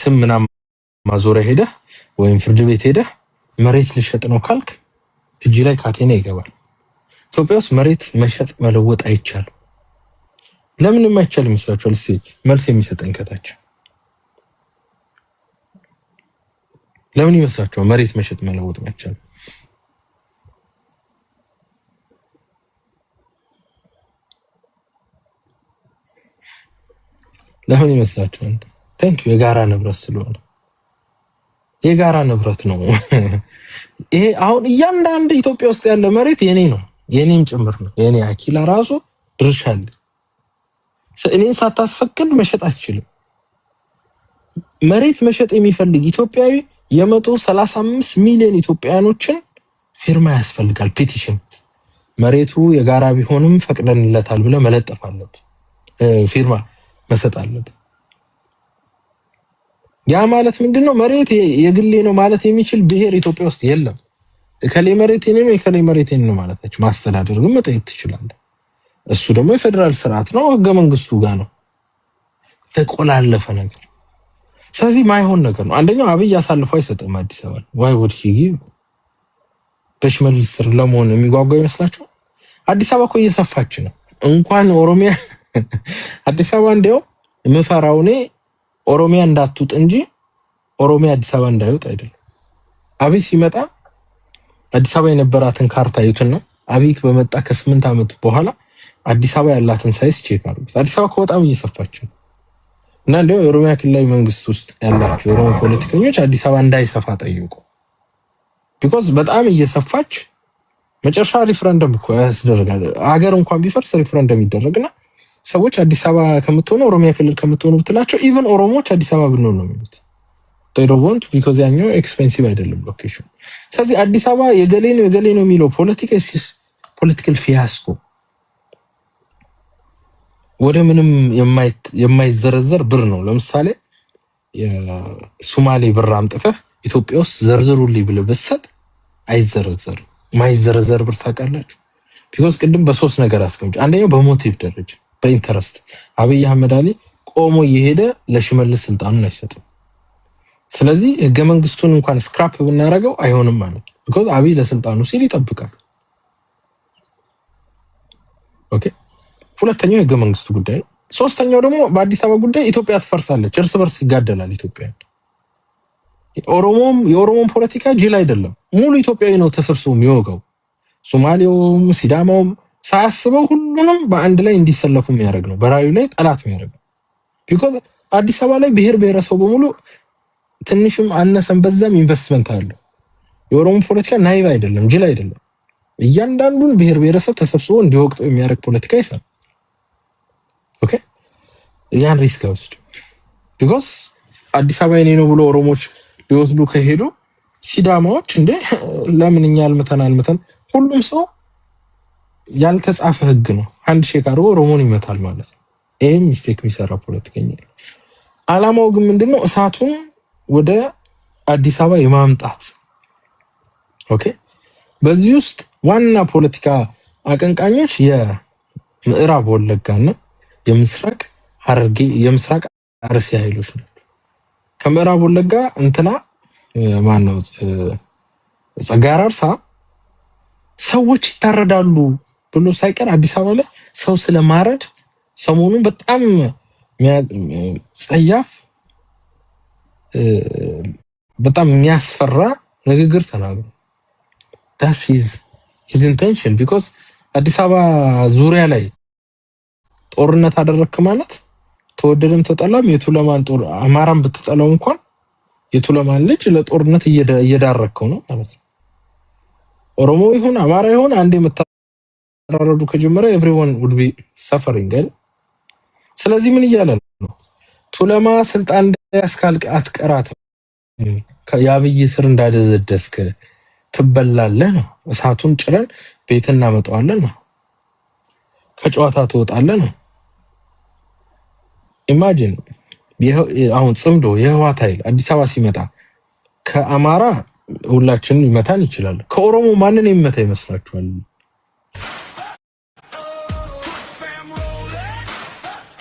ስም ምናምን ማዞሪያ ሄደ ወይም ፍርድ ቤት ሄደ መሬት ልሸጥ ነው ካልክ እጅ ላይ ካቴና ይገባል። ኢትዮጵያ ውስጥ መሬት መሸጥ መለወጥ አይቻልም። ለምን የማይቻል ይመስላችኋል? እስኪ መልስ የሚሰጠን ከታች ለምን ይመስላችኋል መሬት መሸጥ መለወጥ አይቻልም? ለምን ይመስላችኋል? ታንክ ዩ የጋራ ንብረት ስለሆነ የጋራ ንብረት ነው። ይሄ አሁን እያንዳንዱ ኢትዮጵያ ውስጥ ያለ መሬት የኔ ነው፣ የኔም ጭምር ነው። የኔ አኪላ ራሱ ድርሻ አለ። እኔን ሳታስፈቅድ መሸጥ አትችልም። መሬት መሸጥ የሚፈልግ ኢትዮጵያዊ የ135 ሚሊዮን ኢትዮጵያኖችን ፊርማ ያስፈልጋል። ፔቲሽን መሬቱ የጋራ ቢሆንም ፈቅደንለታል ብለ መለጠፍ አለበት፣ ፊርማ መሰጥ አለበት። ያ ማለት ምንድነው? መሬት የግሌ ነው ማለት የሚችል ብሔር ኢትዮጵያ ውስጥ የለም። እከሌ መሬት የኔ ነው እከሌ መሬት የኔ ነው ማለታችሁ ማስተዳደር ግን መጠየቅ ትችላለህ። እሱ ደግሞ የፌደራል ስርዓት ነው፣ ህገ መንግስቱ ጋር ነው። ተቆላለፈ ነገር። ስለዚህ ማይሆን ነገር ነው። አንደኛው አብይ አሳልፎ አይሰጥም አዲስ አበባ ዋይ would he give በሽመልስ ስር ለመሆን የሚጓጓ ይመስላችሁ? አዲስ አበባ እኮ እየሰፋች ነው። እንኳን ኦሮሚያ አዲስ አበባ እንደው የምፈራው እኔ ኦሮሚያ እንዳትውጥ እንጂ ኦሮሚያ አዲስ አበባ እንዳይወጥ አይደለም። አብይ ሲመጣ አዲስ አበባ የነበራትን ካርታ ይዩትና አብይ በመጣ ከ8 ዓመት በኋላ አዲስ አበባ ያላትን ሳይዝ ቼክ አድርጉት። አዲስ አበባ በጣም እየሰፋች ነው እና እንደው የኦሮሚያ ክልላዊ መንግስት ውስጥ ያላችሁ የኦሮሞ ፖለቲከኞች አዲስ አበባ እንዳይሰፋ ጠይቁ። ቢኮዝ በጣም እየሰፋች መጨረሻ ሪፍረንደም እኮ ያስደርጋል። ሀገር እንኳን ቢፈርስ ሪፍረንደም ይደረግና ሰዎች አዲስ አበባ ከምትሆኑ ኦሮሚያ ክልል ከምትሆኑ ብትላቸው ኢቭን ኦሮሞዎች አዲስ አበባ ብንሆን ነው የሚሉት። they don't want because ያኛው ኤክስፔንሲቭ አይደለም ሎኬሽን። ስለዚህ አዲስ አበባ የገሌ ነው የሚለው ፖለቲካል ፊያስኮ ወደ ምንም የማይዘረዘር ብር ነው። ለምሳሌ የሶማሌ ብር አምጥተህ ኢትዮጵያ ውስጥ ዘርዝሩልኝ ብለህ ብትሰጥ አይዘረዘርም። ማይዘረዘር ብር ታውቃላችሁ። ቢኮዝ ቅድም በሶስት ነገር አስቀምጬ፣ አንደኛው በሞቲቭ ደረጃ በኢንተረስት አብይ አህመድ አሊ ቆሞ እየሄደ ለሽመልስ ስልጣኑን አይሰጥም። ስለዚህ ህገ መንግስቱን እንኳን ስክራፕ ብናደርገው አይሆንም ማለት ነው። ቢኮዝ አብይ ለስልጣኑ ሲል ይጠብቃል። ኦኬ። ሁለተኛው ህገ መንግስቱ ጉዳይ ነው። ሶስተኛው ደግሞ በአዲስ አበባ ጉዳይ ኢትዮጵያ ትፈርሳለች፣ እርስ በርስ ይጋደላል ኢትዮጵያ። የኦሮሞም ፖለቲካ ጅል አይደለም፣ ሙሉ ኢትዮጵያዊ ነው ተሰብስቦ የሚወጋው። ሶማሌውም ሲዳማውም ሳያስበው ሁሉንም በአንድ ላይ እንዲሰለፉ የሚያደርግ ነው፣ በራዩ ላይ ጠላት የሚያደርግ ነው። ቢኮዝ አዲስ አበባ ላይ ብሔር ብሔረሰቡ በሙሉ ትንሽም አነሰም በዛም ኢንቨስትመንት አለው። የኦሮሞ ፖለቲካ ናይቭ አይደለም፣ ጅል አይደለም። እያንዳንዱን ብሔር ብሔረሰብ ተሰብስቦ እንዲወቅጠው የሚያደርግ ፖለቲካ ይሰራል። ኦኬ፣ ያን ሪስክ ወስድ። ቢኮዝ አዲስ አበባ የኔ ነው ብሎ ኦሮሞች ሊወስዱ ከሄዱ ሲዳማዎች እንደ ለምን እኛ አልመተን ሁሉም ሰው ያልተጻፈ ህግ ነው አንድ ሼክ አድርጎ ኦሮሞን ይመታል ማለት ነው። ይሄም ሚስቴክ የሚሰራ ፖለቲከኛ። አላማው ግን ምንድነው? እሳቱን ወደ አዲስ አበባ የማምጣት። ኦኬ። በዚህ ውስጥ ዋና ፖለቲካ አቀንቃኞች የምዕራብ ወለጋና የምስራቅ ሐረርጌ የምስራቅ አርሲ ኃይሎች ናቸው። ከምዕራብ ወለጋ እንትና ማነው ጸጋዬ አራርሳ ሰዎች ይታረዳሉ ብሎ ሳይቀር አዲስ አበባ ላይ ሰው ስለማረድ ሰሞኑን በጣም ጸያፍ በጣም የሚያስፈራ ንግግር ተናግሮ that is his intention because አዲስ አበባ ዙሪያ ላይ ጦርነት አደረክ ማለት ተወደደም ተጠላም የቱለማን ጦር አማራን ብትጠላው እንኳን የቱለማን ልጅ ለጦርነት እየዳረከው ነው ማለት ነው። ኦሮሞ ይሁን አማራ ይሁን አንዴ መታረዱ ከጀመረ everyone would be suffering አይደል? ስለዚህ ምን እያለ ነው? ቱለማ ስልጣን ያስካልቅ አትቀራት የአብይ ስር እንዳደዘደስክ ትበላለህ ነው። እሳቱን ጭረን ቤት እናመጣዋለን ነው። ከጨዋታ ትወጣለህ ነው። ኢማጂን አሁን ጽምዶ የህዋት ኃይል አዲስ አበባ ሲመጣ ከአማራ ሁላችንን ይመታን ይችላል። ከኦሮሞ ማንን ይመታ ይመስላችኋል?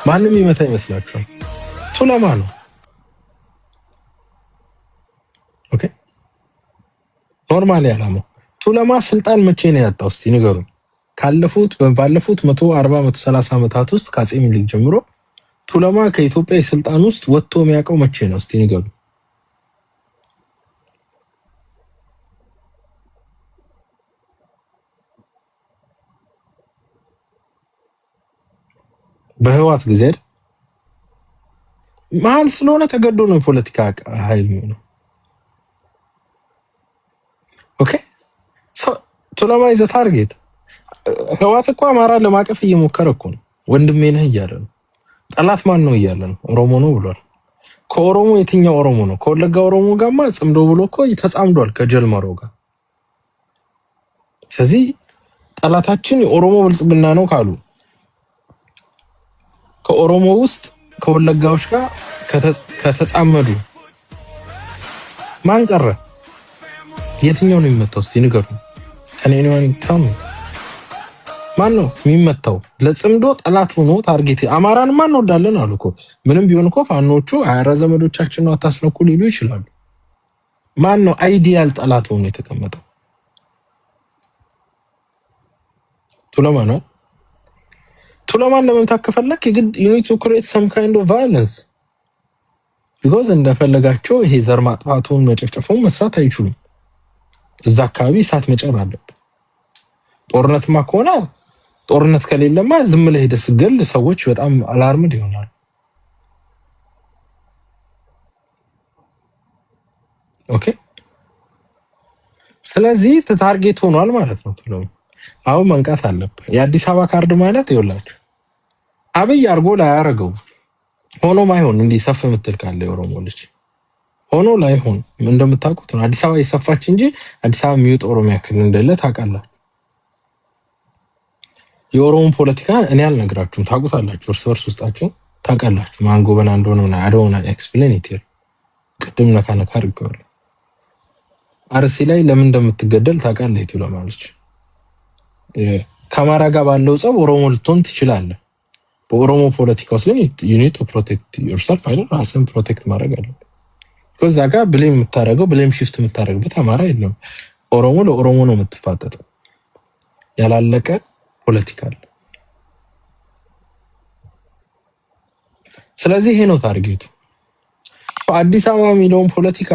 ማንም ይመታ ይመስላችኋል? ቱለማ ነው። ኦኬ። ኖርማሊ አላማው ቱለማ ስልጣን መቼ ነው ያጣው? እስቲ ንገሩኝ። ባለፉት 140 130 ዓመታት ውስጥ ከአፄ ምኒልክ ጀምሮ ቱለማ ከኢትዮጵያ የስልጣን ውስጥ ወጥቶ የሚያውቀው መቼ ነው? እስቲ ንገሩኝ። በህዋት ጊዜ መሀል ስለሆነ ተገዶ ነው የፖለቲካ ኃይል ነው። ኦኬ። ቱለማ ይዘ ታርጌት ህዋት እኮ አማራ ለማቀፍ እየሞከረ እኮ ነው። ወንድሜ ነህ እያለ ነው። ጠላት ማን ነው እያለ ነው። ኦሮሞ ነው ብሏል። ከኦሮሞ የትኛው ኦሮሞ ነው? ከወለጋ ኦሮሞ ጋርማ ጽምዶ ብሎ እኮ ተጻምዷል ከጀልመሮ ጋር። ስለዚህ ጠላታችን የኦሮሞ ብልጽግና ነው ካሉ ከኦሮሞ ውስጥ ከወለጋዎች ጋር ከተጻመዱ ማን ቀረ? የትኛው ነው የሚመታው? እስቲ ንገሩ። ከኔን ታም ማን ነው የሚመታው? ለጽምዶ ጠላት ሆኖ ታርጌት አማራን ማን ወዳለን አሉ እኮ። ምንም ቢሆን እኮ ፋኖቹ አያራ ዘመዶቻችን ነው አታስነኩ ሊሉ ይችላሉ። ማን ነው አይዲያል ጠላት ሆኖ የተቀመጠው? ቱለማ ነው። ቱለማን ለመምታት ከፈለክ የግድ you need to create some kind of violence because እንደፈለጋቸው ይሄ ዘር ማጥፋቱን መጨፍጨፉን መስራት አይችሉም። እዛ አካባቢ እሳት መጨር አለበት። ጦርነትማ ከሆነ ጦርነት ከሌለማ ዝም ብለህ ሄደህ ስገል ሰዎች በጣም አላርምድ ይሆናል። ኦኬ። ስለዚህ ታርጌት ሆኗል ማለት ነው። ትሎ አሁን መንቃት አለበት። የአዲስ አበባ ካርድ ማለት ይኸውላችሁ አብይ አርጎ ላይ ያረጋው ሆኖ ማይሆን እንዲህ ሰፍ የምትል ካለ የኦሮሞ ልጅ ሆኖ ላይ ሆን እንደምታውቁት ነው። አዲስ አበባ የሰፋች እንጂ አዲስ አበባ የሚውጥ ኦሮሚያ ክልል እንደለ ታውቃላችሁ። የኦሮሞ ፖለቲካ እኔ አልነግራችሁም፣ ታውቁታላችሁ። እርስ በርስ ውስጣችሁ ታውቃላችሁ። ማንጎበና እንደሆነ አዶና ኤክስፕሌን ኢት ቅድም ነካነካ አድርገዋል። አርሲ ላይ ለምን እንደምትገደል ታውቃለህ? ይቱ ለማለች ከአማራ ጋር ባለው ጸብ ኦሮሞ ልትሆን ትችላለህ። በኦሮሞ ፖለቲካ ውስጥ ግን you need to protect yourself አይደል? ራስን ፕሮቴክት ማድረግ አለ። ከዛ ጋር ብሌም የምታረገው ብሌም ሽፍት የምታረግበት አማራ የለም። ኦሮሞ ለኦሮሞ ነው የምትፋጠጠው። ያላለቀ ፖለቲካ አለ። ስለዚህ ይሄ ነው ታርጌቱ። አዲስ አበባ የሚለውን ፖለቲካ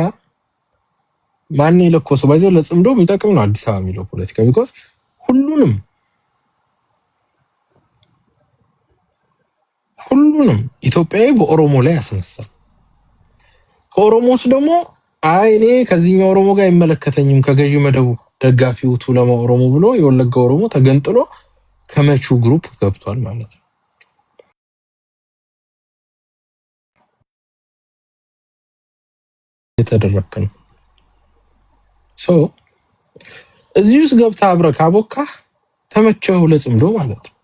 ማን ይለኮሰው ባይዘው ለጽምዶ የሚጠቅም ነው። አዲስ አበባ የሚለው ፖለቲካ ቢኮዝ ሁሉንም ኢትዮጵያዊ በኦሮሞ ላይ ያስነሳል። ከኦሮሞስ ደግሞ አይ እኔ ከዚህኛው ኦሮሞ ጋር አይመለከተኝም ከገዢ መደቡ ደጋፊው ቱለማ ኦሮሞ ብሎ የወለጋ ኦሮሞ ተገንጥሎ ከመቹ ግሩፕ ገብቷል ማለት ነው። የተደረከ ነው። እዚህ ውስጥ ገብታ አብረካ ቦካ ተመቸው ለጽምዶ ማለት ነው።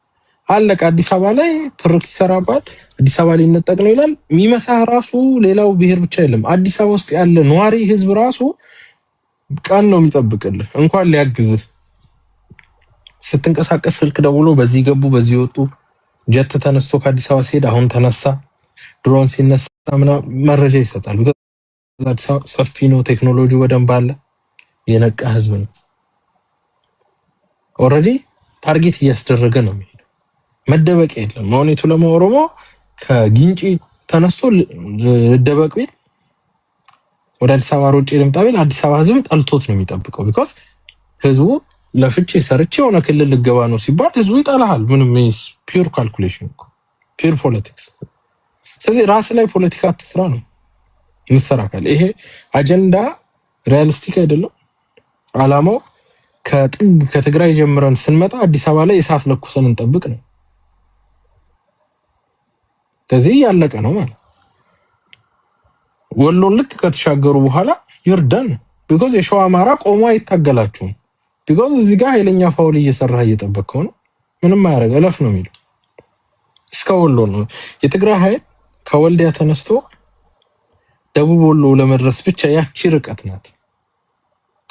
አለቀ። አዲስ አበባ ላይ ትርክ ይሰራባል። አዲስ አበባ ሊነጠቅ ነው ይላል። የሚመታ ራሱ ሌላው ብሔር ብቻ አይደለም። አዲስ አበባ ውስጥ ያለ ነዋሪ ህዝብ ራሱ ቀን ነው የሚጠብቅልህ እንኳን ሊያግዝ። ስትንቀሳቀስ ስልክ ደውሎ በዚህ ገቡ በዚህ ወጡ፣ ጀት ተነስቶ ከአዲስ አበባ ሲሄድ አሁን ተነሳ፣ ድሮን ሲነሳ ምናምን መረጃ ይሰጣል። አዲስ አበባ ሰፊ ነው፣ ቴክኖሎጂ በደንብ አለ፣ የነቃ ህዝብ ነው። ኦልሬዲ ታርጌት እያስደረገ ነው የሚሄደው። መደበቅ የለም። ማውኔቱ ለኦሮሞ ከጊንጪ ተነስቶ ልደበቅ ቢል ወደ አዲስ አበባ ሮጬ ልምጣ ቢል አዲስ አበባ ህዝብ ጠልቶት ነው የሚጠብቀው። ቢኮዝ ህዝቡ ለፍቼ ሰርቼ የሆነ ክልል ልገባ ነው ሲባል ህዝቡ ይጠላሃል። ምንም ፒውር ካልኩሌሽን እኮ ፒውር ፖለቲክስ። ስለዚህ ራስ ላይ ፖለቲካ አትስራ ነው ምሰራካል። ይሄ አጀንዳ ሪያሊስቲክ አይደለም። አላማው ከትግራይ ጀምረን ስንመጣ አዲስ አበባ ላይ እሳት ለኩሰን እንጠብቅ ነው። ከዚህ ያለቀ ነው ማለት ወሎን ልክ ከተሻገሩ በኋላ ይርዳን። ቢኮዝ የሸዋ አማራ ቆሞ አይታገላችሁም። ቢኮዝ እዚህ ጋር ኃይለኛ ፋውል እየሰራህ እየጠበቅከው ነው። ምንም ማያረግ እለፍ ነው የሚለው እስከ ወሎ ነው። የትግራይ ኃይል ከወልዲያ ተነስቶ ደቡብ ወሎ ለመድረስ ብቻ ያቺ ርቀት ናት።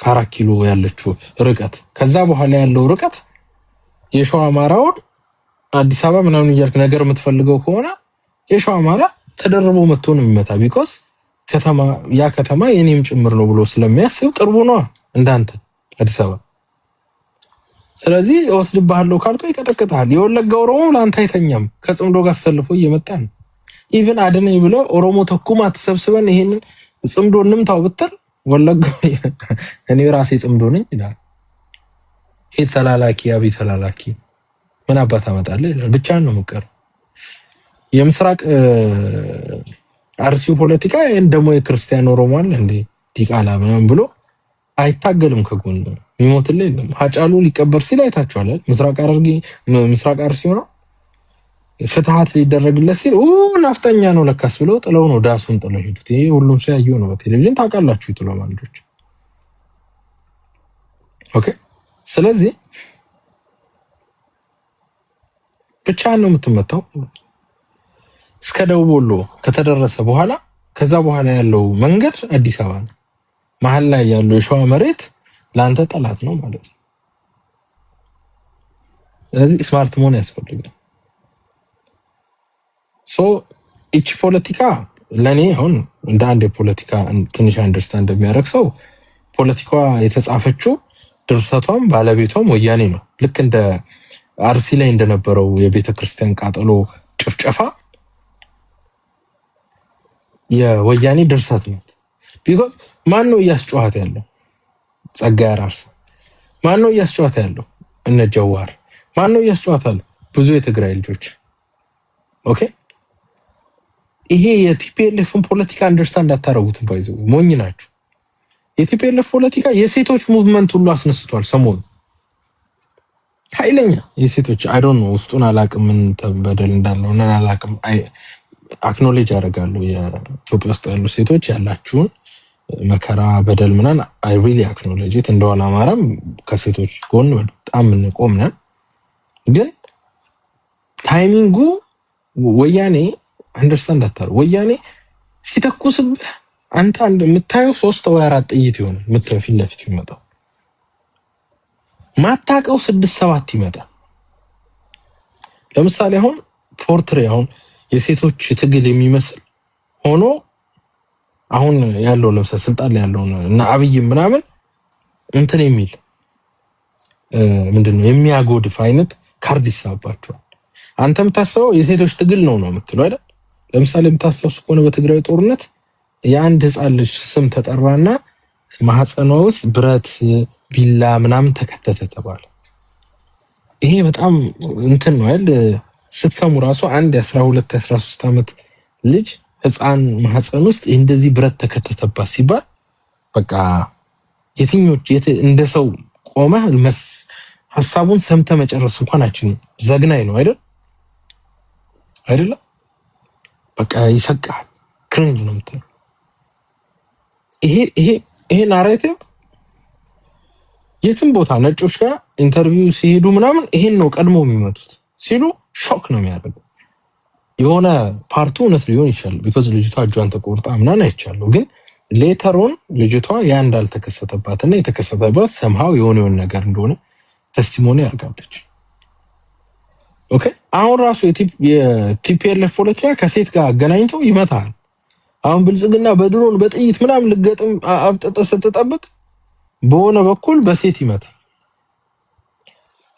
ከ4 ኪሎ ያለችው ርቀት። ከዛ በኋላ ያለው ርቀት የሸዋ አማራውን አዲስ አበባ ምናምን እያልክ ነገር የምትፈልገው ከሆነ የሸዋ አማራ ተደርቦ መጥቶ ነው የሚመታ። ቢኮዝ ከተማ የኔም ጭምር ነው ብሎ ስለሚያስብ ቅርቡ ነው እንዳንተ አዲስ አበባ። ስለዚህ ወስድብሃለሁ ካልከው ይቀጠቅጣል። የወለጋ ኦሮሞ ለአንተ አይተኛም። ከጽምዶ ጋር ተሰልፎ እየመጣ ነው። ኢቭን አድነኝ ብሎ ኦሮሞ ተኩማ ተሰብስበን ይሄንን ጽምዶ እንምታው ብትል ወለጋ እኔ ራሴ ጽምዶ ነኝ ይላል። ይሄ ተላላኪ አብይ ተላላኪ ምን አባታ አመጣለህ ይላል። ብቻ ነው መቀር የምስራቅ አርሲው ፖለቲካ እንደሞ የክርስቲያን ኦሮሞ አለ እንዴ ዲቃላ ምናምን ብሎ አይታገልም። ከጎን የሚሞትልህ የለም። ሀጫሉ ሊቀበር ሲል አይታችኋል። ምስራቅ አርሲው ነው ፍትሃት ሊደረግለት ሲል ናፍጠኛ ነው ለካስ ብለው ጥለው ነው ዳሱን ጥለው ሄዱት። ይሄ ሁሉም ሰው ያየው ነው በቴሌቪዥን ታውቃላችሁ። ጥለው ማንጆች ኦኬ። ስለዚህ ብቻ ነው የምትመታው እስከ ደቡብ ወሎ ከተደረሰ በኋላ። ከዛ በኋላ ያለው መንገድ አዲስ አበባ ነው። መሀል ላይ ያለው የሸዋ መሬት ለአንተ ጠላት ነው ማለት ነው። ስለዚህ ስማርት መሆን ያስፈልጋል። እቺ ፖለቲካ ለኔ አሁን እንደ አንድ የፖለቲካ ትንሽ አንደርስታንድ እንደሚያደርግ ሰው ፖለቲካዋ የተጻፈችው ድርሰቷም ባለቤቷም ወያኔ ነው። ልክ እንደ አርሲ ላይ እንደነበረው የቤተ ክርስቲያን ቃጠሎ ጭፍጨፋ የወያኔ ድርሰት ነው። ቢኮዝ ማን ነው እያስጨዋታ ያለው? ጸጋዬ አራርሳ። ማን ነው እያስጨዋታ ያለው? እነ ጀዋር። ማን ነው እያስጨዋታ ያለው? ብዙ የትግራይ ልጆች። ኦኬ ይሄ የቲፒኤልኤፍን ፖለቲካ አንደርስታንድ አታረጉትም። ባይዘው ሞኝ ናችሁ። የቲፒኤልኤፍ ፖለቲካ የሴቶች ሙቭመንት ሁሉ አስነስቷል። ሰሞኑ ኃይለኛ የሴቶች አይ ዶንት ኖ ውስጡን አላቅም ምን ተበደል እንዳለው እና አላቅም። አክኖሌጅ ያደርጋሉ የኢትዮጵያ ውስጥ ያሉ ሴቶች ያላችሁን መከራ በደል ምናን አይ ሪሊ አክኖሌጅ ኢት። እንደሆነ አማራም ከሴቶች ጎን በጣም እንቆም ነን። ግን ታይሚንጉ ወያኔ አንደርስታንድ አታሩ ወያኔ ሲተኩስብህ አንተ አንድ የምታየው 3 ወይ 4 ጥይት ይሆን የምታየው ፊት ለፊት ይመጣው ማታቀው 6-7 ይመጣ። ለምሳሌ አሁን ፖርትሬ አሁን የሴቶች ትግል የሚመስል ሆኖ አሁን ያለው ለምሳሌ ስልጣን ላይ ያለው እና አብይ ምናምን እንትን የሚል ምንድነው የሚያጎድፍ አይነት ካርድ ይሳባቸዋል። አንተ የምታስበው የሴቶች ትግል ነው የምትለው አይደል? ለምሳሌ የምታስበው ከሆነ በትግራይ ጦርነት የአንድ ህፃን ልጅ ስም ተጠራና ማህፀኗ ውስጥ ብረት ቢላ ምናምን ተከተተ ተባለ። ይሄ በጣም እንትን ነው አይደል? ስትሰሙ ራሱ አንድ 12-13 ዓመት ልጅ ህፃን ማህፀን ውስጥ እንደዚህ ብረት ተከተተባት ሲባል በቃ የትኞች እንደ ሰው ቆመህ ሐሳቡን ሰምተ መጨረስ እንኳን አችንም ዘግናኝ ነው አይደል? አይደለ? በቃ ይሰቃል። ክሪንጅ ነው የምትለው። ይሄ ናሬቲቭ የትም ቦታ ነጮች ጋር ኢንተርቪው ሲሄዱ ምናምን ይሄን ነው ቀድሞ የሚመጡት ሲሉ ሾክ ነው የሚያደርገው። የሆነ ፓርቱ እውነት ሊሆን ይችላል ቢኮዝ ልጅቷ እጇን ተቆርጣ ምናምን አይቻለሁ። ግን ሌተሮን ልጅቷ ያ እንዳልተከሰተባትና የተከሰተባት ሰምሃው የሆነ ነገር እንደሆነ ቴስቲሞኒ ያርጋለች። ኦኬ አሁን ራሱ የቲፒኤልኤፍ ፖለቲካ ከሴት ጋር አገናኝቶ ይመታል። አሁን ብልጽግና በድሮን በጥይት ምናምን ልገጥም አብጠጠ ስትጠብቅ በሆነ በኩል በሴት ይመታል።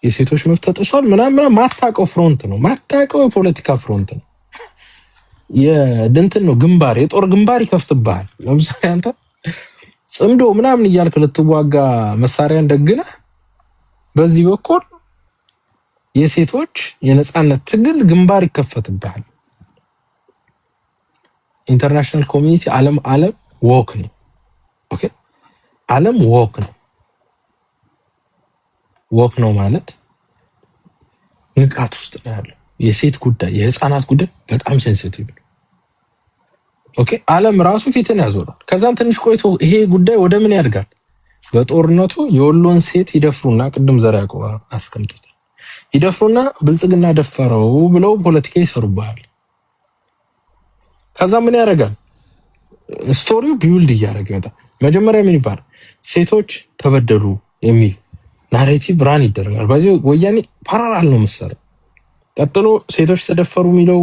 የሴቶች መብት ተጥሷል ምናምን ማታቀው ፍሮንት ነው፣ ማታቀው የፖለቲካ ፍሮንት ነው። የድንትን ነው ግንባር፣ የጦር ግንባር ይከፍትብሃል። ለምሳሌ አንተ ጽምዶ ምናምን እያልክ ልትዋጋ መሳሪያን ደግነህ በዚህ በኩል የሴቶች የነጻነት ትግል ግንባር ይከፈትብሃል። ኢንተርናሽናል ኮሚኒቲ ዓለም ወክ ነው። ኦኬ ዓለም ወክ ነው። ወክ ነው ማለት ንቃት ውስጥ ነው ያለው። የሴት ጉዳይ የህፃናት ጉዳይ በጣም ሴንሲቲቭ ነው። ኦኬ ዓለም ራሱ ፊትን ያዞራል። ከዛም ትንሽ ቆይቶ ይሄ ጉዳይ ወደ ምን ያድጋል? በጦርነቱ የወሎን ሴት ይደፍሩና ቅድም ዘር ያዕቆብ አስቀምጡት ይደፍሩና ብልጽግና ደፈረው ብለው ፖለቲካ ይሰሩባል። ከዛ ምን ያደርጋል? ስቶሪው ቢውልድ እያደረገ ይመጣል። መጀመሪያ ምን ይባል? ሴቶች ተበደሉ የሚል ናሬቲቭ ብራን ይደረጋል። በዚህ ወያኔ ፓራላል ነው መሰረ። ቀጥሎ ሴቶች ተደፈሩ የሚለው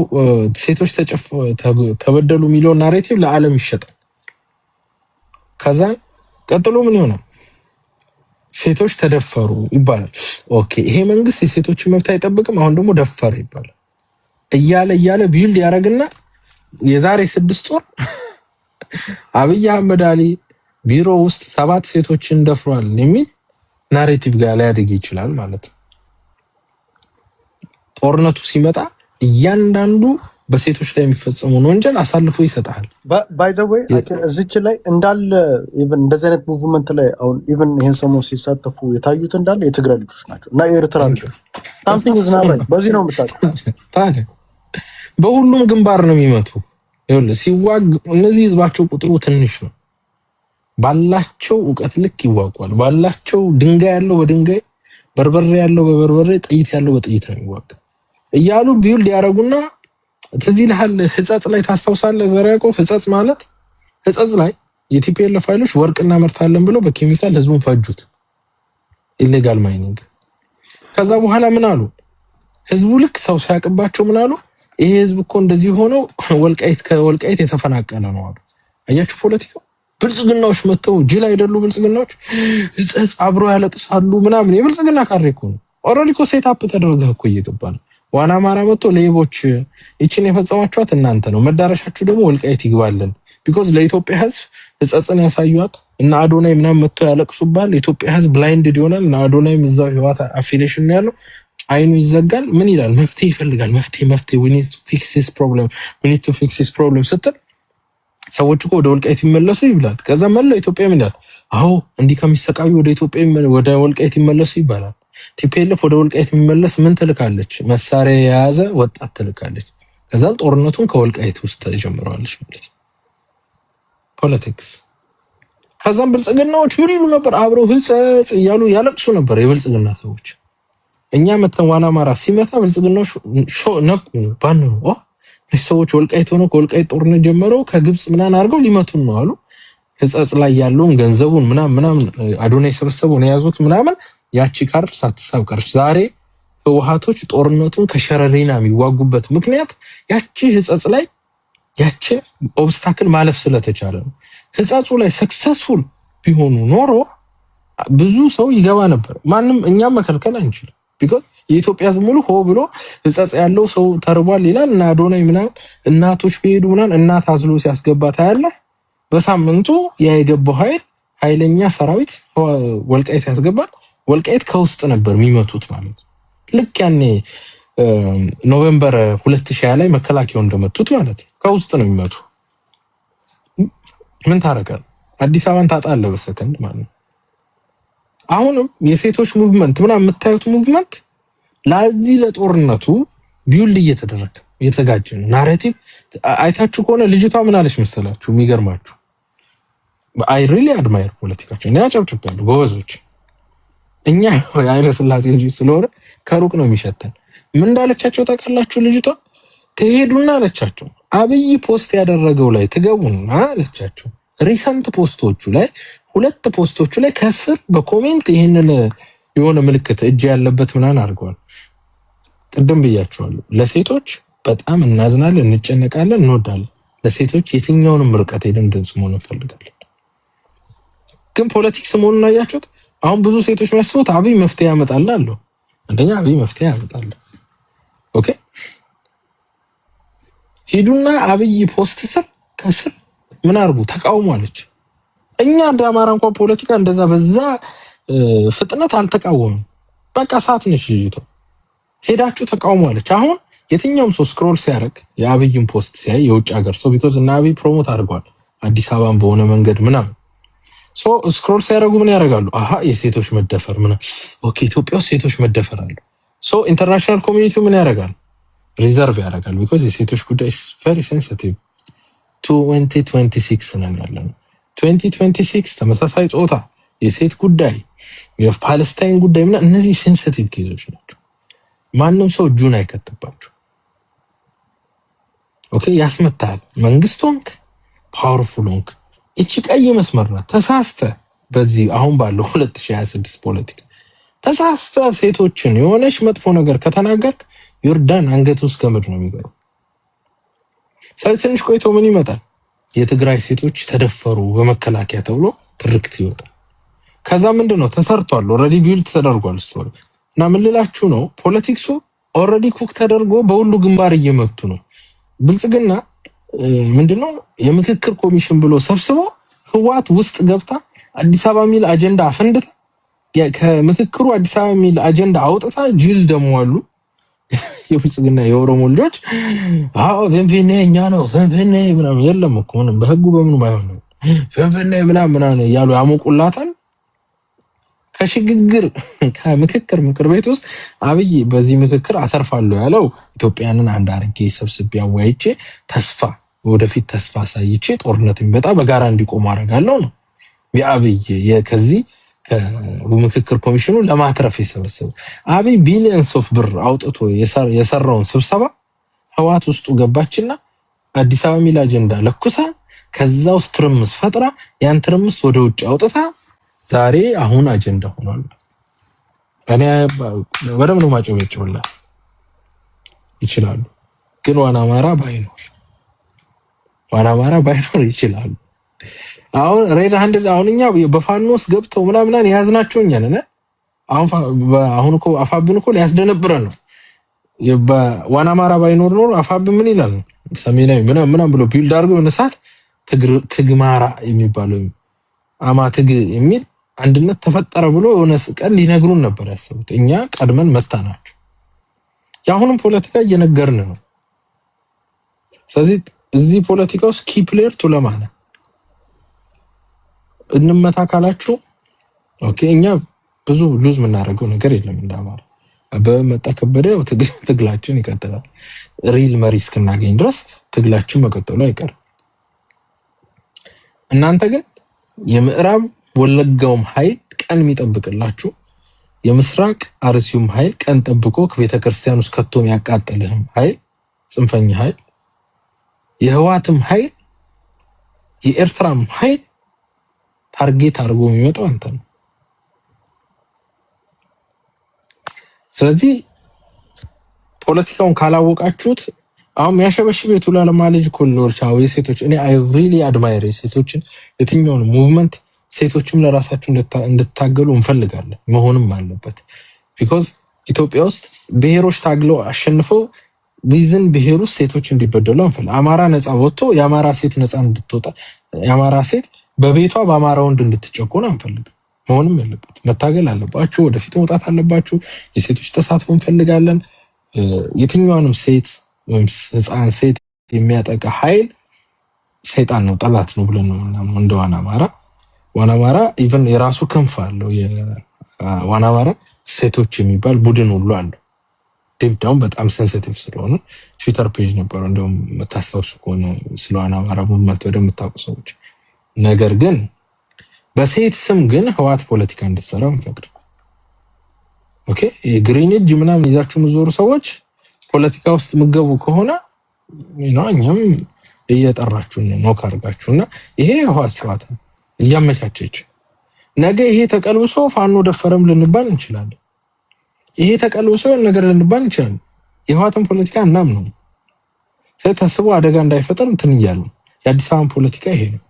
ሴቶች ተበደሉ የሚለው ናሬቲቭ ለዓለም ይሸጣል። ከዛ ቀጥሎ ምን ይሆናል? ሴቶች ተደፈሩ ይባላል። ኦኬ ይሄ መንግስት የሴቶችን መብት አይጠብቅም፣ አሁን ደግሞ ደፈረ ይባላል። እያለ ቢውልድ ያደርግና የዛሬ 6 ወር አብይ አህመድ አሊ ቢሮ ውስጥ 7 ሴቶችን ደፍሯል የሚል ናሬቲቭ ጋር ሊያድግ ይችላል ማለት ነው። ጦርነቱ ሲመጣ እያንዳንዱ በሴቶች ላይ የሚፈጸመውን ወንጀል አሳልፎ ይሰጣል። ባይ ዘ ዌይ እዚች ላይ እንዳለ ኢቭን እንደዚህ አይነት ሙቭመንት ላይ አሁን ኢቭን ይሄን ሰሞን ሲሳተፉ የታዩት እንዳለ የትግራይ ልጆች ናቸው እና የኤርትራ ልጆች ሳምቲንግ ኢዝ ናት ራይት። በዚህ ነው የምታውቀው። ታዲያ በሁሉም ግንባር ነው የሚመቱ። ይኸውልህ ሲዋግ እነዚህ ህዝባቸው ቁጥሩ ትንሽ ነው። ባላቸው ዕውቀት ልክ ይዋጓል። ባላቸው ድንጋይ ያለው በድንጋይ በርበሬ ያለው በበርበሬ ጥይት ያለው በጥይት ነው የሚዋጋ እያሉ ቢውልድ ያደርጉና ትዝ ይልሃል ህጸጽ ላይ ታስታውሳለህ? ዘር ያዕቆብ ህጸጽ ማለት ህጸጽ ላይ የቲፒኤልኤፍ ፋይሎች ወርቅና መርታለን ብለው በኬሚካል ህዝቡን ፈጁት፣ ኢሌጋል ማይኒንግ። ከዛ በኋላ ምን አሉ? ህዝቡ ልክ ሰው ሲያቅባቸው ምን አሉ? ይሄ ህዝብ እኮ እንደዚህ ሆነው ከወልቃይት የተፈናቀለ ነው አሉ። አያችሁ ፖለቲካው። ብልጽግናዎች መተው ጅል አይደሉ? ብልጽግናዎች ህጸጽ አብረው ያለቅሳሉ ምናምን። የብልጽግና ካሬ እኮ ነው። ኦልሬዲ እኮ ሴት አፕ ተደርገህ እኮ እየገባ ነው። ዋና አማራ መጥቶ ለይቦች እቺን የፈጸማችኋት እናንተ ነው፣ መዳረሻችሁ ደግሞ ወልቃይት ይግባልን። ቢኮዝ ለኢትዮጵያ ህዝብ ህጸጽን ያሳዩዋል እና አዶናይ ምናምን መጥቶ ያለቅሱባል። ኢትዮጵያ ህዝብ ብላይንድድ ይሆናል እና አዶናይም እዛው ህዋት አፊሊዬሽን ነው ያለው። አይኑ ይዘጋል። ምን ይላል? መፍትሄ ይፈልጋል። መፍትሄ we need to fix this problem ስትል ሰዎች እኮ ወደ ወልቃይት ይመለሱ ይብላል። ከዛ መላው ኢትዮጵያ ምን ይላል? አዎ እንዲህ ከሚሰቃዩ ወደ ኢትዮጵያ ወደ ወልቃይት ይመለሱ ይባላል። ቲፒኤልኤፍ ወደ ወልቃይት የሚመለስ ምን ትልካለች? መሳሪያ የያዘ ወጣት ትልካለች። ከዛም ጦርነቱን ከወልቃይት ውስጥ ተጀምረዋለች ማለት ነው። ፖለቲክስ። ከዛም ብልጽግናዎች ምን ይሉ ነበር? አብረው ህልጸጽ እያሉ ያለቅሱ ነበር የብልጽግና ሰዎች። እኛ መተን ዋና አማራ ሲመታ ብልጽግናዎች ነቁ ባን ነው። እነዚህ ሰዎች ወልቃይት ሆነው ከወልቃይት ጦርነት ጀምረው ከግብጽ ምናምን አድርገው ሊመቱን ነው አሉ። ህጸጽ ላይ ያለውን ገንዘቡን ምናምን አዶናይ ሰበሰቡን የያዙት ምናምን ያቺ ካርድ ሳትሳብ ቀረች። ዛሬ ህወሓቶች ጦርነቱን ከሸረሪና የሚዋጉበት ምክንያት ያቺ ህጸጽ ላይ ያቺን ኦብስታክል ማለፍ ስለተቻለ ነው። ህጸጹ ላይ ሰክሰስፉል ቢሆኑ ኖሮ ብዙ ሰው ይገባ ነበር። ማንም እኛም መከልከል አንችልም። ቢኮዝ የኢትዮጵያ ህዝብ ሙሉ ሆ ብሎ ህጸጽ ያለው ሰው ተርቧል ይላል እና አዶናይ ምናምን እናቶች ቢሄዱ ምናምን እናት አዝሎ ሲያስገባ ታያለህ። በሳምንቱ የገባው ኃይለኛ ሰራዊት ወልቃይት ያስገባል። ወልቃይት ከውስጥ ነበር የሚመቱት ማለት ነው። ልክ ያኔ ኖቬምበር 2020 ላይ መከላከያው እንደመቱት ማለት ነው። ከውስጥ ነው የሚመቱ። ምን ታረጋለህ? አዲስ አበባን ታጣለህ በሰከንድ ማለት ነው። አሁንም የሴቶች ሙቭመንት ምናምን የምታዩት ሙቭመንት ለዚህ ለጦርነቱ ቢውልድ እየተደረገ እየተዘጋጀ ነው። ናሬቲቭ አይታችሁ ከሆነ ልጅቷ ምን አለች መሰላችሁ? የሚገርማችሁ አይ ሪሊ አድማየር ፖለቲካቸው እና ያጨብጭባሉ ጎበዞች። እኛ የኃይለ ሥላሴ እንጂ ስለሆነ ከሩቅ ነው የሚሸተን። ምን እንዳለቻቸው ታውቃላችሁ? ልጅቷ ትሄዱና አለቻቸው አብይ ፖስት ያደረገው ላይ ትገቡና አለቻቸው ሪሰንት ፖስቶቹ ላይ 2 ፖስቶቹ ላይ ከስር በኮሜንት ይሄንን የሆነ ምልክት እጅ ያለበት ምናምን አድርገዋል። ቅድም ብያቸዋለሁ። ለሴቶች በጣም እናዝናለን፣ እንጨነቃለን፣ እንወዳለን። ለሴቶች የትኛውንም ርቀት ሄደን ድምጽ መሆን እንፈልጋለን። ግን ፖለቲክስ መሆኑን አያችሁት? አሁን ብዙ ሴቶች የሚያስቡት አብይ መፍትሄ ያመጣል አለው። አንደኛ አብይ መፍትሄ ያመጣል። ኦኬ ሂዱና አብይ ፖስት ስር ከስር ምን አርጉ ተቃውሞ አለች። እኛ እንደ አማራ እንኳን ፖለቲካ እንደዛ በዛ ፍጥነት አልተቃወምም። በቃ ሰዓት ነች ልጅቷ። ሄዳችሁ ተቃውሞ አለች። አሁን የትኛውም ሰው ስክሮል ሲያደርግ የአብይን ፖስት ሲያይ የውጭ ሀገር ሰው ቢኮዝ እና አብይ ፕሮሞት አድርጓል አዲስ አበባን በሆነ መንገድ ምናምን ሶ ስክሮል ሲያደርጉ ምን ያደርጋሉ? አሃ የሴቶች መደፈር ምናምን ኦኬ ኢትዮጵያ ውስጥ ሴቶች መደፈር አለ። ሶ ኢንተርናሽናል ኮሚኒቲው ምን ያደርጋል? ሪዘርቭ ያደርጋል። ቢኮዝ የሴቶች ጉዳይ ቬሪ ሴንሲቲቭ 2026 ነን ያለነው 2026 ተመሳሳይ ጾታ የሴት ጉዳይ የፓለስታይን ጉዳይ ምናምን እነዚህ ሴንሲቲቭ ኬዞች ናቸው። ማንም ሰው እጁን አይከትባቸው። ኦኬ ያስመታል። መንግስት ሆንክ ፓወርፉል ሆንክ እቺ ቀይ መስመር ናት። ተሳስተ በዚህ አሁን ባለው 2026 ፖለቲካ ተሳስተ ሴቶችን የሆነች መጥፎ ነገር ከተናገርክ ዮርዳን አንገት ውስጥ ገመድ ነው የሚገባው። ስለዚህ ትንሽ ቆይቶ ምን ይመጣል? የትግራይ ሴቶች ተደፈሩ በመከላከያ ተብሎ ትርክት ይወጣል። ከዛ ምንድነው ተሰርቷል፣ ኦሬዲ ቢልድ ተደርጓል ስቶሪ እና ምን ልላችሁ ነው ፖለቲክሱ ኦሬዲ ኩክ ተደርጎ በሁሉ ግንባር እየመቱ ነው። ብልጽግና ምንድነው የምክክር ኮሚሽን ብሎ ሰብስቦ ህወሓት ውስጥ ገብታ አዲስ አበባ ሚል አጀንዳ አፈንድታ ከምክክሩ አዲስ አበባ ሚል አጀንዳ አውጥታ ጅል ደሞ አሉ የብልጽግና የኦሮሞ ልጆች አዎ ፈንፈኔ እኛ ነው ፈንፈኔ ምናምን የለም እኮ ምንም በህጉ በምኑ ባይሆን ነው ፈንፈኔ ምናምን ያሉ ያሞቁላታል። ከሽግግር ከምክክር ምክር ቤት ውስጥ አብይ በዚህ ምክክር አተርፋለሁ ያለው ኢትዮጵያንን አንድ አርጌ ሰብስቤ አወያይቼ ተስፋ ወደፊት ተስፋ ሳይቼ ጦርነት ቢመጣ በጋራ እንዲቆም አደርጋለሁ ነው የአብይ ከዚህ ከምክክር ኮሚሽኑ ለማትረፍ የሰበሰበው። አብይ ቢሊየንስ ኦፍ ብር አውጥቶ የሰራውን ስብሰባ ህወሓት ውስጡ ገባችና አዲስ አበባ ሚል አጀንዳ ለኩሳ ከዛ ውስጥ ትርምስ ፈጥራ ያን ትርምስ ወደ ውጭ አውጥታ ዛሬ አሁን አጀንዳ ሆኗል። እኔ ወደም ነው ማጨበጭብላ ይችላሉ። ግን ዋና አማራ ባይኖር ይችላሉ። አሁን ሬድ ሃንድ አሁን እኛ በፋኖስ ገብተው ምናምን ያዝናቸው እኛ ነን። አሁን እኮ አፋብን እኮ ሊያስደነብረን ነው። በዋና አማራ ባይኖር ኖር አፋብ ምን ይላል? ሰሜናዊ ምናምን ብሎ ቢልድ አድርገው እነሳት ትግማራ የሚባለው አማትግ የሚል አንድነት ተፈጠረ ብሎ የሆነ ቀን ሊነግሩን ነበር ያሰቡት። እኛ ቀድመን መታናቸው። የአሁንም ፖለቲካ እየነገርን ነው። ስለዚህ እዚህ ፖለቲካ ውስጥ ኪ ፕሌየር ቱለማ ነው። እንመታ ካላችሁ ኦኬ፣ እኛ ብዙ ሉዝ የምናደርገው ነገር የለም እንዳማረ በመጣ ከበደ ትግላችን ይቀጥላል። ሪል መሪ እስክናገኝ ድረስ ትግላችን መቀጠሉ አይቀርም። እናንተ ግን የምዕራብ ወለጋውም ኃይል ቀን የሚጠብቅላችሁ፣ የምስራቅ አርሲውም ኃይል ቀን ጠብቆ ከቤተክርስቲያን ውስጥ ከቶም ያቃጠለህም ኃይል ጽንፈኛ ኃይል፣ የህዋትም ኃይል የኤርትራም ኃይል ታርጌት አድርጎ የሚመጣው አንተ ነው። ስለዚህ ፖለቲካውን ካላወቃችሁት አሁን ያሸበሽብ የቱላማ ልጅ ኮሎርቻ ወይ ሴቶች እኔ አይ ሪሊ አድማየር ሴቶችን የትኛውን ሙቭመንት ሴቶችም ለራሳቸው እንድታገሉ እንፈልጋለን መሆንም አለበት። ቢኮዝ ኢትዮጵያ ውስጥ ብሔሮች ታግለው አሸንፈው ሪዝን ብሔሩ ሴቶች እንዲበደሉ አንፈልግ። አማራ ነፃ ወጥቶ የአማራ ሴት ነፃ እንድትወጣ የአማራ ሴት በቤቷ በአማራ ወንድ እንድትጨቆን አንፈልግ። መሆንም ያለበት መታገል አለባችሁ። ወደፊት መውጣት አለባችሁ። የሴቶች ተሳትፎ እንፈልጋለን። የትኛውንም ሴት ወይም ህፃን ሴት የሚያጠቃ ኃይል ሰይጣን ነው፣ ጠላት ነው ብለን ነው እንደ ዋና አማራ ኢቭን የራሱ ክንፍ አለው። የዋና አማራ ሴቶች የሚባል ቡድን ሁሉ አለው። ዴብዳውን በጣም ሴንሲቲቭ ስለሆነ ትዊተር ፔጅ ነበረው እንደውም መታስታውሱ ከሆነ ስለ ዋና አማራ ሙቭመንት ወደምታውቁ ሰዎች። ነገር ግን በሴት ስም ግን ህዋት ፖለቲካ እንድትሰራ እንፈቅድ። ኦኬ የግሪን እጅ ምናምን ይዛችሁ ምዞሩ ሰዎች ፖለቲካ ውስጥ ምገቡ ከሆነ እኛም እየጠራችሁ ነው ካርጋችሁና ይሄ ህዋት ጨዋታ እያመቻቸች ነገ ይሄ ተቀልብሶ ፋኖ ደፈረም ልንባል እንችላለን። ይሄ ተቀልብሶ ነገር ልንባል እንችላለን። የህዋትን ፖለቲካ እናም ነው ተስቦ አደጋ እንዳይፈጠር እንትን እያሉ የአዲስ አበባ ፖለቲካ ይሄ ነው።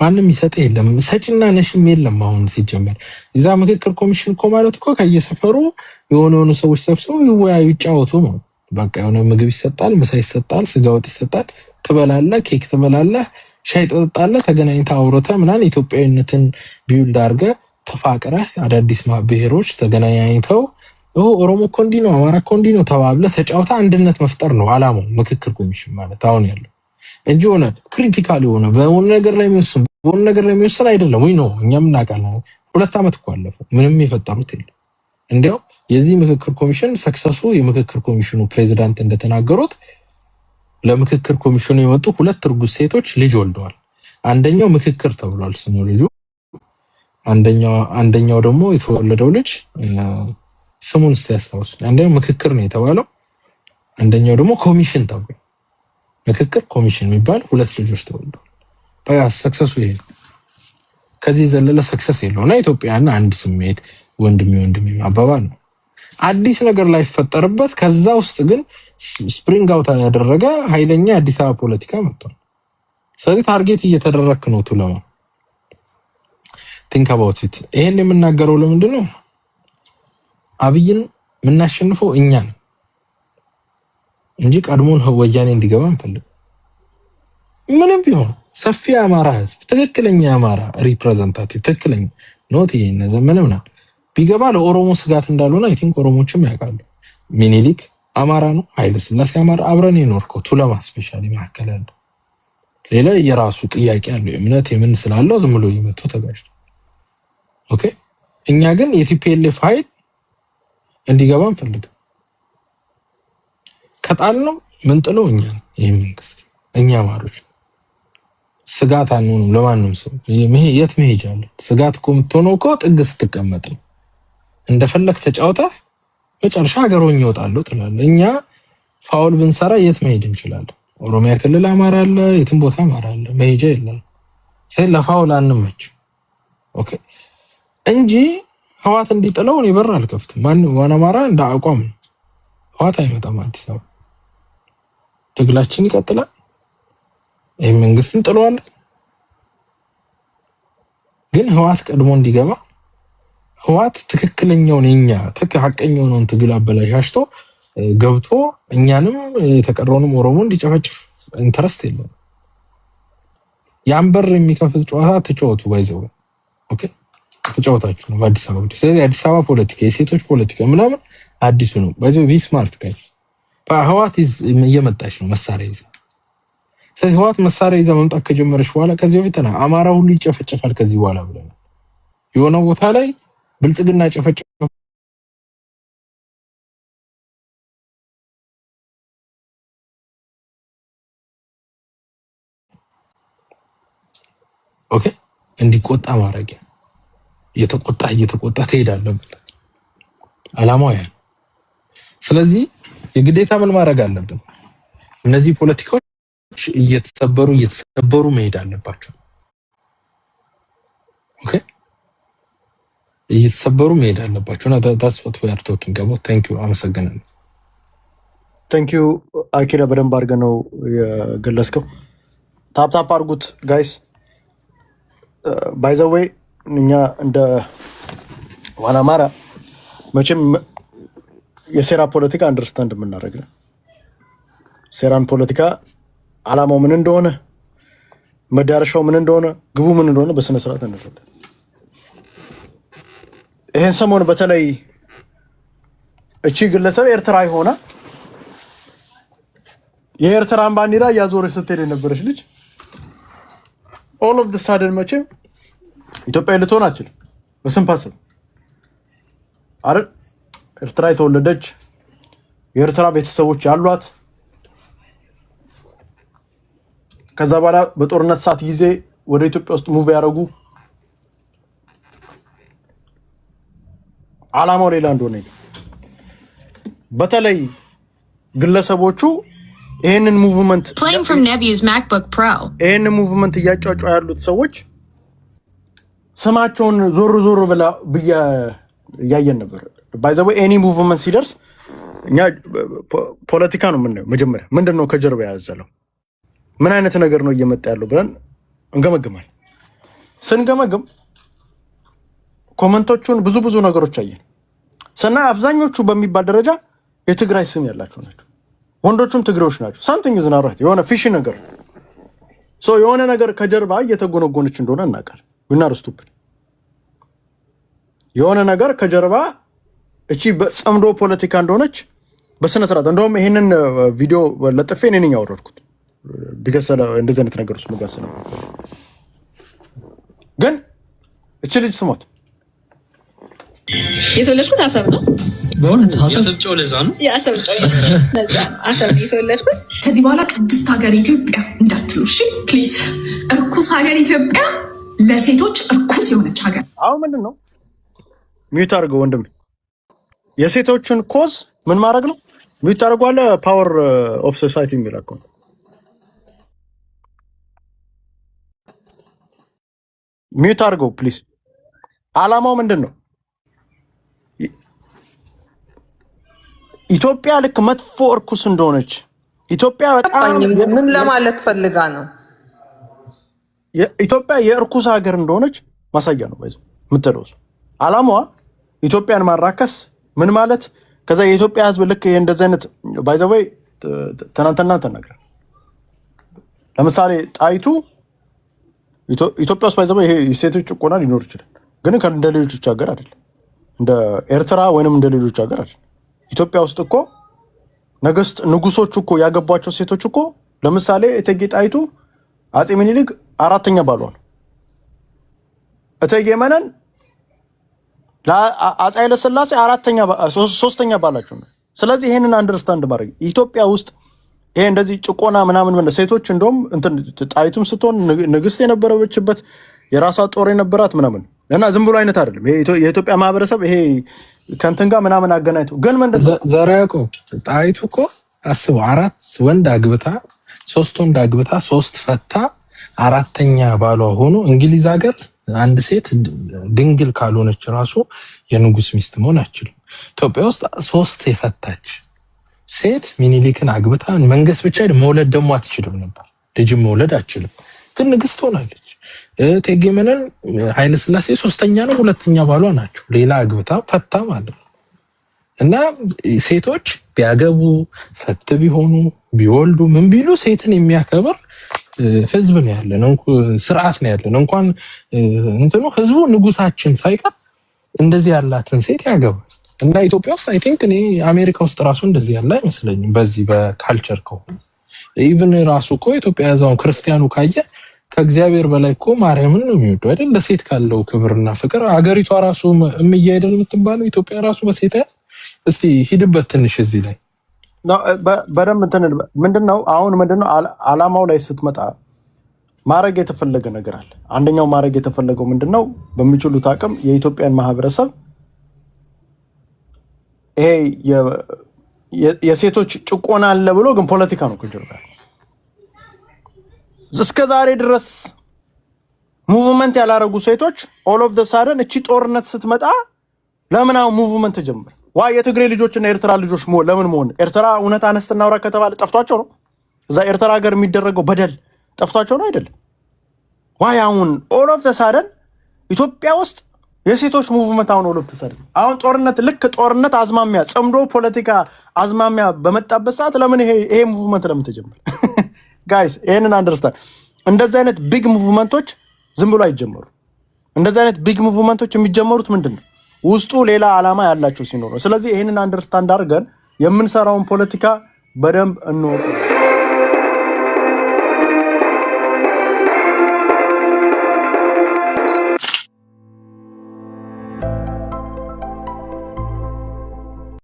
ማንም ይሰጥ የለም፣ ሰጪና ነሽም የለም። አሁን ሲጀመር እዛ ምክክር ኮሚሽን እኮ ማለት እኮ ከየሰፈሩ የሆኑ ሰዎች ሰብስበው ይወያዩ ይጫወቱ ነው። በቃ የሆነ ምግብ ይሰጣል፣ ምሳ ይሰጣል፣ ስጋ ወጥ ይሰጣል፣ ትበላለህ፣ ኬክ ትበላለህ፣ ሻይ ትጠጣለህ፣ ተገናኝተህ አውርተህ ምናምን ኢትዮጵያዊነትን ቢውልድ አድርገህ ተፋቅረህ አዳዲስ ብሔሮች ተገናኝተው ኦሮሞ እኮ እንዲህ ነው፣ አማራ እኮ እንዲህ ነው ተባብለህ ተጫውተህ አንድነት መፍጠር ነው አላማው ምክክር ኮሚሽን ማለት አሁን ያለው እንጂ ሆነ ክሪቲካል ሆነ በሆነ ነገር ላይ የሚወስን አይደለም። ወይ ነው እኛም እናውቃለን። 2 ዓመት እኮ አለፈ፣ ምንም የፈጠሩት የለም። እንዲያው የዚህ ምክክር ኮሚሽን ሰክሰሱ የምክክር ኮሚሽኑ ፕሬዚዳንት እንደተናገሩት ለምክክር ኮሚሽኑ የመጡ 2 እርጉዝ ሴቶች ልጅ ወልደዋል። አንደኛው ምክክር ተብሏል ስሙ ልጁ። አንደኛው ደግሞ የተወለደው ልጅ ስሙን ያስታውሱ። አንደኛው ምክክር ነው የተባለው፣ አንደኛው ደግሞ ኮሚሽን ተብሏል። ምክክር ኮሚሽን የሚባል 2 ልጆች ተወልደዋል። በቃ ሰክሰሱ ይሄ ከዚህ ዘለለ ሰክሰስ የለውና ኢትዮጵያና አንድ ስሜት ወንድሜ አባባል ነው። አዲስ ነገር ላይ ፈጠርበት። ከዛ ውስጥ ግን ስፕሪንግ አውት ያደረገ ኃይለኛ አዲስ አበባ ፖለቲካ መጥቷል። ስለዚህ ታርጌት እየተደረክ ነው ቱለማ ቲንክ አባውት ኢት። ይሄን የምናገረው ለምንድን ነው? አብይን የምናሸንፈው እኛ ነን እንጂ ቀድሞን ወያኔ እንዲገባ እንፈልግ። ምንም ቢሆን ሰፊ አማራ ህዝብ ትክክለኛ አማራ ሪፕሬዘንታቲቭ ትክክለኛ ኖት ይሄን ዘመነና ቢገባ ለኦሮሞ ስጋት እንዳልሆነ አይ ቲንክ ኦሮሞችም ያውቃሉ። ሚኒሊክ አማራ ነው፣ ኃይለ ሥላሴ አማራ፣ አብረን የኖርከው ቱለማ ስፔሻሊ ማከለ ሌላ የራሱ ጥያቄ አለው እምነት የምን ስላለው ዝም ብሎ ይመጡ ተጋጭቶ ኦኬ። እኛ ግን የቲፒኤልኤፍ ኃይል እንዲገባ እንፈልግ። ከጣል ነው ምን ጥለው እኛ ይሄ መንግስት እኛ አማሮች ስጋት አንሆንም ለማንም ሰው። ይሄ የት መሄጃ አለ? ስጋት እኮ የምትሆነው እኮ ጥግ ስትቀመጥ ነው። እንደፈለክ ተጫውተህ መጨረሻ ሀገሮኝ ይወጣሉ ትላለህ። እኛ ፋውል ብንሰራ የት መሄድ እንችላለን? ኦሮሚያ ክልል አማራ አለ፣ የትም ቦታ አማራ አለ፣ መሄጃ የለም። ስለዚህ ለፋውል አንመች ኦኬ እንጂ ህዋት እንዲጥለው እኔ በር አልከፍትም። ማን ዋና አማራ እንደ አቋም ህዋት አይመጣም አዲስ አበባ። ትግላችን ይቀጥላል። ይሄ መንግስትን ጥሏል። ግን ህዋት ቀድሞ እንዲገባ ህዋት ትክክለኛውን እኛ ሐቀኛውን ትግል አበላሽቶ ገብቶ እኛንም የተቀረውንም ኦሮሞ እንዲጨፈጭፍ ኢንተረስት የለውም። ያንበር የሚከፍት ጨዋታ ተጫወቱ ባይዘው ኦኬ ተጫወታችሁ ነው በአዲስ አበባ። ስለዚህ አዲስ አበባ ፖለቲካ የሴቶች ፖለቲካ ምናምን አዲሱ ነው ባይዘው ቢ ስማርት ጋይስ ህዋት እየመጣች ነው መሳሪያ ይዛ። ስለዚህ ህዋት መሳሪያ ይዛ መምጣት ከጀመረች በኋላ ከዚህ በፊት አማራ ሁሉ ይጨፈጨፋል ከዚህ በኋላ ብለናል። የሆነ ቦታ ላይ ብልጽግና ጨፈጨፈ ኦኬ እንዲቆጣ ማድረግ እየተቆጣ ትሄዳለህ አላማው ያ። ስለዚህ የግዴታ ምን ማድረግ አለብን? እነዚህ ፖለቲካዎች እየተሰበሩ መሄድ አለባቸው። ኦኬ እየተሰበሩ መሄድ አለባቸው። እና that's what we are talking about. thank you አመሰግናለሁ። thank you አኪራ በደንብ አድርገህ ነው የገለጽከው። ታፕ አድርጉት ጋይስ። by the way እኛ እንደ ዋና አማራ መቼም የሴራ ፖለቲካ አንደርስታንድ የምናደርግ ነው። ሴራን ፖለቲካ አላማው ምን እንደሆነ፣ መዳረሻው ምን እንደሆነ፣ ግቡ ምን እንደሆነ በስነ ስርዓት እንረዳለን። ይሄን ሰሞን በተለይ እቺ ግለሰብ ኤርትራዊ ሆና የኤርትራን ባንዲራ ያዞረች ስትሄድ የነበረች ልጅ all of the sudden መቼም ኢትዮጵያ ልትሆን አትችልም። በስንፓስብ አይደል? ኤርትራ የተወለደች የኤርትራ ቤተሰቦች ያሏት ከዛ በኋላ በጦርነት ሰዓት ጊዜ ወደ ኢትዮጵያ ውስጥ ሙቭ ያደረጉ አላማው ሌላ እንደሆነ በተለይ ግለሰቦቹ ይሄንን ሙቭመንት እያጫጫ ያሉት ሰዎች ስማቸውን ዞር ብላ እያየን ነበር። ባይ ዘ ወይ ኤኒ ሙቭመንት ሲደርስ እኛ ፖለቲካ ነው የምናየው። መጀመሪያ ምንድነው ከጀርባ ያዘለው ምን አይነት ነገር ነው እየመጣ ያለው ብለን እንገመግማለን። ስንገመግም ኮመንቶቹን ብዙ ነገሮች አየን ስና አብዛኞቹ በሚባል ደረጃ የትግራይ ስም ያላቸው ናቸው። ወንዶቹም ትግሬዎች ናቸው። ሳምቲንግ ኢዝ ናት ራይት። የሆነ ፊሽ ነገር የሆነ ነገር ከጀርባ እየተጎነጎነች እንደሆነ እናውቃለን። ዊናር ስቱፒድ የሆነ ነገር ከጀርባ እቺ በጸምዶ ፖለቲካ እንደሆነች በስነ ስርዓት እንደውም ይሄንን ቪዲዮ ለጥፌ እኔ ነኝ ያወረድኩት ቢከሰለ እንደዚህ አይነት ነገር ውስጥ መጋሰለ ግን እቺ ልጅ ስሞት የተወለድኩት አሰብ ነው። በእውነት አሰብጨው ለዛ ነው ያሰብጨው ለዛ አሰብ የተወለድኩት። ከዚህ በኋላ ቅድስት ሀገር ኢትዮጵያ እንዳትሉ እሺ ፕሊዝ። እርኩስ ሀገር ኢትዮጵያ ለሴቶች እርኩስ የሆነች ሀገር። አሁን ምንድን ነው ሚዩት አድርገው ወንድም። የሴቶችን ኮዝ ምን ማድረግ ነው? ሚዩት አድርጓለ። ፓወር ኦፍ ሶሳይቲ የሚላከው ሚዩት አድርገው ፕሊዝ። አላማው ምንድን ነው? ኢትዮጵያ ልክ መጥፎ እርኩስ እንደሆነች ኢትዮጵያ በጣም ምን ለማለት ፈልጋ ነው? ኢትዮጵያ የእርኩስ ሀገር እንደሆነች ማሳያ ነው። ባይዘው ምትደውሱ አላማዋ ኢትዮጵያን ማራከስ ምን ማለት? ከዛ የኢትዮጵያ ሕዝብ ልክ እንደዚህ አይነት ባይዘው ትናንትና ተናግረን ለምሳሌ ጣይቱ ኢትዮጵያ ውስጥ ባይዘው ይሄ ሴቶች ጭቆና ሊኖር ይችላል፣ ግን እንደ ሌሎች ሀገር አይደለም። እንደ ኤርትራ ወይንም እንደ ሌሎች ሀገር አይደለም። ኢትዮጵያ ውስጥ እኮ ንጉሶች እኮ ያገቧቸው ሴቶች እኮ ለምሳሌ እቴጌ ጣይቱ አጼ ምኒልክ አራተኛ ባሏ ነው። እቴጌ መነን አጼ ኃይለ ሥላሴ ሶስተኛ ባላቸው ነው። ስለዚህ ይሄንን አንደርስታንድ ማድረግ ኢትዮጵያ ውስጥ ይሄ እንደዚህ ጭቆና ምናምን ሴቶች እንደውም ጣይቱም ስትሆን ንግስት የነበረችበት የራሷ ጦር የነበራት ምናምን እና ዝም ብሎ አይነት አይደለም። የኢትዮጵያ ማህበረሰብ ይሄ ከንትን ጋር ምናምን አገናኝቶ ግን ምንድን ነው ዘራቆ ጣይቱ እኮ አስበው 4 ወንድ አግብታ 3 ወንድ አግብታ 3 ፈታ አራተኛ ባሏ ሆኖ እንግሊዝ ሀገር አንድ ሴት ድንግል ካልሆነች ራሱ የንጉስ ሚስት መሆን አትችልም። ኢትዮጵያ ውስጥ 3 የፈታች ሴት ሚኒሊክን አግብታ መንገስ ብቻ መውለድ ደግሞ አትችልም ነበር። ልጅም መውለድ አትችልም፣ ግን ንግስት ሆናለች። እቴጌ መነን ኃይለ ሥላሴ 3ኛ ነው 2ኛ ባሏ ናቸው። ሌላ አግብታ ፈታ ማለት ነው። እና ሴቶች ቢያገቡ ፈት ቢሆኑ ቢወልዱ ምን ቢሉ ሴትን የሚያከብር ህዝብ ነው ያለን፣ ስርዓት ነው ያለን። እንኳን እንትኑ ህዝቡ ንጉሳችን ሳይቀር እንደዚህ ያላትን ሴት ያገባል። እና ኢትዮጵያ ውስጥ አይ ቲንክ እኔ አሜሪካ ውስጥ ራሱ እንደዚህ ያለ አይመስለኝም። በዚህ በካልቸር ከሆነ ኢቭን ራሱ እኮ ኢትዮጵያ ያዛው ክርስቲያኑ ካየ ከእግዚአብሔር በላይ እኮ ማርያምን ነው የሚወደው አይደል? ለሴት ካለው ክብርና ፍቅር አገሪቷ ራሱ እምዬ አይደል የምትባለው ኢትዮጵያ ራሱ በሴት እስቲ ሂድበት ትንሽ እዚህ ላይ በደንብ እንትን ምንድነው አሁን ምንድነው አላማው ላይ ስትመጣ ማረግ የተፈለገ ነገር አለ። አንደኛው ማረግ የተፈለገው ምንድነው በሚችሉት አቅም የኢትዮጵያን ማህበረሰብ ይሄ የሴቶች ጭቆና አለ ብሎ ግን ፖለቲካ ነው ከጀርባ እስከ ዛሬ ድረስ ሙቭመንት ያላረጉ ሴቶች ኦል ኦፍ ዘ ሳደን እቺ ጦርነት ስትመጣ ለምን አሁን ሙቭመንት ጀመረ? ዋይ የትግሬ ልጆችና ኤርትራ ልጆች ለምን መሆን ኤርትራ እውነት አነስትና አውራ ከተባለ ጠፍቷቸው ነው? እዛ ኤርትራ ሀገር የሚደረገው በደል ጠፍቷቸው ነው አይደለም? ዋይ አሁን ኦል ኦፍ ዘ ሳደን ኢትዮጵያ ውስጥ የሴቶች ሙቭመንት አሁን ኦል ኦፍ ዘ ሳደን አሁን ጦርነት ልክ ጦርነት አዝማሚያ ጽምዶ ፖለቲካ አዝማሚያ በመጣበት ሰዓት ለምን ይሄ ሙቭመንት ለምን ተጀመረ? ጋይስ ይሄንን አንደርስታንድ። እንደዚህ አይነት ቢግ ሙቭመንቶች ዝም ብሎ አይጀመሩ። እንደዚህ አይነት ቢግ ሙቭመንቶች የሚጀመሩት ምንድነው ውስጡ ሌላ ዓላማ ያላቸው ሲኖር ነው። ስለዚህ ይሄንን አንደርስታንድ አድርገን የምንሰራውን ፖለቲካ በደንብ እንወቅ።